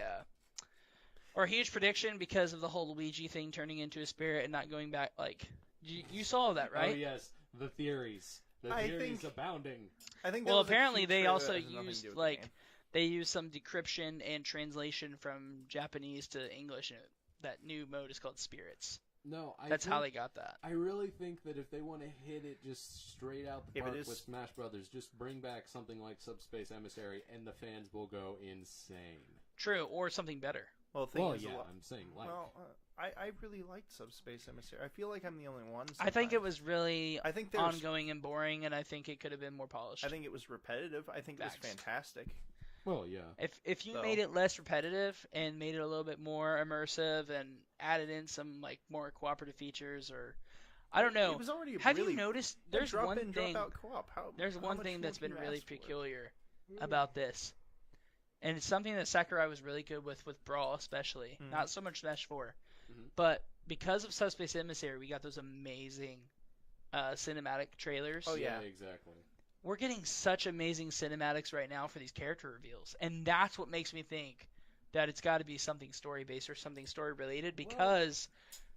or a huge prediction because of the whole Luigi thing turning into a spirit and not going back. Like you saw that, right? Oh yes, the theories. The I theories think- abounding. I think. That Well, was a apparently huge they trailer also that has nothing to used do with the like game. they used some decryption and translation from Japanese to English. And that new mode is called Spirits. No, That's how they got that. I really think that if they want to hit it just straight out the If it park is- with Smash Brothers, just bring back something like Subspace Emissary, and the fans will go insane. True, or something better. Well, the thing Well, is, yeah, I'm saying like. well, I really liked Subspace Emissary. I feel like I'm the only one. I think it sometimes. was really I think there's. ongoing and boring, and I think it could have been more polished. I think it was repetitive. I think it was Facts. fantastic. Well, yeah. If you So- made it less repetitive and made it a little bit more immersive and added in some like more cooperative features, or I don't know. It was already Have really you noticed? yeah, There's drop one in, thing. drop out co-op. There's how one much thing more that's can been you really ask for? peculiar about this, and it's something that Sakurai was really good with Brawl, especially. Mhm. Not so much Smash 4, Mhm. but because of Subspace Emissary, we got those amazing cinematic trailers. Oh, yeah. Exactly. We're getting such amazing cinematics right now for these character reveals, and that's what makes me think that it's got to be something story based or something story related because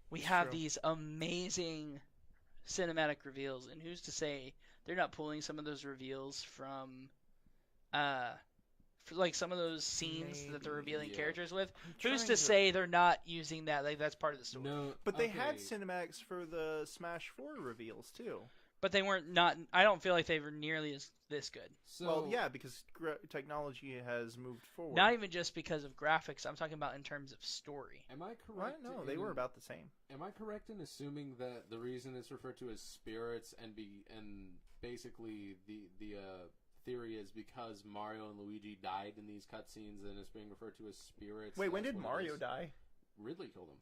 we It's have true. these amazing cinematic reveals, and who's to say they're not pulling some of those reveals from for like some of those scenes that they're Maybe, revealing yeah. characters with. I'm Who's trying to say they're not using that? Like that's part of the story. No, But they had okay. cinematics for the Smash 4 reveals too. But they weren't not. I don't feel like they were nearly as this good. So, Well, yeah, because technology has moved forward. Not even just because of graphics. I'm talking about in terms of story. Am I What? correct? No, they were about the same. Am I correct in assuming that the reason it's referred to as spirits and basically the theory is because Mario and Luigi died in these cutscenes and it's being referred to as spirits? Wait, when That's did what it Mario is? die? Ridley killed him.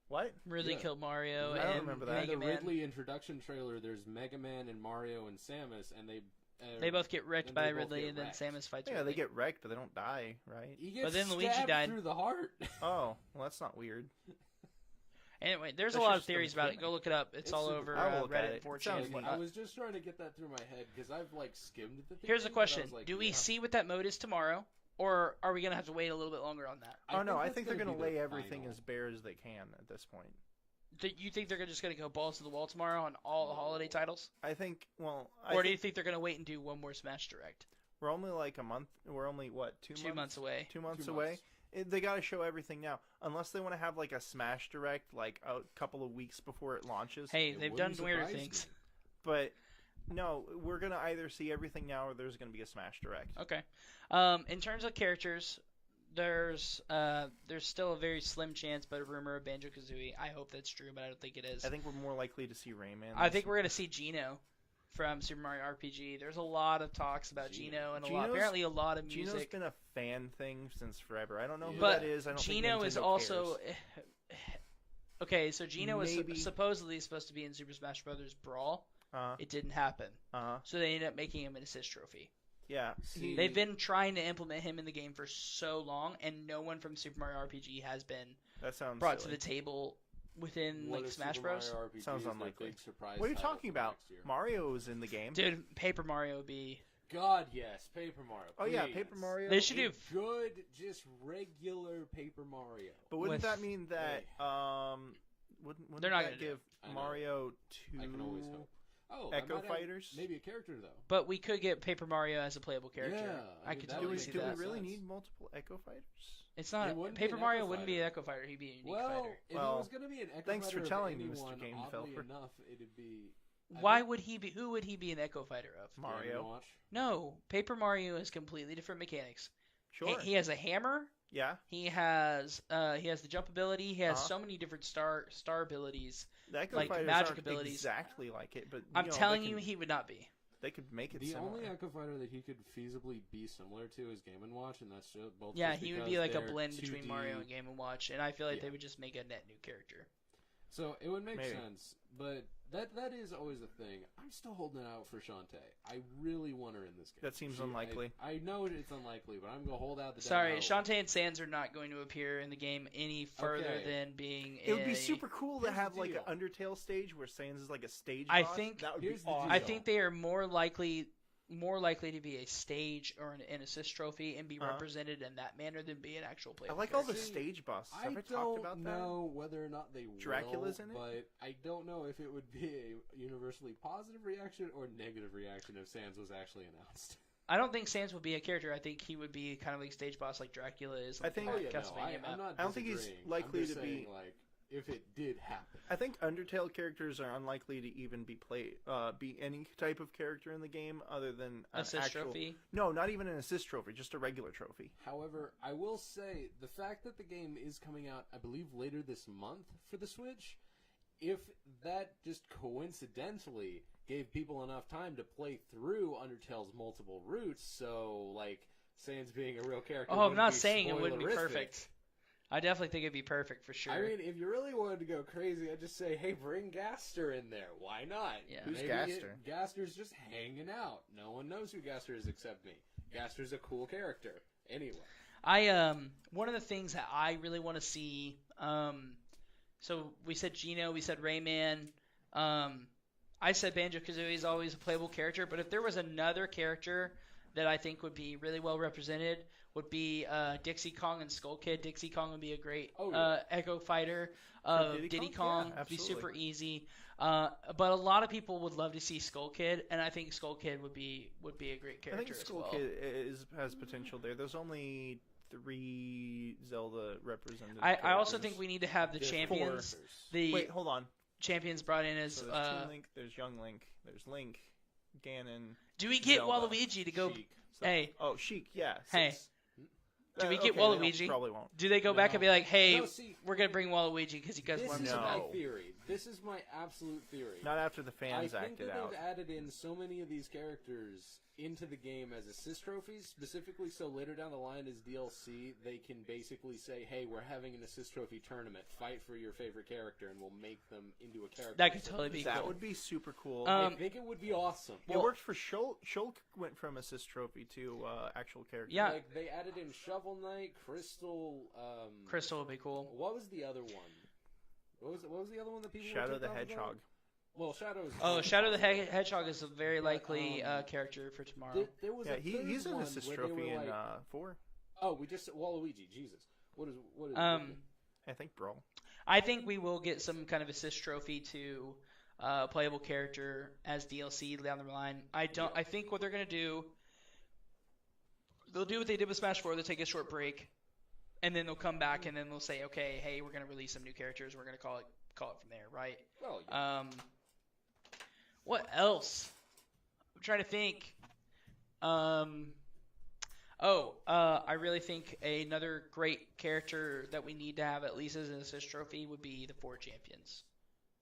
What? Ridley Yeah. killed Mario I don't and remember that. In Mega the Man. Ridley introduction trailer, there's Mega Man and Mario and Samus, and They both get wrecked and by they both Ridley, get and then wrecked. Samus fights Yeah, Ridley. they get wrecked, but they don't die, right? He gets But then Luigi stabbed died. through the heart. Oh, well, that's not weird. Anyway, there's a They lot should of just go theories with about it. Ridley. Go look it up. It's It's all super over cool. I'll look at Reddit it. and 4chan. It sounds and fun. I whatnot. was just trying to get that through my head because I've like skimmed the thing. Here's a but I question: was like, do we yeah. see what that mode is tomorrow, or are we gonna have to wait a little bit longer on that? Oh no, I that's think they're gonna going to be lay the everything final. as bare as they can at this point. Do you think they're just gonna go balls to the wall tomorrow on all the holiday titles, I think. Well, or do you think they're gonna wait and do one more Smash Direct? we're only like a month? We're only what 2 months? 2 months away. 2 months 2 away. months. They got to show everything now, unless they want to have like a Smash Direct like a couple of weeks before it launches. Hey, It they've done wouldn't weirder surprise things. me. But no, we're gonna either see everything now or there's gonna be a Smash Direct. Okay. In terms of characters, there's still a very slim chance, but a rumor of Banjo-Kazooie. I hope that's true, but I don't think it is. I think we're more likely to see Rayman. I think we're gonna see Geno from Super Mario RPG. There's a lot of talks about Geno and Geno's- apparently a lot of Geno's music. been a fan thing since forever. I don't know who But that is. I don't Geno think is Nintendo also cares. okay. So Geno was Maybe. supposedly supposed to be in Super Smash Bros. Brawl. Uh It didn't happen, huh. so they ended up making him an assist trophy. Yeah. See, They've been trying to implement him in the game for so long, and no one from Super Mario RPG has been That sounds brought silly. to the table within what like if Smash Super Bros. Mario RPG Sounds is their unlikely. big surprise What are you title talking for about? next year? Mario is in the game. Dude, Paper Mario would be. God, yes, Paper Mario. Oh yeah, please. Paper Mario. They should do. A good, just regular Paper Mario. But wouldn't with- that mean that wouldn't They're not that gonna do give I know. Mario I can always hope. Oh, I Echo might have Fighters? maybe a character though. But we could get Paper Mario as a playable character. Yeah, I I mean, could that Do totally we, would see do we that. really sense. need multiple Echo Fighters? It's not It wouldn't be Paper an Mario Echo wouldn't be an Fighter. Echo Fighter. He'd be a unique Well, fighter. if Well, it was going to be an Echo thanks for Fighter of telling me, anyone, Mr. Game oddly Developer. enough, it'd be Why think would he be? Who would he be an Echo Fighter of? Game & Mario. Watch. No, Paper Mario has completely different mechanics. Sure. He has a hammer. Yeah. He has the jump ability. He has Uh-huh. so many different star abilities. The Echo like Fighters magic aren't abilities. exactly like it, but I'm you know, telling they you, can, he would not be. they could make it The similar. only Echo Fighter that he could feasibly be similar to is Game & Watch, and that's just both. Yeah, just he would because be like a they're blend between 2D. Mario and Game & Watch, and I feel like Yeah. they would just make a net new character. So it would make Maybe. sense. But that is always a thing. I'm still holding out for Shantae. I really want her in this game. That seems unlikely. I know it's unlikely, but I'm going to hold out the Sorry, damn hope. Shantae and Sans are not going to appear in the game any further Okay. than being. It would be super cool to Here's have the like deal. an Undertale stage where Sans is like a stage I boss. think- that would be Here's the awesome. I deal. think they are more likely to be a stage or an assist trophy and be represented in that manner than be an actual player. I like all the See, stage bosses. I Have I talked don't about that? know whether or not they Dracula's will, in it? but I don't know if it would be a universally positive reaction or negative reaction if Sans was actually announced. I don't think Sans would be a character. I think he would be kind of like stage boss like Dracula is. I Like think- in Oh, the yeah, Castlevania map. I'm not I don't think he's disagreeing. likely I'm just to be- saying, like, if it did happen. I think Undertale characters are unlikely to even be be any type of character in the game other than an Assist actual. trophy. No, not even an assist trophy, just a regular trophy. However, I will say the fact that the game is coming out, I believe, later this month for the Switch, if that just coincidentally gave people enough time to play through Undertale's multiple routes, so, like, Sans being a real character. Oh, I'm wouldn't not be saying it wouldn't be spoilerific. perfect. I definitely think it'd be perfect for sure. I mean, if you really wanted to go crazy, I'd just say, hey, bring Gaster in there. Why not? Yeah. Who's Maybe Gaster? Gaster's just hanging out. No one knows who Gaster is except me. Gaster's a cool character. Anyway. One of the things that I really want to see, so we said Gino, we said Rayman, I said Banjo-Kazooie is always a playable character, but if there was another character that I think would be really well represented, would be Dixie Kong and Skull Kid. Dixie Kong would be a great Echo Fighter. Diddy Diddy Kong? Kong Yeah, would be absolutely. super easy. But a lot of people would love to see Skull Kid, and I think Skull Kid would be a great I character think as Skull well. Kid has potential there. There's only 3 Zelda represented. I also characters. think we need to have the There's champions. 4. The Wait, hold on. champions brought in as. So there's Toon Link, there's Young Link, there's Link, Ganon. Do we get Zelda, Waluigi to go? Sheik. Hey, Oh, Sheik, yeah. Hey. six. Do we Okay, get they don't- Waluigi? Probably won't. do they go back No. and be like, "Hey, No, see, we're gonna bring Waluigi because you guys this want is him"? No. my theory. This is my absolute theory. Not after the I fans think acted that out. they've added in so many of these characters into the game as assist trophies, specifically so later down the line as DLC, they can basically say, hey, we're having an assist trophy tournament, fight for your favorite character, and we'll make them into a character. That could totally be That cool. would be super cool. I Um, think it would be awesome. it worked for Shulk. Shulk went from assist trophy to actual character. Yeah. Like, they added in Shovel Knight, Crystal, Crystal would be cool. What was the other one? What was the other one that people were Shadow ticked the off about? Hedgehog. Well, Shadow's... Oh, Shadow the Hedgehog is a very likely character for tomorrow. There was Yeah, a third he's an one assist where they trophy were in like, 4. Oh, we just Waluigi. Jesus, what is? I think Brawl. I think we will get some kind of assist trophy to playable character as DLC down the line. I think what they're gonna do, they'll do what they did with Smash 4. They'll take a short break, and then they'll come back and then they'll say, okay, hey, we're gonna release some new characters. We're gonna call it from there, right? Well, yeah. What else? I'm trying to think. I really think another great character that we need to have at least as an assist trophy would be the 4 champions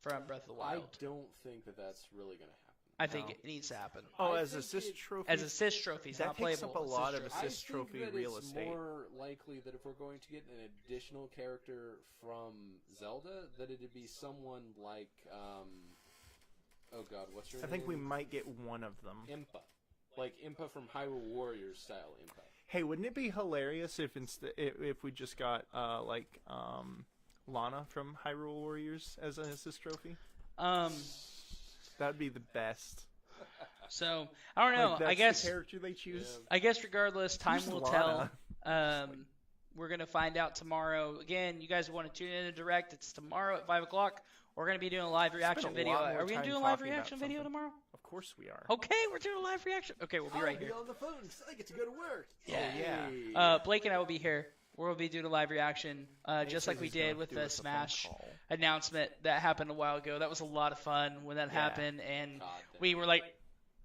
from Breath of the Wild. I don't think that that's really going to happen. I think No. it needs to happen. Oh, I as think assist it- trophy. As assist trophies, That not takes playable. up a lot of assist I assist think trophy that real it's estate. more likely that if we're going to get an additional character from Zelda, that it'd be someone like, oh god, what's your I name? think we might get one of them. Impa. Like Impa from Hyrule Warriors style Impa. Hey, wouldn't it be hilarious if if we just got Lana from Hyrule Warriors as an assist trophy? That'd be the best. So I don't know. Like, that's I guess the character they choose. Yeah. I guess regardless, time Who's will Lana? tell. We're gonna find out tomorrow. Again, you guys want to tune in to Direct? It's tomorrow at 5:00. We're gonna be doing a live reaction a video. lot more Are we gonna time do a live talking about reaction video something. tomorrow? Of course we are. Okay, we're doing a live reaction. Okay, we'll be right here. on the phone because I get to go to work. Yeah. yeah. Blake and I will be here. We'll be doing a live reaction, just like we He's gonna did with do the us a phone Smash call. announcement that happened a while ago. That was a lot of fun when that Yeah. happened, and God damn. we were like,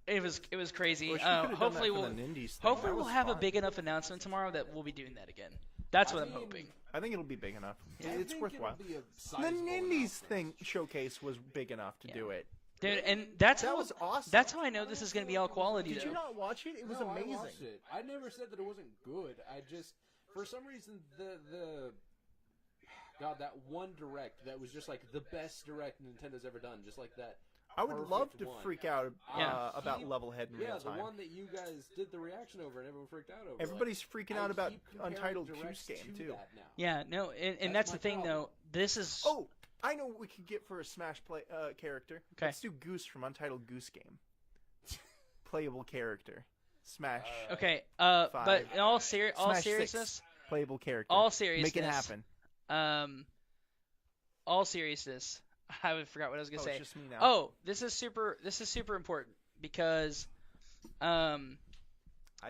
it was crazy. Wish we could've done Hopefully that for we'll the Nindies thing. hopefully That we'll was have a fun. big enough announcement tomorrow that we'll be doing that again. That's what I'm mean, hoping. I think it'll be big enough. I It's think worthwhile. it'll be a The sizable Nindies announcement. showcase was big enough to Yeah. do it. Dude, and that's That how was awesome. that's how I know this is going to be all quality. Did though. you not watch it? It was No, amazing. I watched it. I never said that it wasn't good. I just, for some reason, the God, that one direct that was just like the best direct Nintendo's ever done, just like that. I would love Perfect to one. freak out Yeah. about Levelhead in Yeah, real the time. one that you guys did the reaction over and everyone freaked out over. Everybody's freaking I out about keep comparing Untitled directs Goose Game to too. that now. Yeah, no, and That's that's the my thing problem. though. This is Oh, I know what we could get for a Smash play character. Okay. Let's do Goose from Untitled Goose Game. Playable character. Smash. okay. Five. But in all Smash seriousness, 6. Playable character. all seriousness, Make it happen. all seriousness. I forgot what I was gonna Oh, say. it's just me now. Oh, this is super important because Hi,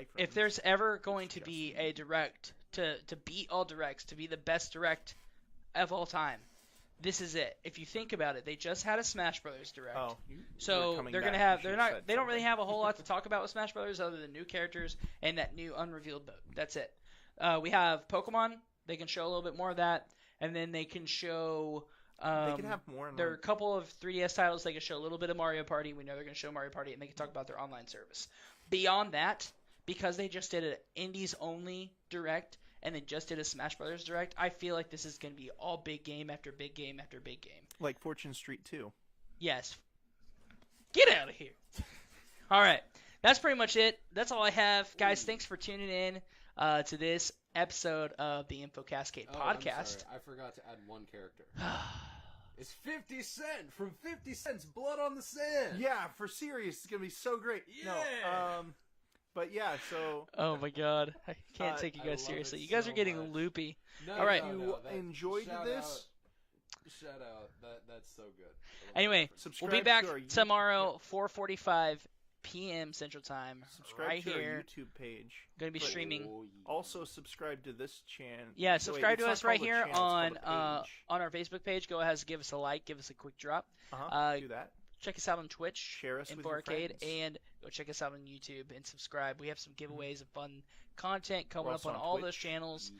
if friends. there's ever going It's to just be me. a direct to beat all directs, to be the best direct of all time, this is it. If you think about it, they just had a Smash Brothers direct. Oh, you were So coming they're back. gonna You have should said they don't really something. have a whole lot to talk about with Smash Brothers other than new characters and that new unrevealed mode. That's it. We have Pokemon. They can show a little bit more of that, and then they can show. They could have more. In There are a couple of 3DS titles. They can show a little bit of Mario Party. We know they're going to show Mario Party, and they can talk about their online service. Beyond that, because they just did an Indies only direct, and they just did a Smash Brothers direct, I feel like this is going to be all big game after big game after big game. like Fortune Street 2. Yes. Get out of here. All right. That's pretty much it. That's all I have. Guys, thanks for tuning in to this episode of the Info Cascade Oh, I'm podcast. sorry. I forgot to add one character. It's 50 Cent from 50 Cent's Blood on the Sand. Yeah, for serious, it's gonna be so great. Yeah. No, but yeah, so Oh my god. I can't take you I guys love seriously. it You guys so are getting much. loopy. No, All right. no, you no, that- enjoyed shout this. Shout out. That's so good. I love Anyway, that reference. Subscribe We'll be back to our YouTube- tomorrow, 4:45 p.m. Central Time, Subscribe right to here. our YouTube page. Going to be But- streaming. Oh, yeah. Also, subscribe to this channel. Yeah, subscribe to us right here on on. on our Facebook page. Go ahead, give us a like, give us a quick drop. Do that. Check us out on Twitch, Share us with Info your Arcade, friends. and go check us out on YouTube and subscribe. We have some giveaways of fun content coming We're up also on on all Twitch. those channels.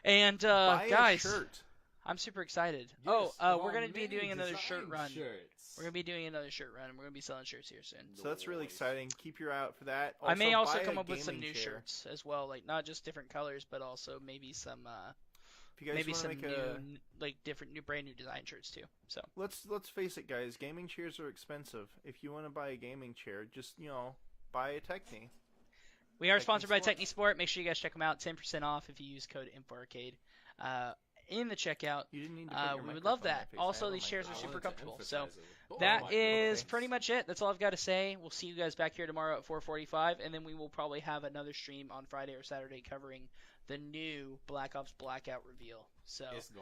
And Buy guys, a shirt. I'm super excited. Yes, We're on going to be many doing another shirt design run. Shirts. We're going to be doing another shirt run, and we're going to be selling shirts here soon. So that's really Nice. exciting. Keep your eye out for that. I may also buy come a up with some gaming new chair. shirts as well, like not just different colors, but also maybe some If you guys maybe want to some make new a, like different new brand new design shirts too. So let's face it, guys. Gaming chairs are expensive. If you want to buy a gaming chair, just buy a Techni. we are Techni sponsored by Sport. TechniSport. Make sure you guys check them out. 10% off if you use code InfoArcade in the checkout. You didn't need to put your We would love microphone in that. my face. I Also, have a these chairs are microphone. super wanted to comfortable. So emphasize it with both that my is microphones. pretty much it. That's all I've got to say. We'll see you guys back here tomorrow at 4:45, and then we will probably have another stream on Friday or Saturday covering the new Black Ops Blackout reveal. So It's going